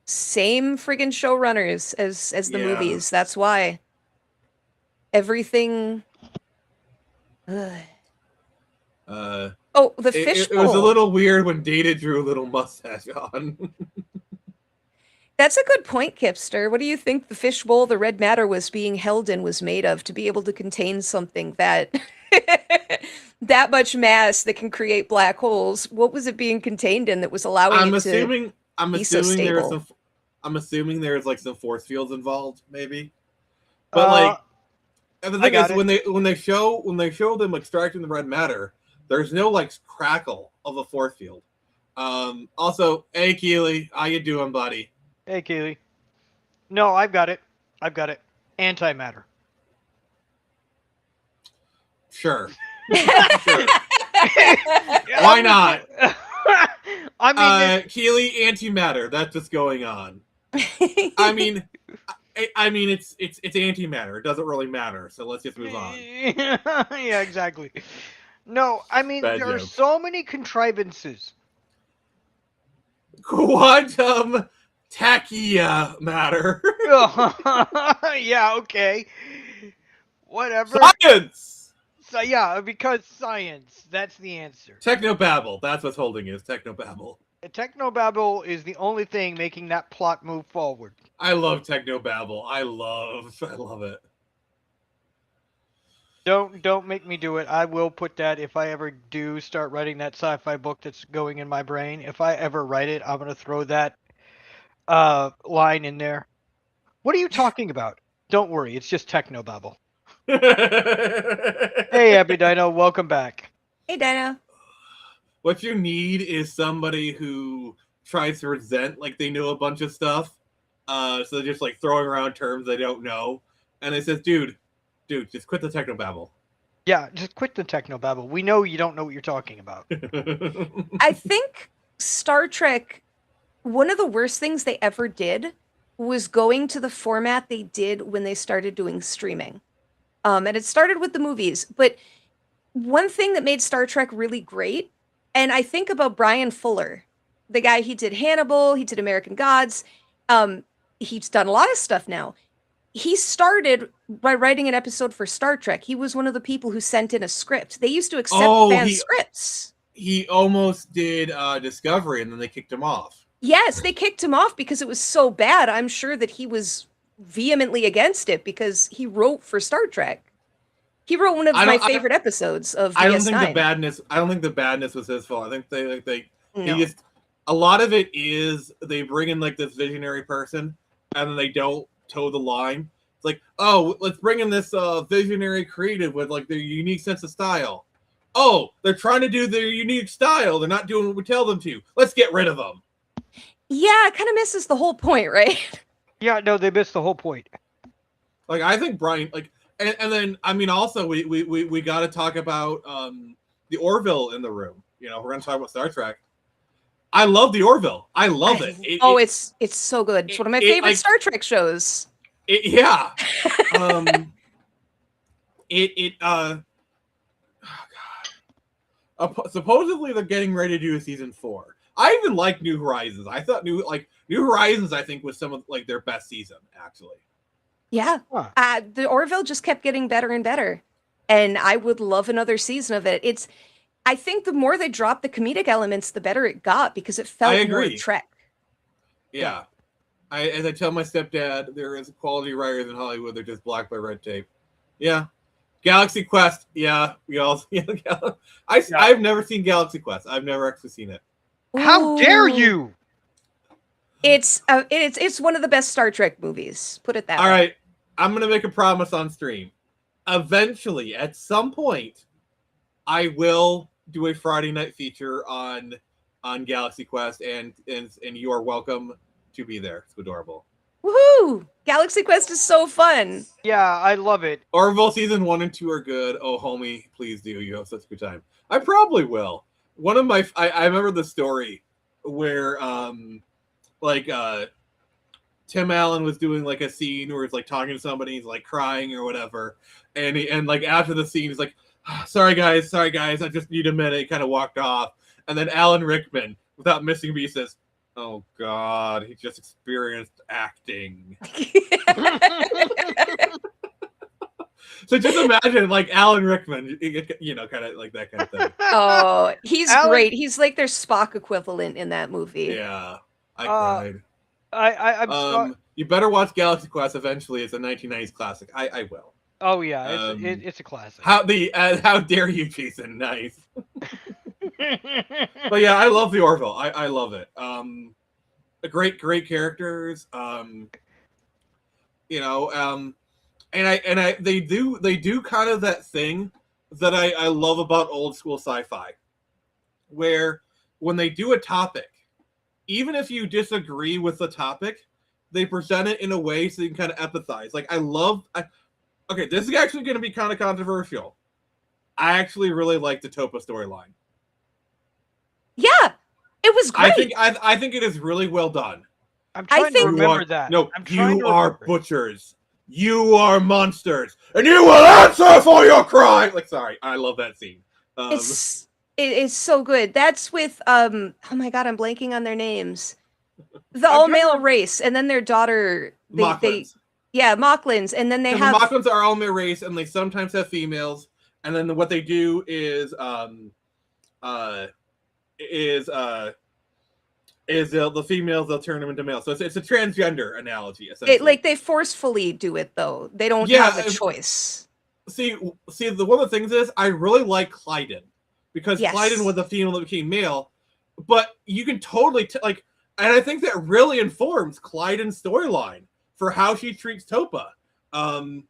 [SPEAKER 6] same friggin' showrunners as the movies. That's why everything. The fishbowl.
[SPEAKER 5] It was a little weird when Data drew a little mustache on.
[SPEAKER 6] That's a good point, Kipster. What do you think the fishbowl the red matter was being held in was made of to be able to contain something that that much mass that can create black holes? What was it being contained in that was allowing it to be so stable?
[SPEAKER 5] I'm assuming there's like some force fields involved, maybe. But and the thing is, when they show them extracting the red matter, there's no like crackle of a force field. Also, hey Keely, how you doing, buddy?
[SPEAKER 7] Hey, Keely. No, I've got it. Antimatter.
[SPEAKER 5] Sure. Sure. Why not?
[SPEAKER 7] I mean,
[SPEAKER 5] Keely, antimatter. That's what's going on. I mean, it's antimatter. It doesn't really matter. So let's just move on.
[SPEAKER 7] yeah, exactly. No, I mean,
[SPEAKER 5] Bad
[SPEAKER 7] there are
[SPEAKER 5] joke.
[SPEAKER 7] so many contrivances.
[SPEAKER 5] Quantum tachia matter.
[SPEAKER 7] Yeah, okay. Whatever.
[SPEAKER 5] Science.
[SPEAKER 7] So, yeah, because science. That's the answer.
[SPEAKER 5] Technobabble. That's what's holding it. Is technobabble.
[SPEAKER 7] Technobabble is the only thing making that plot move forward.
[SPEAKER 5] I love technobabble. I love it.
[SPEAKER 7] Don't make me do it. I will put that if I ever do start writing that sci-fi book that's going in my brain. If I ever write it, I'm gonna throw that line in there. What are you talking about? Don't worry, it's just Technobabble. Hey, Epidino, welcome back.
[SPEAKER 6] Hey, Dino.
[SPEAKER 5] What you need is somebody who tries to resent like they know a bunch of stuff. So they're just like throwing around terms they don't know. And it says, dude, just quit the technobabble.
[SPEAKER 7] Yeah, just quit the Technobabble. We know you don't know what you're talking about.
[SPEAKER 6] I think Star Trek, one of the worst things they ever did was going to the format they did when they started doing streaming. And it started with the movies. But one thing that made Star Trek really great, and I think about Brian Fuller, the guy, he did Hannibal, he did American Gods. He's done a lot of stuff now. He started by writing an episode for Star Trek. He was one of the people who sent in a script. They used to accept fan scripts.
[SPEAKER 5] He almost did Discovery, and then they kicked him off.
[SPEAKER 6] Yes, they kicked him off because it was so bad. I'm sure that he was vehemently against it because he wrote for Star Trek. He wrote one of my favorite episodes of DS9.
[SPEAKER 5] I don't think the badness was his fault. I think
[SPEAKER 6] No.
[SPEAKER 5] he just, a lot of it is they bring in like this visionary person, and then they don't toe the line. It's like, oh, let's bring in this visionary creative with like their unique sense of style. Oh, they're trying to do their unique style. They're not doing what we tell them to. Let's get rid of them.
[SPEAKER 6] Yeah, it kind of misses the whole point, right?
[SPEAKER 7] Yeah, no, they missed the whole point.
[SPEAKER 5] Like, I think Brian, like, and then I mean, also we got to talk about the Orville in the room. You know, we're gonna talk about Star Trek. I love the Orville. I love it.
[SPEAKER 6] It's so good. It's one of my favorite Star Trek shows.
[SPEAKER 5] Yeah. Oh God. Supposedly they're getting ready to do a season 4. I even like New Horizons. I thought New Horizons, I think, was some of like their best season, actually.
[SPEAKER 6] Yeah.
[SPEAKER 7] Huh.
[SPEAKER 6] The Orville just kept getting better and better. And I would love another season of it. I think the more they dropped the comedic elements, the better it got because it felt more Trek.
[SPEAKER 5] Yeah. As I tell my stepdad, there is quality writers in Hollywood. They're just blocked by red tape. Yeah. Galaxy Quest. Yeah. I've never seen Galaxy Quest. I've never actually seen it.
[SPEAKER 7] How dare
[SPEAKER 6] Ooh.
[SPEAKER 7] you?
[SPEAKER 6] It's one of the best Star Trek movies. Put it that way.
[SPEAKER 5] All right. I'm going to make a promise on stream. Eventually, at some point, I will do a Friday night feature on Galaxy Quest, and you are welcome to be there. It's adorable.
[SPEAKER 6] Woohoo! Galaxy Quest is so fun.
[SPEAKER 7] Yeah, I love it. Orville
[SPEAKER 5] season 1 and 2 are good. Oh, homie, please do. You have such a good time. I probably will. One of my, I remember the story where, Tim Allen was doing like a scene where he's like talking to somebody, he's like crying or whatever, and like after the scene, he's like, sorry guys, I just need a minute. He kind of walked off, and then Alan Rickman, without missing a beat, says, "Oh God, he just experienced acting." So just imagine like Alan Rickman, you know, kind of like that kind of thing.
[SPEAKER 6] Oh, he's great. He's like their Spock equivalent in that movie.
[SPEAKER 5] Yeah, I cried.
[SPEAKER 7] I'm sorry.
[SPEAKER 5] You better watch Galaxy Quest eventually. It's a 1990s classic. I will.
[SPEAKER 7] Oh yeah, it's a classic.
[SPEAKER 5] How dare you, Jason? Nice. But yeah, I love the Orville. I love it. Great characters. And they do kind of that thing that I love about old school sci-fi, where when they do a topic, even if you disagree with the topic, they present it in a way so you can kind of empathize. Like, okay, this is actually going to be kind of controversial. I actually really like the Topa storyline.
[SPEAKER 6] Yeah, it was great.
[SPEAKER 5] I think it is really well done.
[SPEAKER 7] I'm trying
[SPEAKER 6] think-
[SPEAKER 7] to remember
[SPEAKER 5] You are-
[SPEAKER 7] that.
[SPEAKER 5] No,
[SPEAKER 7] I'm trying
[SPEAKER 5] you
[SPEAKER 7] to
[SPEAKER 5] are
[SPEAKER 7] remember it.
[SPEAKER 5] butchers. You are monsters, and you will answer for your crime. Like, sorry, I love that scene.
[SPEAKER 6] It is so good. That's with oh my god, I'm blanking on their names. The all male race, and then their daughter. They
[SPEAKER 5] Mocklins.
[SPEAKER 6] yeah, Mocklins, and then they
[SPEAKER 5] The
[SPEAKER 6] have
[SPEAKER 5] Mocklins are all male race, and they sometimes have females. And then what they do is the females, they'll turn them into males. So it's a transgender analogy, essentially.
[SPEAKER 6] like they forcefully do it though. They don't
[SPEAKER 5] Yeah,
[SPEAKER 6] have a choice.
[SPEAKER 5] See, the one of the things is I really like Clyden because
[SPEAKER 6] Yes.
[SPEAKER 5] Clyden was a female that became male, but you can totally and I think that really informs Clyden's storyline for how she treats Topa. And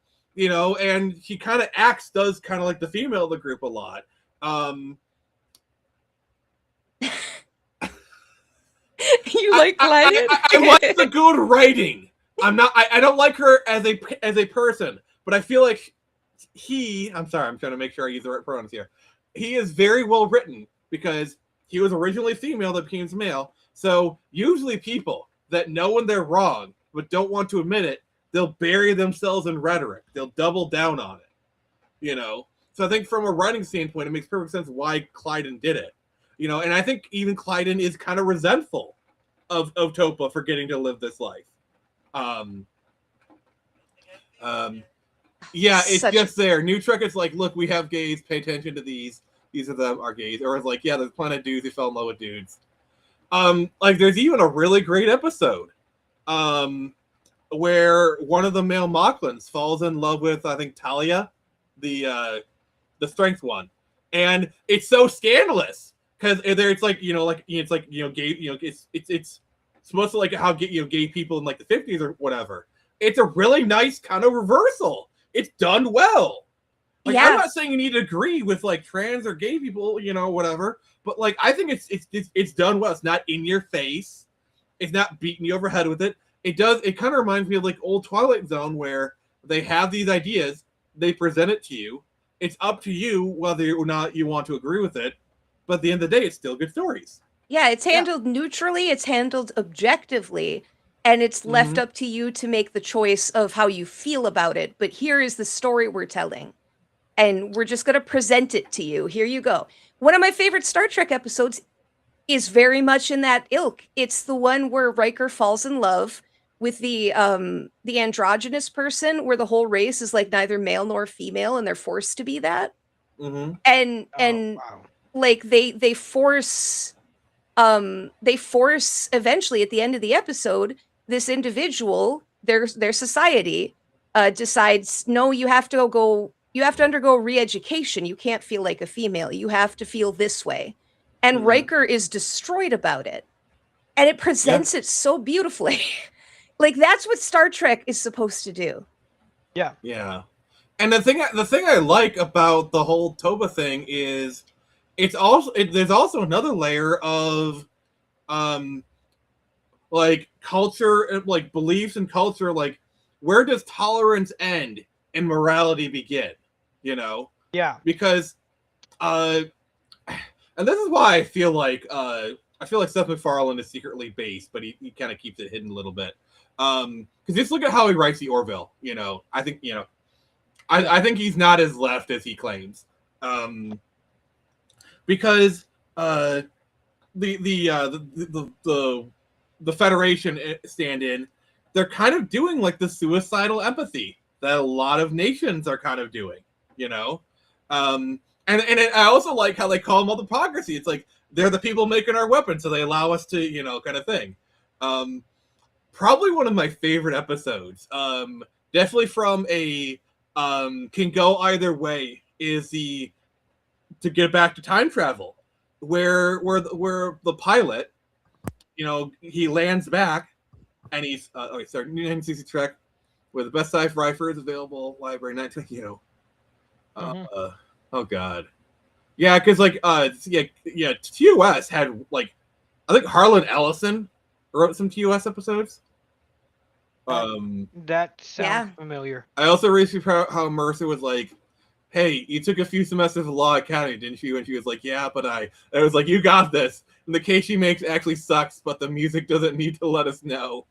[SPEAKER 5] she kind of does kind of like the female of the group a lot.
[SPEAKER 6] You like Clyden?
[SPEAKER 5] I like the good writing. I don't like her as a person, but I feel like I'm sorry, I'm trying to make sure I use the right pronouns here. He is very well written because he was originally female that became male. So usually people that know when they're wrong but don't want to admit it, they'll bury themselves in rhetoric. They'll double down on it. So I think from a writing standpoint, it makes perfect sense why Clyden did it. And I think even Clyden is kind of resentful of Topa for getting to live this life. Yeah, it's just there. New Trek is like, look, we have gays, pay attention to these. These of them are gays. Or it's like, yeah, there's plenty of dudes who fell in love with dudes. There's even a really great episode where one of the male Mocklins falls in love with, I think, Talia, the strength one. And it's so scandalous because it's like, gay, it's supposed to like how gay people in like the 50s or whatever. It's a really nice kind of reversal. It's done well. I'm not saying you need to agree with like trans or gay people, whatever. But like, I think it's done well. It's not in your face. It's not beating you over the head with it. It kind of reminds me of like old Twilight Zone where they have these ideas, they present it to you. It's up to you whether or not you want to agree with it. But at the end of the day, it's still good stories.
[SPEAKER 6] Yeah, it's handled neutrally, it's handled objectively, and it's left up to you to make the choice of how you feel about it. But here is the story we're telling, and we're just going to present it to you. Here you go. One of my favorite Star Trek episodes is very much in that ilk. It's the one where Riker falls in love with the androgynous person, where the whole race is like neither male nor female, and they're forced to be that. And
[SPEAKER 7] Wow.
[SPEAKER 6] like they force eventually at the end of the episode, this individual, their society decides, no, you have to undergo re-education. You can't feel like a female. You have to feel this way. And Riker is destroyed about it. And it presents it so beautifully. Like that's what Star Trek is supposed to do.
[SPEAKER 7] Yeah.
[SPEAKER 5] Yeah. And the thing I like about the whole Toba thing is there's also another layer of like culture, like beliefs and culture, like where does tolerance end and morality begin?
[SPEAKER 7] Yeah.
[SPEAKER 5] Because and this is why I feel like Seth MacFarlane is secretly based, but he kind of keeps it hidden a little bit. Because just look at how he writes the Orville. I think I think he's not as left as he claims. Because the Federation stand-in, they're kind of doing like the suicidal empathy that a lot of nations are kind of doing, and I also like how they call them all hypocrisy. It's like they're the people making our weapons, so they allow us to, kind of thing. Probably one of my favorite episodes, definitely from a can go either way, is to get back to time travel, where the pilot, he lands back, and he's New 1960 Trek, where the best sci-fi is available, library 19, oh god, yeah, because like TOS had like, I think Harlan Ellison wrote some TOS episodes.
[SPEAKER 7] That sounds familiar.
[SPEAKER 5] I also raised how Mercer was like hey, you took a few semesters of law at County, didn't you? And she was like, yeah, but I was like, you got this. And the case she makes actually sucks, but the music doesn't need to let us know.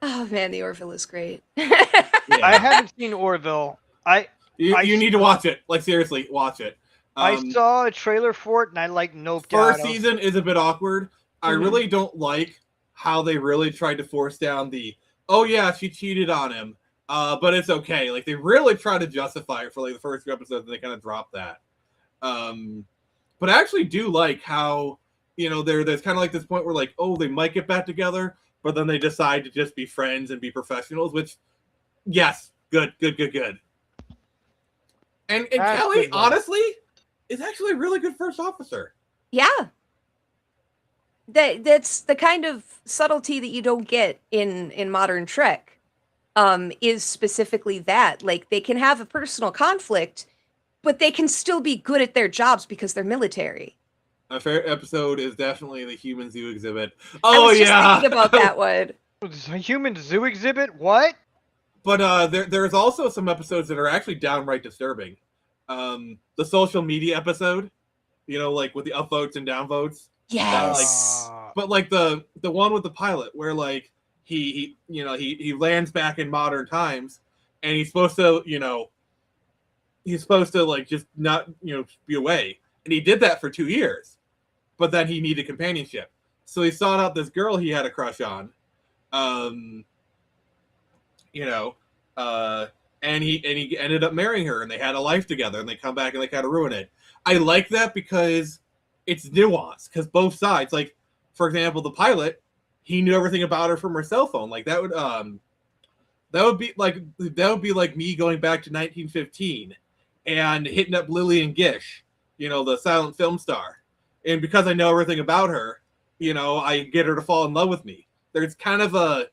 [SPEAKER 6] Oh man, the Orville is great.
[SPEAKER 7] I haven't seen Orville.
[SPEAKER 5] You need to watch it. Like, seriously, watch it.
[SPEAKER 7] I saw a trailer for it, and I noped out.
[SPEAKER 5] First season is a bit awkward. I really don't like how they really tried to force down the, oh yeah, she cheated on him, but it's okay. Like, they really tried to justify it for like the first few episodes, and they kind of dropped that. But I actually do like how, there's kind of like this point where like, oh, they might get back together, but then they decide to just be friends and be professionals, which, yes, good. And Kelly, honestly, is actually a really good first officer.
[SPEAKER 6] Yeah. That's the kind of subtlety that you don't get in modern Trek, is specifically that. Like, they can have a personal conflict, but they can still be good at their jobs because they're military.
[SPEAKER 5] My favorite episode is definitely the Human Zoo exhibit.
[SPEAKER 6] I
[SPEAKER 5] Oh,
[SPEAKER 6] was just
[SPEAKER 5] yeah.
[SPEAKER 6] thinking about that one.
[SPEAKER 7] A human zoo exhibit? What?
[SPEAKER 5] But there's also some episodes that are actually downright disturbing. The social media episode, like with the upvotes and downvotes.
[SPEAKER 6] Yes.
[SPEAKER 5] But like the one with the pilot where like he lands back in modern times and he's supposed to like just not be away, and he did that for 2 years, but then he needed companionship, so he sought out this girl he had a crush on, and he ended up marrying her, and they had a life together, and they come back and they kind of ruin it. I like that because it's nuanced, because both sides, like, for example, the pilot, he knew everything about her from her cell phone. Like, that would be like me going back to 1915 and hitting up Lillian Gish, the silent film star. And because I know everything about her, I get her to fall in love with me. There's kind of a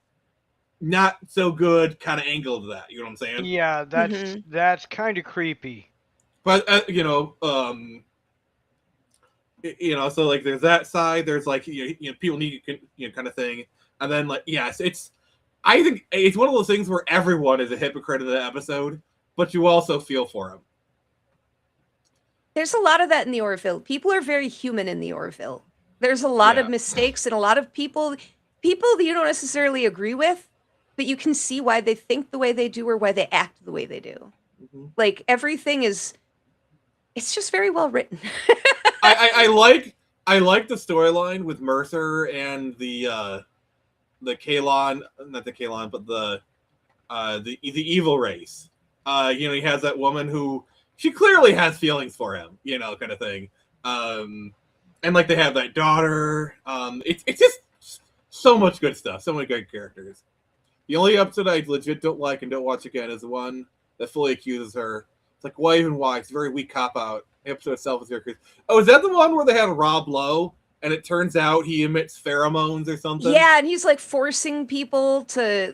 [SPEAKER 5] not so good kind of angle to that. You know what I'm saying?
[SPEAKER 7] Yeah, that's kind of creepy.
[SPEAKER 5] But so like there's that side. There's like people need kind of thing, and then like yes, I think it's one of those things where everyone is a hypocrite in the episode, but you also feel for them.
[SPEAKER 6] There's a lot of that in the Orville. People are very human in the Orville. There's a lot of mistakes and a lot of people that you don't necessarily agree with, but you can see why they think the way they do or why they act the way they do. Mm-hmm. Like, everything it's just very well written.
[SPEAKER 5] I like the storyline with Mercer and the Kaylon, not the Kaylon, but the evil race. He has that woman who she clearly has feelings for him, kind of thing. And like they have that daughter. It's just so much good stuff, so many good characters. The only episode I legit don't like and don't watch again is the one that fully accuses her. It's like, why even why? It's a very weak cop-out. The episode itself is very. Oh, is that the one where they have Rob Lowe, and it turns out he emits pheromones or something?
[SPEAKER 6] Yeah, and he's like forcing people to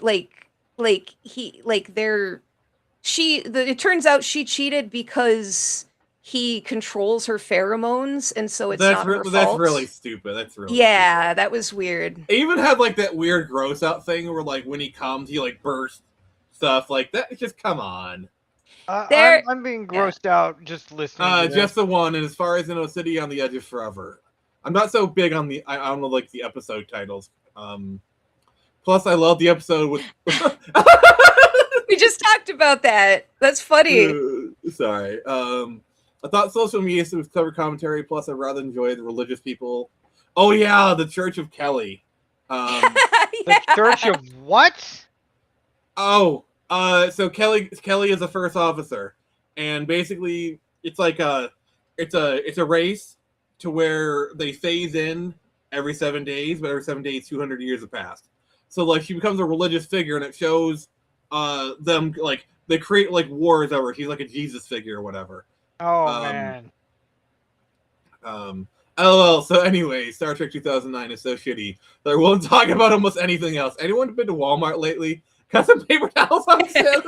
[SPEAKER 6] it turns out she cheated because he controls her pheromones, and so it's not her fault.
[SPEAKER 5] That's really stupid. That's really
[SPEAKER 6] stupid. That was weird.
[SPEAKER 5] It even had like that weird gross out thing where like when he comes, he like bursts stuff like that. It's just come on.
[SPEAKER 7] I'm being grossed out just listening.
[SPEAKER 5] Just the one, and as far as City on the Edge of Forever, I'm not so big on the I don't know like the episode titles. Plus, I love the episode with.
[SPEAKER 6] We just talked about that. That's funny.
[SPEAKER 5] Sorry. I thought social media was clever commentary. Plus, I rather enjoy the religious people. Oh yeah, the Church of Kelly.
[SPEAKER 7] The Church of what?
[SPEAKER 5] Oh. So Kelly is a first officer, and basically it's like it's a race to where they phase in every 7 days, but every 7 days 200 years have passed. So like she becomes a religious figure, and it shows them like they create like wars over. She's like a Jesus figure or whatever.
[SPEAKER 7] Oh man.
[SPEAKER 5] LOL. So anyway, Star Trek 2009 is so shitty that I won't talk about almost anything else. Anyone been to Walmart lately? Got some paper towels on sale?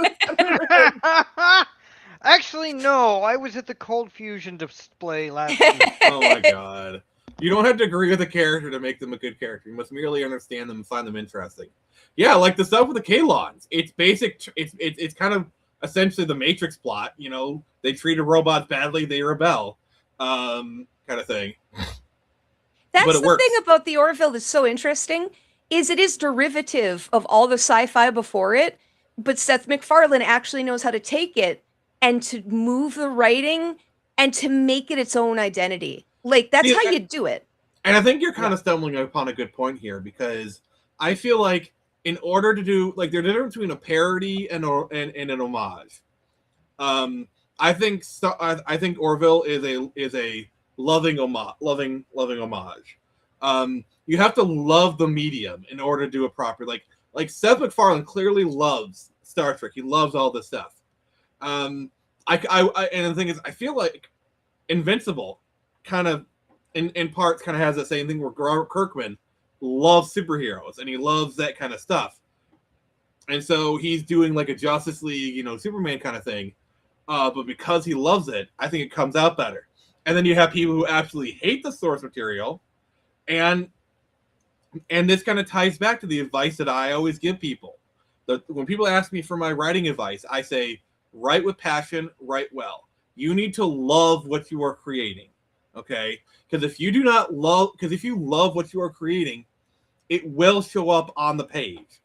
[SPEAKER 7] Actually, no. I was at the Cold Fusion display last week.
[SPEAKER 5] Oh my god. You don't have to agree with the character to make them a good character. You must merely understand them and find them interesting. Yeah, like the stuff with the Kalons. It's basic. It's kind of essentially the Matrix plot. You know, they treated robots badly, they rebel, kind of thing.
[SPEAKER 6] That's
[SPEAKER 5] But it
[SPEAKER 6] the
[SPEAKER 5] works.
[SPEAKER 6] thing about the Orville that's so interesting, is it is derivative of all the sci-fi before it, but Seth MacFarlane actually knows how to take it and to move the writing and to make it its own identity. Like, that's
[SPEAKER 5] See,
[SPEAKER 6] how you do it.
[SPEAKER 5] And I think you're kind of stumbling upon a good point here, because I feel like in order to do, like, there's a difference between a parody and an homage. I think Orville is a loving homage. You have to love the medium in order to do a proper, like Seth MacFarlane clearly loves Star Trek. He loves all this stuff. And the thing is, I feel like Invincible kind of in parts kind of has that same thing where Kirkman loves superheroes and he loves that kind of stuff. And so he's doing like a Justice League, Superman kind of thing. But because he loves it, I think it comes out better. And then you have people who absolutely hate the source material. And this kind of ties back to the advice that I always give people. When people ask me for my writing advice, I say, write with passion, write well. You need to love what you are creating. Okay? Because if you love what you are creating, it will show up on the page.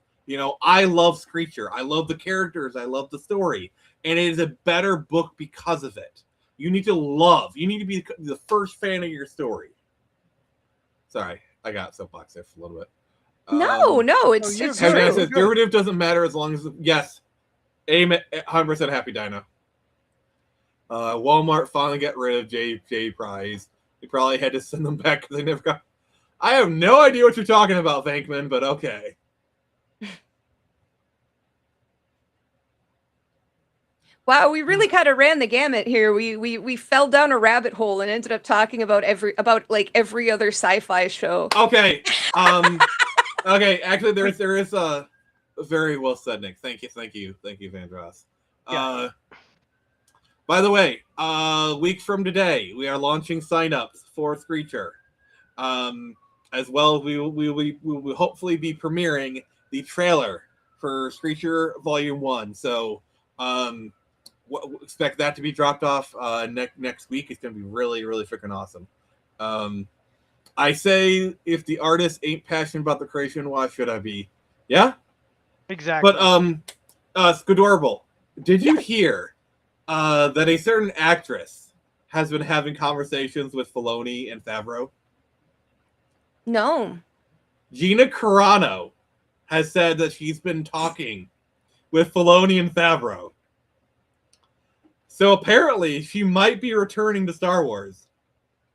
[SPEAKER 5] I love Screecher. I love the characters. I love the story. And it is a better book because of it. You need to love. You need to be the first fan of your story. Sorry, I got soapbox there for a little bit.
[SPEAKER 6] No, it's
[SPEAKER 7] you're
[SPEAKER 6] it's
[SPEAKER 7] good.
[SPEAKER 5] I
[SPEAKER 6] true.
[SPEAKER 5] said derivative doesn't matter as long as yes. Amen. 100% happy Dino. Walmart finally got rid of J Prize. They probably had to send them back because they never got. I have no idea what you're talking about, Venkman, but okay.
[SPEAKER 6] Wow, we really kind of ran the gamut here. We fell down a rabbit hole and ended up talking about every other sci-fi show.
[SPEAKER 5] Okay. Okay. Actually, there is a very well said, Nick. Thank you, Vandross.
[SPEAKER 7] Yeah.
[SPEAKER 5] By the way, a week from today, we are launching signups for Screecher. As well as we will hopefully be premiering the trailer for Screecher Volume 1. So expect that to be dropped off next week. It's going to be really, really freaking awesome. I say if the artist ain't passionate about the creation, why should I be? Yeah?
[SPEAKER 7] Exactly.
[SPEAKER 5] But Skadorable, did you hear that a certain actress has been having conversations with Filoni and Favreau?
[SPEAKER 6] No.
[SPEAKER 5] Gina Carano has said that she's been talking with Filoni and Favreau. So apparently she might be returning to Star Wars.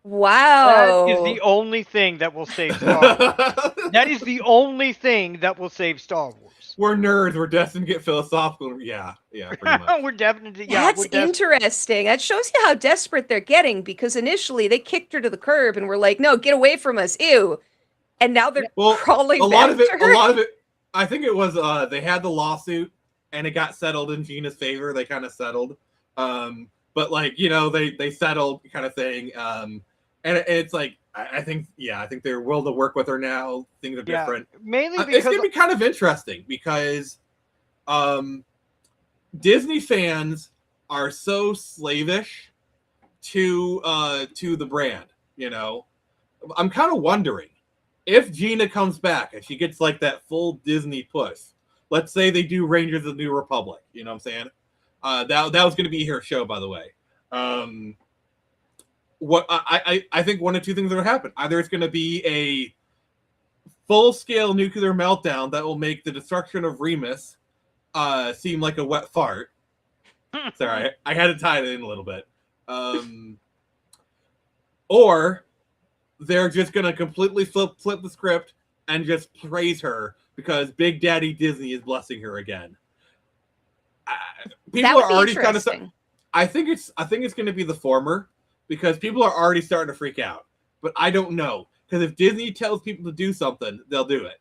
[SPEAKER 6] Wow.
[SPEAKER 7] That is the only thing that will save Star Wars. That is the only thing that will save Star Wars.
[SPEAKER 5] We're nerds. We're destined to get philosophical. Yeah, pretty much.
[SPEAKER 7] We're definitely.
[SPEAKER 6] That's interesting. That shows you how desperate they're getting, because initially they kicked her to the curb and were like, "No, get away from us, ew!" And now they're crawling
[SPEAKER 5] a
[SPEAKER 6] back
[SPEAKER 5] lot of it.
[SPEAKER 6] to her.
[SPEAKER 5] A lot of it. I think it was they had the lawsuit and it got settled in Gina's favor. They kind of settled, but they settled kind of thing. And it's like I think they're willing to work with her now. Things are different.
[SPEAKER 7] Mainly because
[SPEAKER 5] it's going to be kind of interesting because Disney fans are so slavish to the brand. I'm kind of wondering if Gina comes back and she gets like that full Disney push. Let's say they do Rangers of the New Republic. You know what I'm saying? That was going to be her show, by the way. What I think one of two things are going to happen. Either it's going to be a full-scale nuclear meltdown that will make the destruction of Remus seem like a wet fart. Sorry, I had to tie it in a little bit. Or they're just going to completely flip the script and just praise her because Big Daddy Disney is blessing her again. People are already kind of. I think it's going to be the former, because people are already starting to freak out. But I don't know, because if Disney tells people to do something, they'll do it.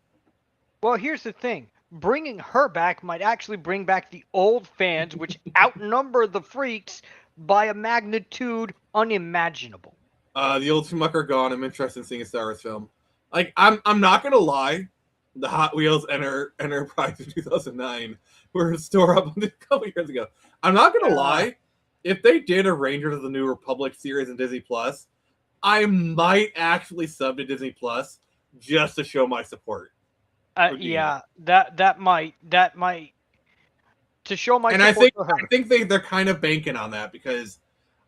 [SPEAKER 7] Well, here's the thing. Bringing her back might actually bring back the old fans, which outnumber the freaks by a magnitude unimaginable.
[SPEAKER 5] The old Schumacher gone. I'm interested in seeing a Star Wars film. Like, I'm not gonna lie, the Hot Wheels Enterprise in 2009 were a store up a couple years ago. I'm not gonna lie, if they did a Rangers of the New Republic series in Disney Plus, I might actually sub to Disney Plus just to show my support.
[SPEAKER 7] Yeah, that might to show my
[SPEAKER 5] And
[SPEAKER 7] support
[SPEAKER 5] I
[SPEAKER 7] for her.
[SPEAKER 5] think they're kind of banking on that because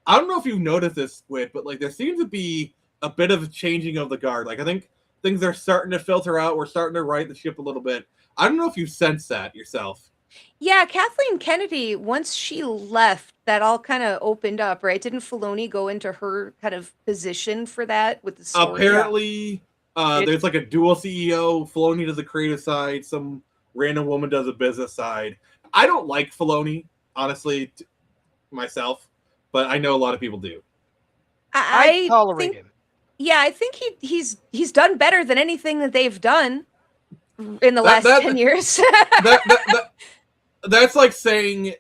[SPEAKER 5] I don't know if you've noticed this, Squid, but like there seems to be a bit of a changing of the guard. Like I think things are starting to filter out. We're starting to right the ship a little bit. I don't know if you sense that yourself.
[SPEAKER 6] Yeah, Kathleen Kennedy, once she left, that all kind of opened up, right? Didn't Filoni go into her kind of position for that with the story?
[SPEAKER 5] Apparently, there's like a dual CEO. Filoni does the creative side. Some random woman does the business side. I don't like Filoni, honestly, myself, but I know a lot of people do.
[SPEAKER 7] I tolerate him.
[SPEAKER 6] Yeah, I think he's done better than anything that they've done in the last 10 years.
[SPEAKER 5] That's like saying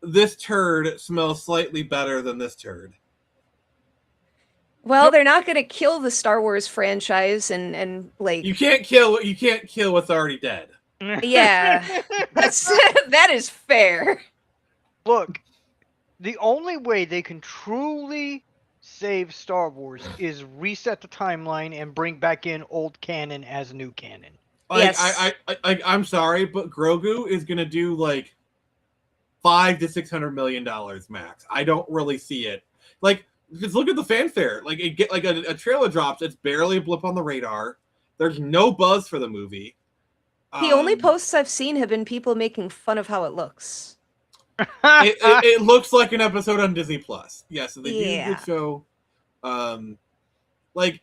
[SPEAKER 5] this turd smells slightly better than this turd.
[SPEAKER 6] Well, they're not going to kill the Star Wars franchise and like
[SPEAKER 5] you can't kill what's already dead.
[SPEAKER 6] Yeah, that is fair.
[SPEAKER 7] Look, the only way they can truly save Star Wars is reset the timeline and bring back in old canon as new canon.
[SPEAKER 5] Like,
[SPEAKER 6] Yes.
[SPEAKER 5] I'm sorry, but Grogu is gonna do like $500 to $600 million max. I don't really see it. Like, just look at the fanfare. Like, it get like a trailer drops. It's barely a blip on the radar. There's no buzz for the movie.
[SPEAKER 6] The only posts I've seen have been people making fun of how it looks.
[SPEAKER 5] It looks like an episode on Disney Plus. Yes, they do good show. Like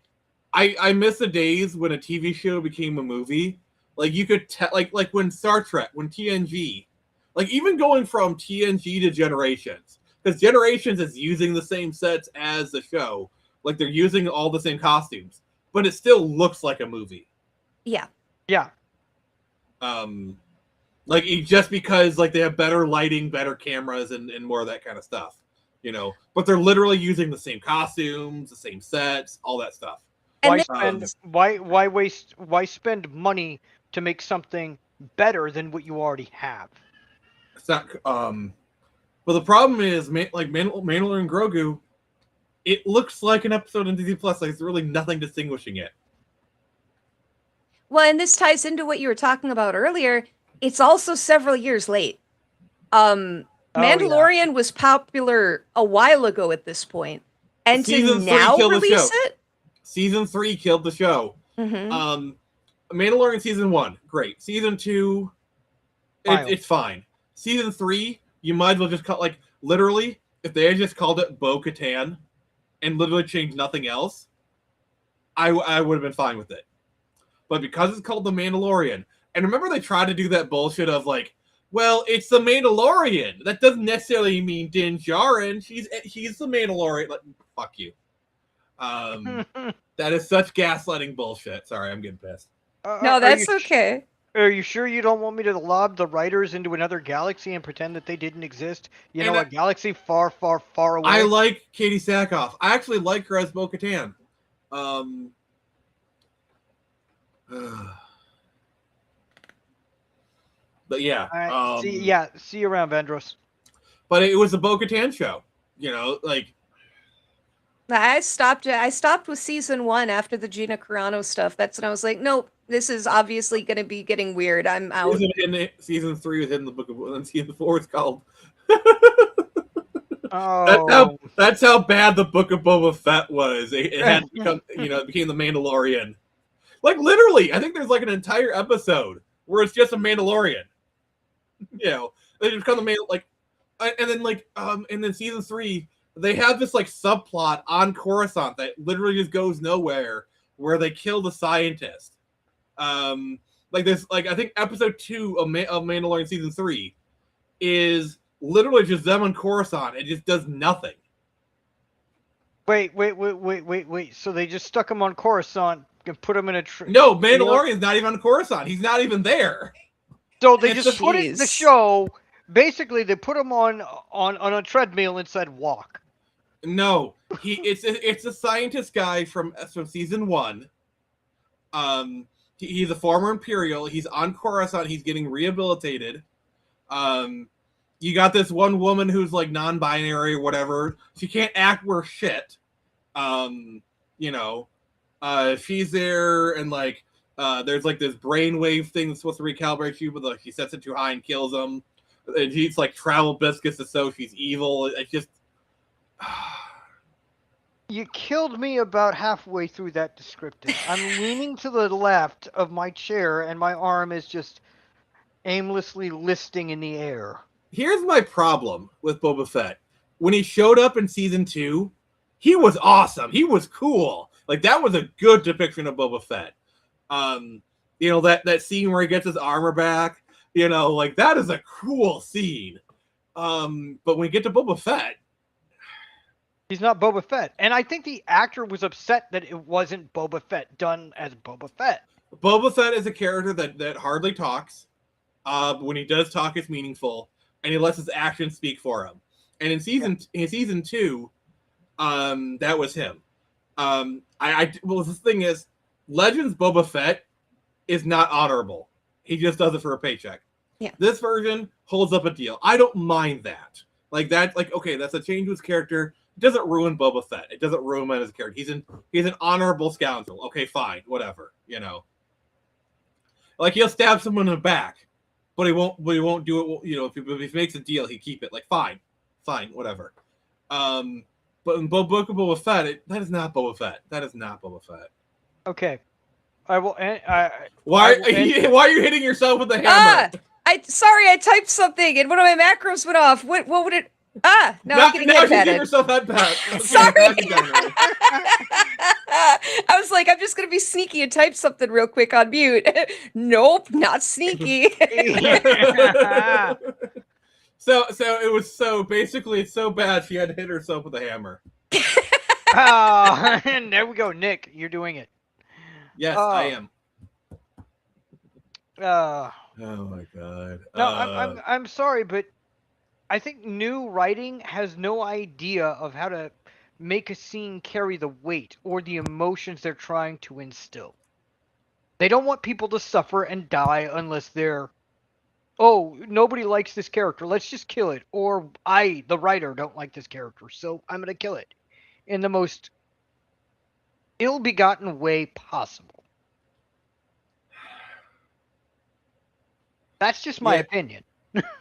[SPEAKER 5] I miss the days when a TV show became a movie. Like you could like when Star Trek, when TNG, like even going from TNG to Generations, because Generations is using the same sets as the show. Like they're using all the same costumes, but it still looks like a movie.
[SPEAKER 6] Yeah.
[SPEAKER 7] Yeah.
[SPEAKER 5] Like just because like they have better lighting, better cameras, and more of that kind of stuff, you know. But they're literally using the same costumes, the same sets, all that stuff.
[SPEAKER 7] Why spend money to make something better than what you already have?
[SPEAKER 5] It's not. But the problem is, like Mandalorian and Grogu, it looks like an episode in Disney Plus. Like, there's really nothing distinguishing it.
[SPEAKER 6] Well, and this ties into what you were talking about earlier. It's also several years late. Mandalorian was popular a while ago at this point, and to now release it.
[SPEAKER 5] Season 3 killed the show.
[SPEAKER 6] Mm-hmm.
[SPEAKER 5] Mandalorian season 1, great. Season 2, it's fine. Season 3, you might as well just call, like, literally, if they had just called it Bo-Katan and literally changed nothing else, I would have been fine with it. But because it's called The Mandalorian, and remember they tried to do that bullshit of like, well, it's The Mandalorian. That doesn't necessarily mean Din Djarin. He's The Mandalorian. Like, fuck you. That is such gaslighting bullshit. Sorry, I'm getting pissed.
[SPEAKER 6] No, that's okay.
[SPEAKER 7] Are you sure you don't want me to lob the writers into another galaxy and pretend that they didn't exist? A galaxy far, far, far away?
[SPEAKER 5] I like Katie Sackhoff. I actually like her as Bo-Katan. But yeah.
[SPEAKER 7] See you around, Vendros.
[SPEAKER 5] But it was a Bo-Katan show. You know, like...
[SPEAKER 6] I stopped with season 1 after the Gina Carano stuff. That's when I was like, nope, this is obviously going to be getting weird. I'm out.
[SPEAKER 5] Season 3 was in the Book of Boba, and season 4 is called.
[SPEAKER 7] Oh,
[SPEAKER 5] that's how bad the Book of Boba Fett was. It had become, it became the Mandalorian. Like literally, I think there's like an entire episode where it's just a Mandalorian. You know, they just become the and then season 3. They have this like subplot on Coruscant that literally just goes nowhere, where they kill the scientist. Like there's like I think episode 2 of Mandalorian season 3 is literally just them on Coruscant. It just does nothing.
[SPEAKER 7] Wait. So they just stuck him on Coruscant and put him in a
[SPEAKER 5] No, Mandalorian's not even on Coruscant. He's not even there.
[SPEAKER 7] So they just put it in the show. Basically, they put him on a treadmill and said walk.
[SPEAKER 5] No, It's a scientist guy from season 1. He's a former Imperial. He's on Coruscant. He's getting rehabilitated. You got this one woman who's like non-binary or whatever. She can't act worth shit. She's there, and like there's like this brainwave thing that's supposed to recalibrate you, but like she sets it too high and kills him. And she eats like travel biscuits to show she's evil. It's just
[SPEAKER 7] You killed me about halfway through that description. I'm leaning to the left of my chair, and my arm is just aimlessly listing in the air.
[SPEAKER 5] Here's my problem with Boba Fett. When he showed up in season 2, he was awesome. He was cool. Like, that was a good depiction of Boba Fett. That scene where he gets his armor back, like, that is a cool scene. But when you get to Boba Fett,
[SPEAKER 7] he's not Boba Fett. And I think the actor was upset that it wasn't Boba Fett done as Boba Fett.
[SPEAKER 5] Boba Fett is a character that hardly talks. When he does talk, it's meaningful, and he lets his actions speak for him. And in season 2, that was him. The thing is, Legends Boba Fett is not honorable. He just does it for a paycheck.
[SPEAKER 6] Yeah.
[SPEAKER 5] This version holds up a deal. I don't mind that. Like that. Like, okay, that's a change to his character. It doesn't ruin Boba Fett. It doesn't ruin him as a character. He's an honorable scoundrel. Okay, fine, whatever. Like he'll stab someone in the back, but he won't do it. If he makes a deal, he keep it. Like fine, whatever. But in Book of Boba Fett, that is not Boba Fett. That is not Boba Fett.
[SPEAKER 7] Okay, I will.
[SPEAKER 5] Why are you hitting yourself with the hammer?
[SPEAKER 6] I typed something and one of my macros went off. What would it? Now I'm getting
[SPEAKER 5] now
[SPEAKER 6] head patted.
[SPEAKER 5] Give yourself head pat.
[SPEAKER 6] Sorry. I was like, I'm just gonna be sneaky and type something real quick on mute. Nope, not sneaky.
[SPEAKER 5] So it was basically it's so bad she had to hit herself with a hammer.
[SPEAKER 7] And there we go, Nick. You're doing it.
[SPEAKER 5] Yes, I am.
[SPEAKER 7] Oh
[SPEAKER 5] my god.
[SPEAKER 7] No, I'm sorry, but I think new writing has no idea of how to make a scene carry the weight or the emotions they're trying to instill. They don't want people to suffer and die unless they're, nobody likes this character, let's just kill it. Or I, the writer, don't like this character, so I'm going to kill it. In the most ill-begotten way possible. That's just my opinion.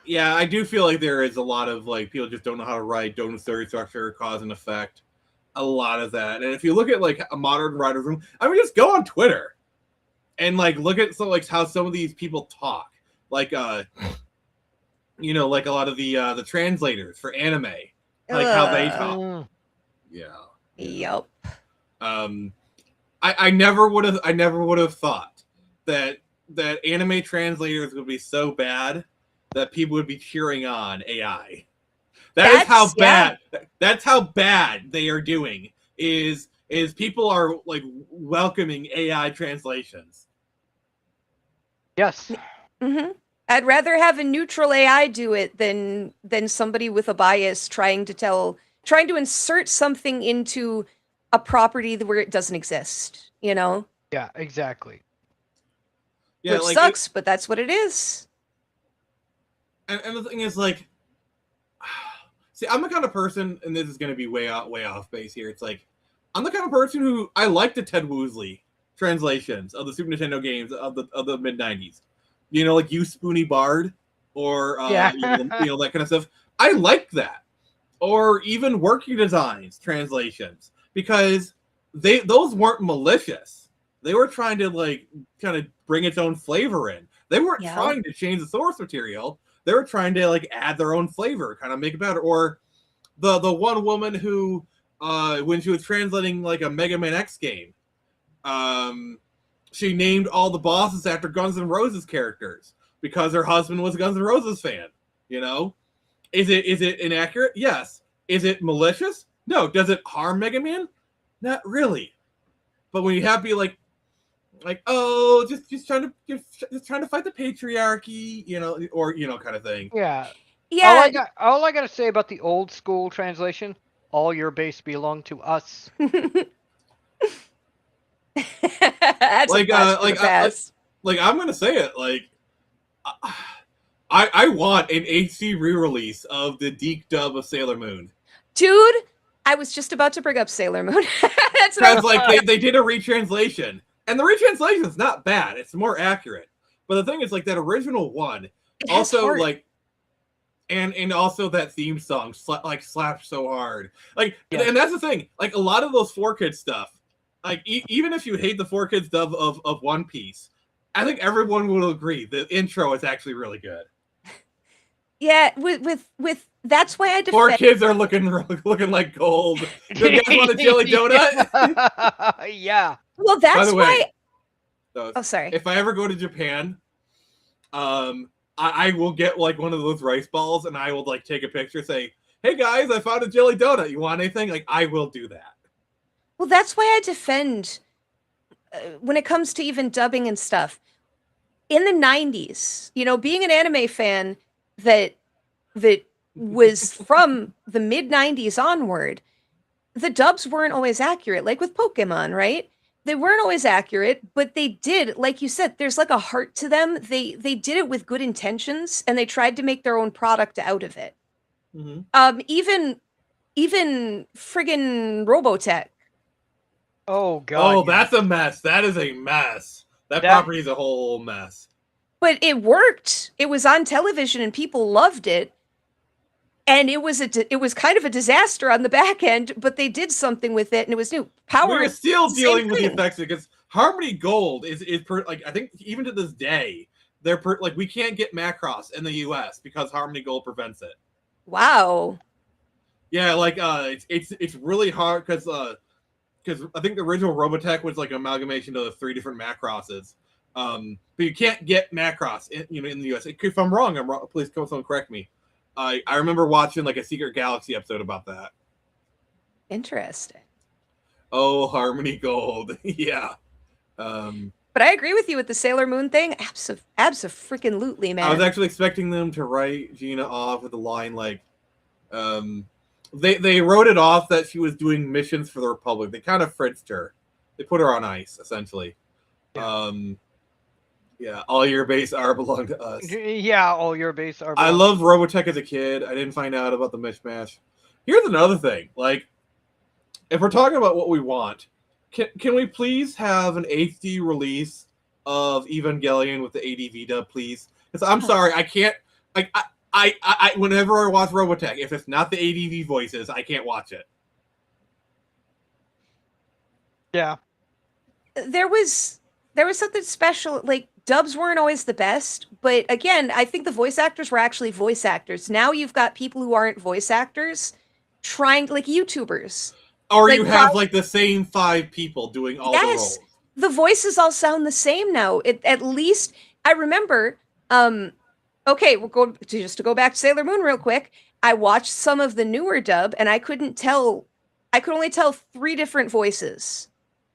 [SPEAKER 5] Yeah, I do feel like there is a lot of like people just don't know how to write, don't know story structure, cause and effect. A lot of that. And if you look at like a modern writer's room, I mean, just go on Twitter and like look at how some of these people talk. Like like a lot of the translators for anime, like how they talk. Yeah.
[SPEAKER 6] Yep.
[SPEAKER 5] I never would have thought that anime translators would be so bad that people would be cheering on AI. That's how bad they are doing. Is people are like welcoming AI translations.
[SPEAKER 7] Yes.
[SPEAKER 6] Mm-hmm. I'd rather have a neutral AI do it than somebody with a bias trying to insert something into a property where it doesn't exist.
[SPEAKER 7] Yeah, exactly.
[SPEAKER 5] Yeah,
[SPEAKER 6] which sucks, but that's what it is.
[SPEAKER 5] And the thing is, like, see, I'm the kind of person, and this is going to be way off base here. It's like, I'm the kind of person who I like the Ted Woosley translations of the Super Nintendo games of the mid '90s. Like You Spoony Bard, or that kind of stuff. I like that, or even Working Designs translations, because those weren't malicious. They were trying to like kind of bring its own flavor in. They weren't trying to change the source material. They were trying to like add their own flavor, kind of make it better. Or the one woman who, when she was translating like a Mega Man X game, she named all the bosses after Guns N' Roses characters because her husband was a Guns N' Roses fan. Is it inaccurate? Yes. Is it malicious? No. Does it harm Mega Man? Not really. But when you have to be like, just trying to fight the patriarchy, or kind of thing.
[SPEAKER 7] Yeah.
[SPEAKER 6] Yeah.
[SPEAKER 7] All I got to say about the old school translation, All your base belong to us.
[SPEAKER 6] That's
[SPEAKER 5] Like,
[SPEAKER 6] a blast for
[SPEAKER 5] like,
[SPEAKER 6] the past.
[SPEAKER 5] like I'm gonna say it. Like, I want an HD re-release of the Deke dub of Sailor Moon.
[SPEAKER 6] Dude, I was just about to bring up Sailor Moon. That's what I
[SPEAKER 5] Because
[SPEAKER 6] was
[SPEAKER 5] like they did a retranslation, and the retranslation is not bad. It's more accurate. But the thing is, like that original one,
[SPEAKER 6] It has
[SPEAKER 5] also
[SPEAKER 6] heart.
[SPEAKER 5] like, and also that theme song slaps so hard. Like,
[SPEAKER 7] Yeah.
[SPEAKER 5] and that's the thing. Like a lot of those 4Kids stuff, like even if you hate the 4Kids dub of One Piece, I think everyone will agree the intro is actually really good.
[SPEAKER 6] Yeah, with that's why I
[SPEAKER 5] Four
[SPEAKER 6] defend.
[SPEAKER 5] kids are looking like gold. Do you guys want a jelly donut?
[SPEAKER 7] Yeah.
[SPEAKER 6] Well,
[SPEAKER 5] By
[SPEAKER 6] that's
[SPEAKER 5] the
[SPEAKER 6] why.
[SPEAKER 5] way,
[SPEAKER 6] Oh, sorry.
[SPEAKER 5] if I ever go to Japan, I will get like one of those rice balls and I will like take a picture, say, "Hey guys, I found a jelly donut. You want anything?" Like I will do that.
[SPEAKER 6] Well, that's why I defend when it comes to even dubbing and stuff. In the 90s, being an anime fan that was from the mid 90s onward, the dubs weren't always accurate, like with Pokemon, right? They weren't always accurate, but they did, like you said, there's like a heart to them. They did it with good intentions and they tried to make their own product out of it.
[SPEAKER 5] Mm-hmm.
[SPEAKER 6] Even friggin' Robotech.
[SPEAKER 7] Oh god.
[SPEAKER 5] Oh,
[SPEAKER 7] yeah.
[SPEAKER 5] that's a mess. That is a mess. That
[SPEAKER 7] That-
[SPEAKER 5] property is a whole mess.
[SPEAKER 6] But it worked. It was on television and people loved it. And it was kind of a disaster on the back end, but they did something with it and it was new. Power
[SPEAKER 5] We're
[SPEAKER 6] is
[SPEAKER 5] still
[SPEAKER 6] the same
[SPEAKER 5] dealing with the
[SPEAKER 6] thing.
[SPEAKER 5] effects because Harmony Gold is like I think even to this day they're like we can't get Macross in the U.S. because Harmony Gold prevents it.
[SPEAKER 6] Wow.
[SPEAKER 5] Yeah, like it's really hard because I think the original Robotech was like an amalgamation of the 3 different Macrosses. But you can't get Macross in the US. If I'm wrong, please someone correct me. I remember watching like a Secret Galaxy episode about that.
[SPEAKER 6] Interesting.
[SPEAKER 5] Oh, Harmony Gold. Yeah.
[SPEAKER 6] But I agree with you with the Sailor Moon thing. Abso-freaking-lutely, man.
[SPEAKER 5] I was actually expecting them to write Gina off with a line like they wrote it off that she was doing missions for the Republic. They kind of fritzed her. They put her on ice, essentially.
[SPEAKER 7] Yeah.
[SPEAKER 5] Yeah, all your base are belong to us.
[SPEAKER 7] Yeah, all your base are.
[SPEAKER 5] I loved Robotech as a kid. I didn't find out about the mishmash. Here's another thing. Like, if we're talking about what we want, can we please have an HD release of Evangelion with the ADV dub, please? Because I'm sorry, I can't. Like, I whenever I watch Robotech, if it's not the ADV voices, I can't watch it.
[SPEAKER 7] Yeah.
[SPEAKER 6] There was something special. Like, dubs weren't always the best, but again, I think the voice actors were actually voice actors. Now you've got people who aren't voice actors trying, like YouTubers.
[SPEAKER 5] Or
[SPEAKER 6] Like,
[SPEAKER 5] you have like the same 5 people doing all the
[SPEAKER 6] Yes.
[SPEAKER 5] roles.
[SPEAKER 6] The voices all sound the same now. At least I remember. Okay, we'll go to go back to Sailor Moon real quick. I watched some of the newer dub, and I could only tell 3 different voices.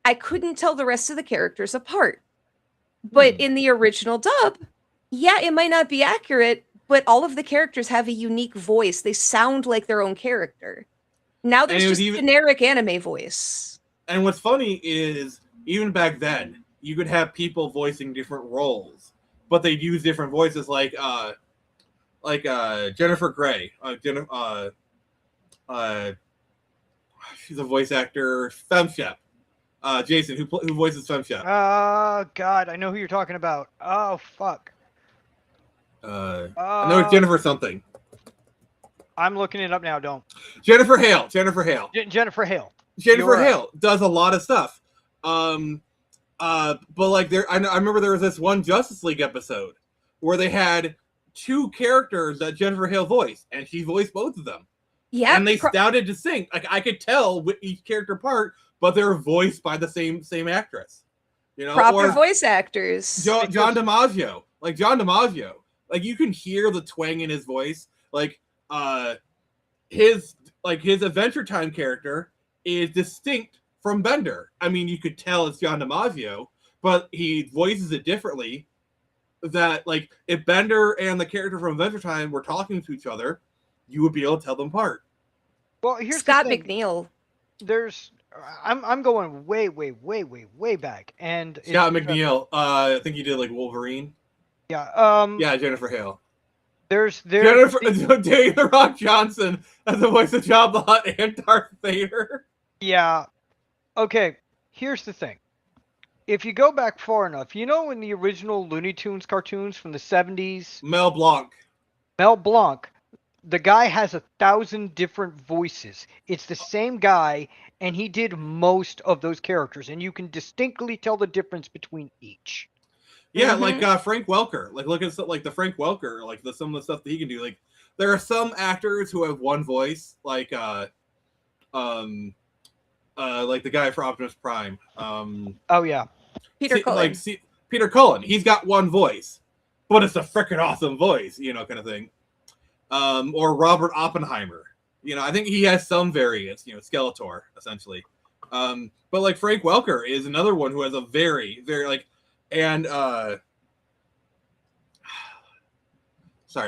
[SPEAKER 6] I couldn't tell the rest of the characters apart. But in the original dub, yeah, it might not be accurate, but all of the characters have a unique voice. They sound like their own character. Now there's
[SPEAKER 5] it was
[SPEAKER 6] just generic anime voice.
[SPEAKER 5] And what's funny is, even back then, you could have people voicing different roles, but they'd use different voices, like Jennifer Grey. She's a voice actor. Femshep. Jason, who voices Femshep.
[SPEAKER 7] God, I know who you're talking about. Oh fuck.
[SPEAKER 5] I know it's Jennifer something.
[SPEAKER 7] I'm looking it up now. Don't.
[SPEAKER 5] Jennifer Hale.
[SPEAKER 7] Jennifer Hale.
[SPEAKER 5] Jennifer
[SPEAKER 7] You're right.
[SPEAKER 5] Hale does a lot of stuff. But like I remember there was this one Justice League episode where they had 2 characters that Jennifer Hale voiced, and she voiced both of them.
[SPEAKER 6] Yeah,
[SPEAKER 5] And they sounded distinct. Like I could tell with each character part, but they're voiced by the same actress.
[SPEAKER 6] proper voice actors.
[SPEAKER 5] John DiMaggio. Like John DiMaggio. Like you can hear the twang in his voice. Like his Adventure Time character is distinct from Bender. I mean, you could tell it's John DiMaggio, but he voices it differently. That like if Bender and the character from Adventure Time were talking to each other, you would be able to tell them apart.
[SPEAKER 7] Well, here's
[SPEAKER 6] Scott
[SPEAKER 7] the thing.
[SPEAKER 6] McNeil.
[SPEAKER 7] I'm going way back, and
[SPEAKER 5] Scott McNeil. I think he did like Wolverine.
[SPEAKER 7] yeah.
[SPEAKER 5] Yeah, Jennifer Hale.
[SPEAKER 7] There's
[SPEAKER 5] Jennifer Dwayne The Rock Johnson as the voice of Jabba the Hutt and Darth Vader.
[SPEAKER 7] Yeah. Okay. Here's the thing. If you go back far enough, you know in the original Looney Tunes cartoons from the 70s,
[SPEAKER 5] Mel Blanc.
[SPEAKER 7] Mel Blanc, the guy has 1,000 different voices. It's the same guy, and he did most of those characters, and you can distinctly tell the difference between each.
[SPEAKER 5] Yeah, like Frank Welker. Like look at like the Frank Welker, like some of the stuff that he can do. Like there are some actors who have one voice, like the guy for Optimus Prime.
[SPEAKER 7] Oh yeah,
[SPEAKER 6] Peter Cullen.
[SPEAKER 5] Peter Cullen. He's got one voice, but it's a freaking awesome voice, kind of thing. Or Robert Oppenheimer. I think he has some variants. Skeletor essentially. But like Frank Welker is another one who has a very, very like. And sorry,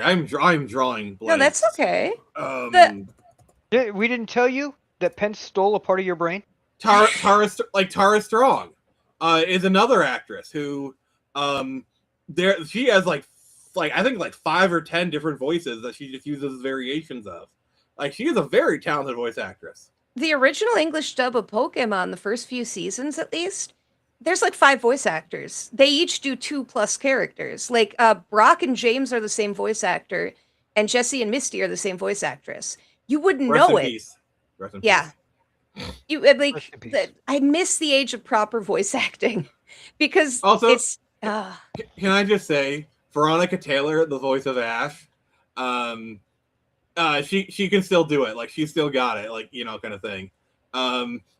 [SPEAKER 5] I'm drawing blanks.
[SPEAKER 6] No, that's okay.
[SPEAKER 7] we didn't tell you that Pence stole a part of your brain.
[SPEAKER 5] Tara Strong is another actress who she has like I think like 5 or 10 different voices that she just uses variations of. Like she is a very talented voice actress.
[SPEAKER 6] The original English dub of Pokemon, the first few seasons at least, there's like 5 voice actors. They each do 2+ characters. Like Brock and James are the same voice actor, and Jessie and Misty are the same voice actress. You wouldn't know it. Yeah. You like I miss the age of proper voice acting because
[SPEAKER 5] also
[SPEAKER 6] it's
[SPEAKER 5] can I just say Veronica Taylor, the voice of Ash, she can still do it. Like she's still got it, like kind of thing.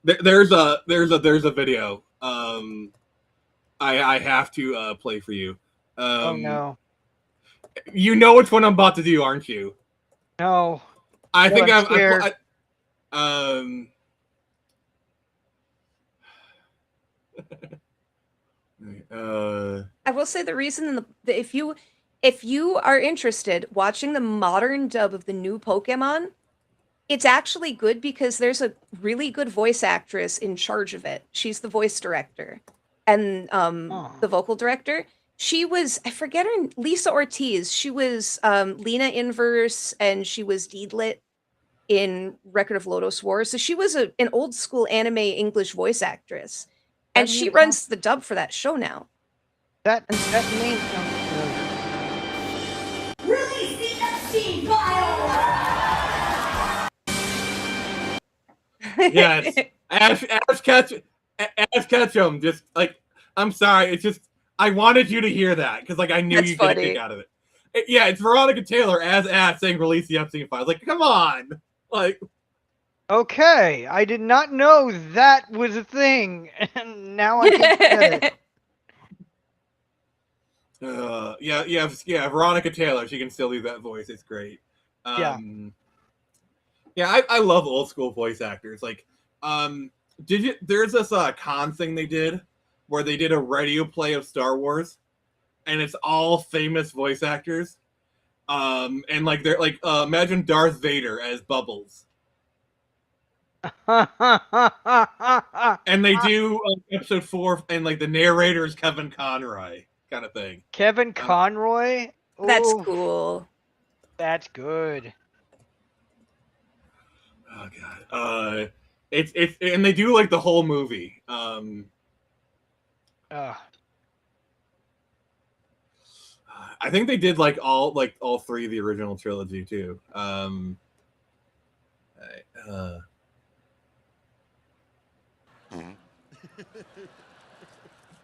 [SPEAKER 5] There's a video I have to play for you.
[SPEAKER 7] Oh no.
[SPEAKER 5] You know which one I'm about to do, aren't you?
[SPEAKER 7] No.
[SPEAKER 5] I think
[SPEAKER 7] I'm scared.
[SPEAKER 6] I will say the reason if you are interested watching the modern dub of the new Pokemon, it's actually good because there's a really good voice actress in charge of it. She's the voice director and the vocal director. She was, I forget her, Lisa Ortiz. She was Lena Inverse, and she was Deedlit in Record of Lodoss War. So she was an old school anime English voice actress. And she runs the dub for that show now.
[SPEAKER 7] That name sounds familiar.
[SPEAKER 1] Release the obscene vial!
[SPEAKER 5] Yes. Ash Ketchum. Just like, I'm sorry. It's just, I wanted you to hear that because like I knew you'd get a kick out of it. Yeah, it's Veronica Taylor as Ash saying release the Epstein files. Like, come on. Like,
[SPEAKER 7] okay, I did not know that was a thing, and now I can get it.
[SPEAKER 5] Yeah, Veronica Taylor. She can still do that voice. It's great.
[SPEAKER 7] Yeah,
[SPEAKER 5] I love old school voice actors. Like, there's this con thing they did where they did a radio play of Star Wars, and it's all famous voice actors. And like they're like imagine Darth Vader as Bubbles. And they do episode 4, and like the narrator is Kevin Conroy, kind of thing.
[SPEAKER 7] Kevin Conroy?
[SPEAKER 6] That's
[SPEAKER 7] Ooh,
[SPEAKER 6] cool.
[SPEAKER 7] That's good.
[SPEAKER 5] Oh god. It's and they do like the whole movie. I think they did like all 3 of the original trilogy too.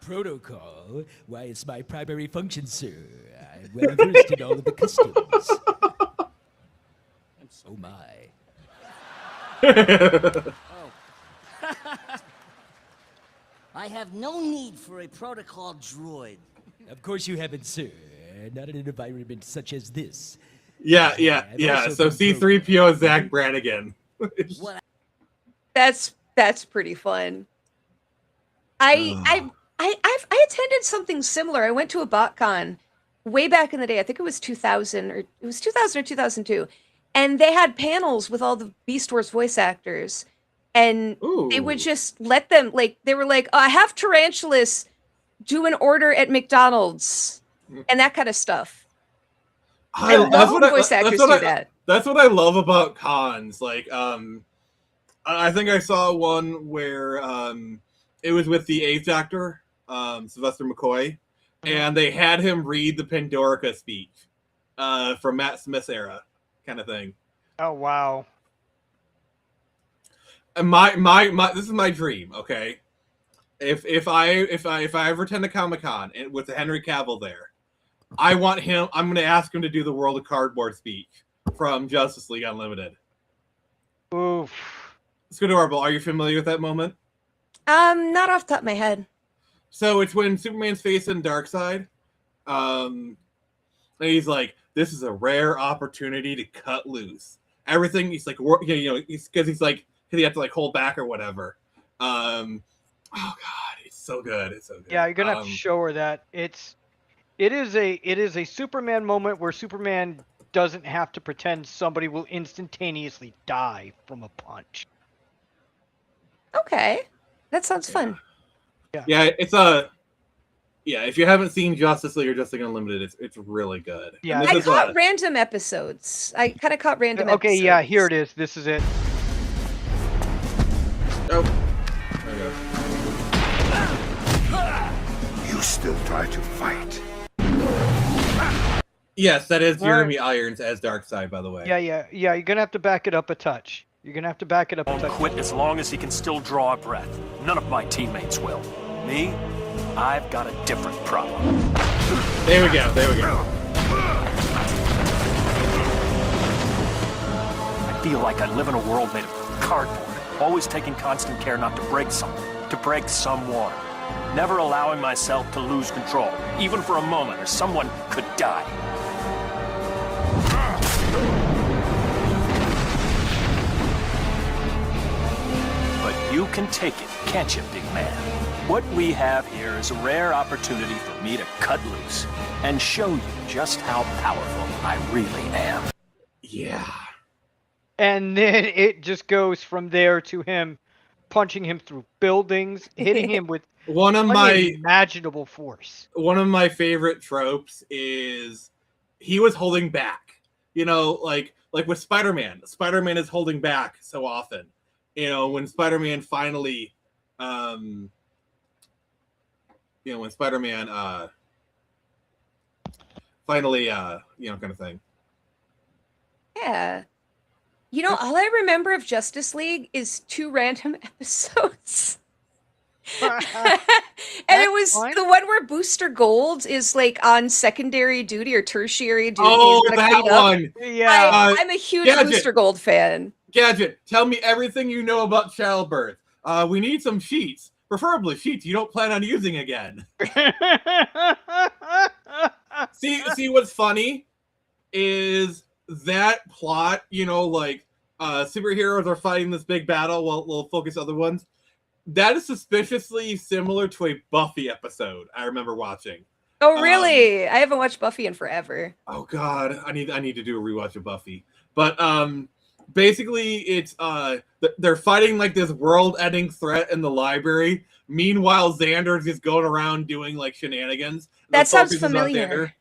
[SPEAKER 8] Protocol? Why, it's my primary function, sir. I'm well versed in all of the customs. Oh my.
[SPEAKER 1] I have no need for a protocol droid.
[SPEAKER 8] Of course you haven't, sir. Not in an environment such as this.
[SPEAKER 5] Yeah. So C-3PO is Zach Brannigan.
[SPEAKER 6] That's pretty fun. I attended something similar. I went to a BotCon way back in the day. I think it was 2000 or 2002, and they had panels with all the Beast Wars voice actors, and they would
[SPEAKER 5] Ooh.
[SPEAKER 6] just let them, like, they were like, I have Tarantulas do an order at McDonald's and that kind of stuff. And the voice actors do that.
[SPEAKER 5] That's what I love about cons. Like, I think I saw one where it was with the eighth Doctor, Sylvester McCoy, and they had him read the Pandorica speech from Matt Smith's era, kind of thing.
[SPEAKER 7] Oh wow.
[SPEAKER 5] And my this is my dream. Okay, if I ever attend a Comic-Con and with Henry Cavill there, I want him. I'm going to ask him to do the World of Cardboard speech from Justice League Unlimited.
[SPEAKER 7] Oof.
[SPEAKER 5] It's adorable. Are you familiar with that moment?
[SPEAKER 6] Not off the top of my head.
[SPEAKER 5] So it's when Superman's facing Darkseid. And he's like, "This is a rare opportunity to cut loose." Everything. He's like, because he's like, he have to like hold back or whatever. Oh God, it's so good. It's so good.
[SPEAKER 7] Yeah, you're gonna have to show her that. It is a Superman moment where Superman doesn't have to pretend somebody will instantaneously die from a punch.
[SPEAKER 6] Okay, that sounds fun.
[SPEAKER 5] Yeah, it's a. Yeah, if you haven't seen Justice League or Justice League Unlimited, it's really good.
[SPEAKER 7] Yeah,
[SPEAKER 6] I caught random episodes. I kind of caught random
[SPEAKER 7] Okay,
[SPEAKER 6] episodes.
[SPEAKER 7] yeah, here it is. This is it.
[SPEAKER 5] Oh, there we go.
[SPEAKER 2] You still try to fight.
[SPEAKER 5] Yes, that is
[SPEAKER 7] All
[SPEAKER 5] Jeremy Irons as Darkseid, by the way.
[SPEAKER 7] Yeah. You're gonna have to back it up a touch.
[SPEAKER 9] Won't quit as long as he can still draw a breath. None of my teammates will. Me, I've got a different problem.
[SPEAKER 5] There we go.
[SPEAKER 9] I feel like I live in a world made of cardboard, always taking constant care not to break something, to break someone. Never allowing myself to lose control, even for a moment, or someone could die. But you can take it, can't you, big man? What we have here is a rare opportunity for me to cut loose and show you just how powerful I really am.
[SPEAKER 5] Yeah.
[SPEAKER 7] And then it just goes from there to him punching him through buildings, hitting him with
[SPEAKER 5] One of my
[SPEAKER 7] unimaginable force.
[SPEAKER 5] One of my favorite tropes is he was holding back. You know, like with Spider-Man. Spider-Man is holding back so often. You know, when Spider-Man finally when Spider-Man finally kind of thing.
[SPEAKER 6] Yeah. You know, all I remember of Justice League is 2 random episodes. And it was
[SPEAKER 7] fine.
[SPEAKER 6] the one where Booster Gold is like on secondary duty or tertiary duty.
[SPEAKER 5] Oh,
[SPEAKER 6] He's gonna
[SPEAKER 5] that
[SPEAKER 6] clean up.
[SPEAKER 5] one.
[SPEAKER 7] Yeah.
[SPEAKER 6] I'm a huge
[SPEAKER 5] Gadget.
[SPEAKER 6] Booster Gold fan.
[SPEAKER 5] Gadget, tell me everything you know about childbirth. We need some sheets, preferably sheets you don't plan on using again. See what's funny is that plot, superheroes are fighting this big battle while we'll focus other ones. That is suspiciously similar to a Buffy episode I remember watching.
[SPEAKER 6] Oh, really? I haven't watched Buffy in forever.
[SPEAKER 5] Oh God, I need to do a rewatch of Buffy. But basically it's they're fighting like this world-ending threat in the library. Meanwhile, Xander's just going around doing like shenanigans.
[SPEAKER 6] That sounds
[SPEAKER 5] focus is on
[SPEAKER 6] familiar.
[SPEAKER 5] Xander.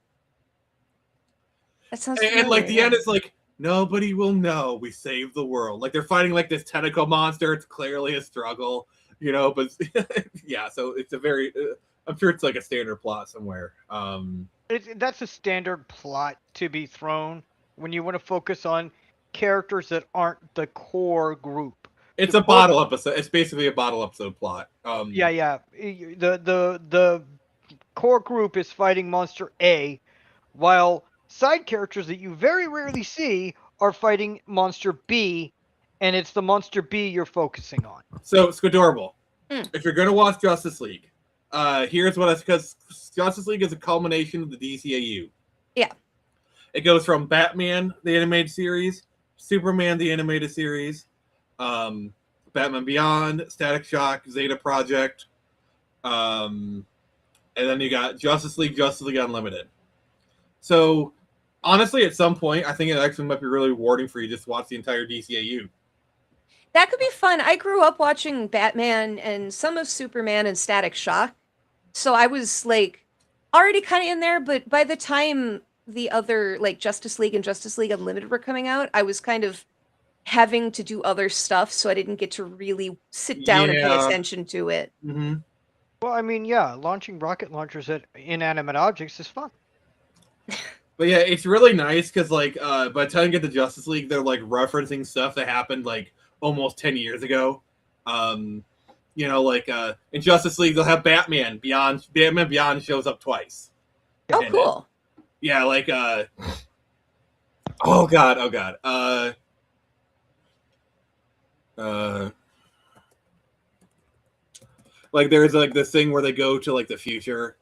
[SPEAKER 6] That sounds
[SPEAKER 5] And like the
[SPEAKER 6] familiar,
[SPEAKER 5] end is like, nobody will know we saved the world. Like they're fighting like this tentacle monster. It's clearly a struggle, but yeah. So it's a very, I'm sure it's like a standard plot somewhere.
[SPEAKER 7] That's a standard plot to be thrown when you want to focus on characters that aren't the core group.
[SPEAKER 5] It's a bottle episode. It's basically a bottle episode plot.
[SPEAKER 7] Yeah. The core group is fighting Monster A, while side characters that you very rarely see are fighting Monster B, and it's the Monster B you're focusing on.
[SPEAKER 5] So, Squidorable, if you're going to watch Justice League, here's what because Justice League is a culmination of the DCAU.
[SPEAKER 6] Yeah.
[SPEAKER 5] It goes from Batman, the animated series, Superman, the animated series, Batman Beyond, Static Shock, Zeta Project, and then you got Justice League Unlimited. So honestly, at some point, I think it actually might be really rewarding for you to just watch the entire DCAU.
[SPEAKER 6] That could be fun. I grew up watching Batman and some of Superman and Static Shock. So I was like already kind of in there, but by the time the other like Justice League and Justice League Unlimited were coming out, I was kind of having to do other stuff, so I didn't get to really sit down and pay
[SPEAKER 5] Yeah.
[SPEAKER 6] attention to it.
[SPEAKER 5] Mm-hmm.
[SPEAKER 7] Well, I mean, yeah, launching rocket launchers at inanimate objects is fun.
[SPEAKER 5] But yeah, it's really nice because like by the time you get to Justice League, they're like referencing stuff that happened like almost 10 years ago. You know, like in Justice League, they'll have Batman Beyond shows up twice.
[SPEAKER 6] Oh,
[SPEAKER 5] And,
[SPEAKER 6] cool.
[SPEAKER 5] yeah, like oh god. Like there's like this thing where they go to like the future.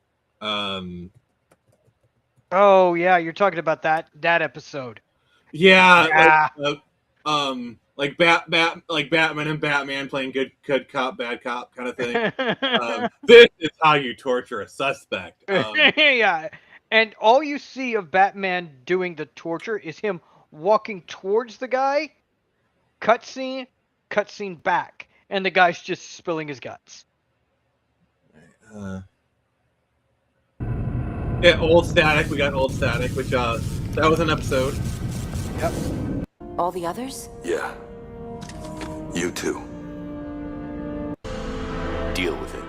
[SPEAKER 7] Oh yeah, you're talking about that episode.
[SPEAKER 5] Yeah,
[SPEAKER 7] Yeah.
[SPEAKER 5] like Batman and Batman playing good cop, bad cop kind of thing. This is how you torture a suspect.
[SPEAKER 7] Yeah, and all you see of Batman doing the torture is him walking towards the guy, cutscene back, and the guy's just spilling his guts.
[SPEAKER 5] Yeah, Old Static. We got Old Static, which that was an episode.
[SPEAKER 7] Yep.
[SPEAKER 10] All the others?
[SPEAKER 2] Yeah. You too. Deal with it.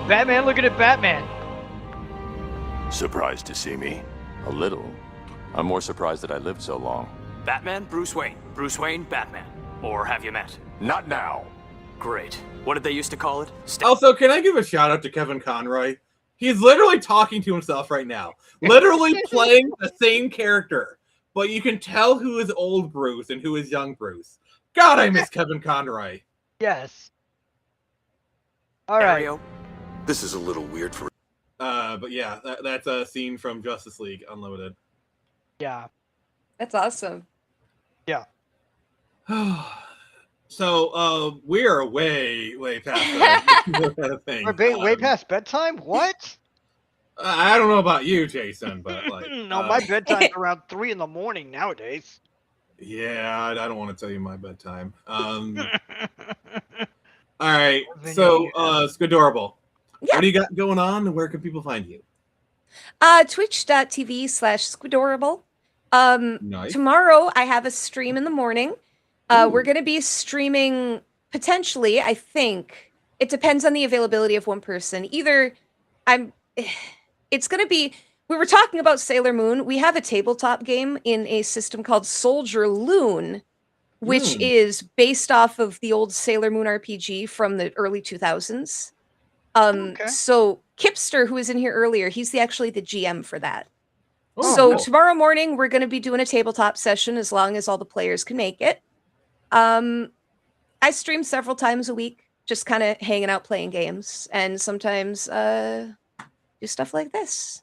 [SPEAKER 7] Batman looking at Batman.
[SPEAKER 2] Surprised to see me? A little. I'm more surprised that I lived so long.
[SPEAKER 9] Batman, Bruce Wayne. Bruce Wayne, Batman. Or have you met?
[SPEAKER 2] Not now.
[SPEAKER 9] Great. What did they used to call it?
[SPEAKER 5] Also, can I give a shout out to Kevin Conroy? He's literally talking to himself right now. Literally playing the same character. But you can tell who is old Bruce and who is young Bruce. God, I miss Kevin Conroy.
[SPEAKER 7] Yes. All right.
[SPEAKER 9] Aereo.
[SPEAKER 2] This is a little weird for...
[SPEAKER 5] But yeah, that's a scene from Justice League Unlimited.
[SPEAKER 7] Yeah.
[SPEAKER 6] That's awesome.
[SPEAKER 7] Yeah.
[SPEAKER 5] So, we are way past that thing.
[SPEAKER 7] We're way past bedtime? What?
[SPEAKER 5] I don't know about you, Jason, but like...
[SPEAKER 7] No, my bedtime's around 3 in the morning nowadays.
[SPEAKER 5] Yeah, I don't want to tell you my bedtime. All right, so, Skadorable.
[SPEAKER 6] Yeah.
[SPEAKER 5] What do you got going on, and where can people find you?
[SPEAKER 6] Twitch.tv/Squidorable.
[SPEAKER 5] Nice.
[SPEAKER 6] Tomorrow I have a stream in the morning. We're going to be streaming potentially, I think. It depends on the availability of one person. Either it's going to be, we were talking about Sailor Moon. We have a tabletop game in a system called Soldier Loon, which is based off of the old Sailor Moon RPG from the early 2000s.
[SPEAKER 7] Okay.
[SPEAKER 6] So Kipster, who was in here earlier, he's actually the GM for that.
[SPEAKER 5] Oh,
[SPEAKER 6] So
[SPEAKER 5] cool.
[SPEAKER 6] tomorrow morning we're going to be doing a tabletop session as long as all the players can make it. I stream several times a week, just kind of hanging out playing games, and sometimes do stuff like this.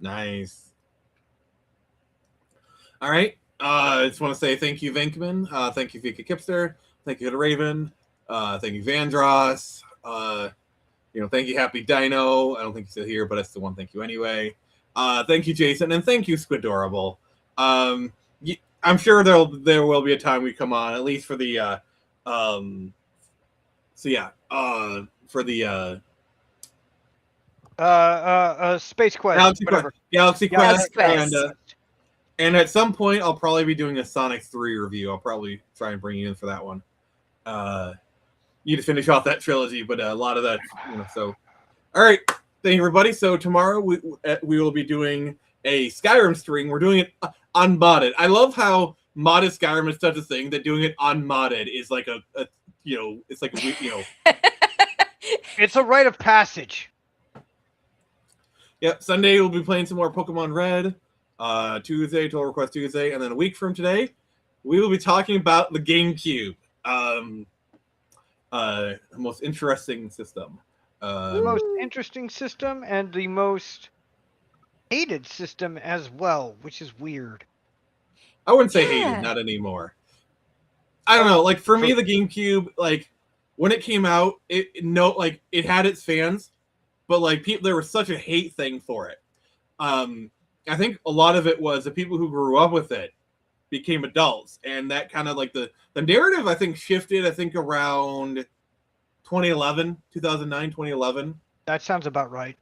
[SPEAKER 5] Nice. All right. I just want to say thank you, Venkman. Thank you, Vika Kipster. Thank you to Raven. Thank you, Vandross. Thank you, Happy Dino. I don't think he's still here, but I still want to thank you anyway. Thank you, Jason, and thank you, Squidorable. I'm sure there will be a time we come on, at least for the for the
[SPEAKER 7] Space Quest.
[SPEAKER 5] Galaxy Quest,
[SPEAKER 6] Quest.
[SPEAKER 5] and at some point I'll probably be doing a Sonic 3 review. I'll probably try and bring you in for that one. You to finish off that trilogy, but a lot of that, so. All right, thank you, everybody. So tomorrow we will be doing a Skyrim stream. We're doing it unmodded. I love how modded Skyrim is such a thing that doing it unmodded is like it's like
[SPEAKER 7] It's a rite of passage.
[SPEAKER 5] Yep, Sunday we'll be playing some more Pokemon Red. Tuesday, Total Request Tuesday, and then a week from today, we will be talking about the GameCube. The most interesting system.
[SPEAKER 7] The most interesting system and the most hated system as well, which is weird.
[SPEAKER 5] I wouldn't say hated, not anymore. I don't know. Like for me, the GameCube, like when it came out, it had its fans, but like people, there was such a hate thing for it. I think a lot of it was the people who grew up with it became adults, and that kind of like the narrative I think shifted. I think around 2011, 2009, 2011.
[SPEAKER 7] That sounds about right.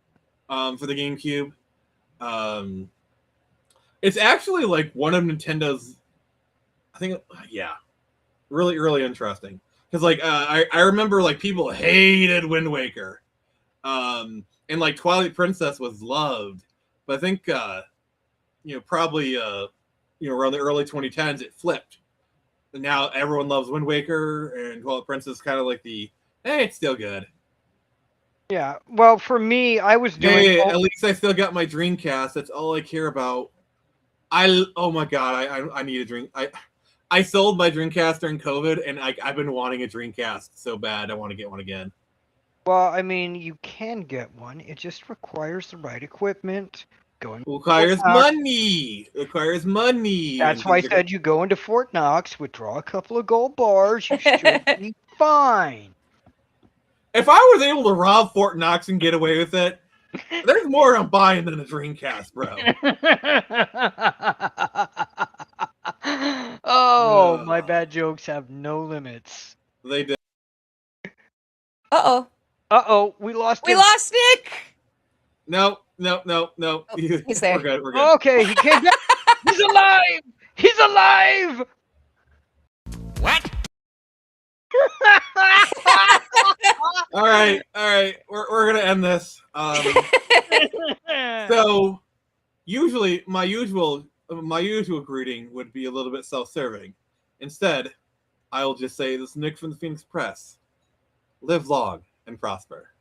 [SPEAKER 5] For the GameCube. It's actually like one of Nintendo's, I think, yeah, really, really interesting. Because like I remember like people hated Wind Waker, and like Twilight Princess was loved, but I think probably around the early 2010s it flipped, and now everyone loves Wind Waker, and Twilight Princess kind of like it's still good.
[SPEAKER 7] Yeah. Well, for me, I was doing.
[SPEAKER 5] Hey, at least I still got my Dreamcast. That's all I care about. Oh my god, I need a drink. I sold my Dreamcast during COVID, and I've been wanting a Dreamcast so bad. I want to get one again.
[SPEAKER 7] Well, I mean, you can get one. It just requires the right equipment.
[SPEAKER 5] Requires money. Requires money.
[SPEAKER 7] That's why I said you go into Fort Knox, withdraw a couple of gold bars. You should be fine.
[SPEAKER 5] If I was able to rob Fort Knox and get away with it, there's more I'm buying than a Dreamcast, bro.
[SPEAKER 7] Oh, my bad jokes have no limits.
[SPEAKER 5] They did.
[SPEAKER 7] Uh-oh, we lost him.
[SPEAKER 6] We lost Nick!
[SPEAKER 5] No.
[SPEAKER 6] Oh, he's there.
[SPEAKER 5] We're good.
[SPEAKER 7] Okay, he came back. He's alive! He's alive!
[SPEAKER 1] What?
[SPEAKER 5] All right. We're gonna end this. So, usually my usual greeting would be a little bit self-serving. Instead, I'll just say this is Nick from the Phoenix Press. Live long and prosper.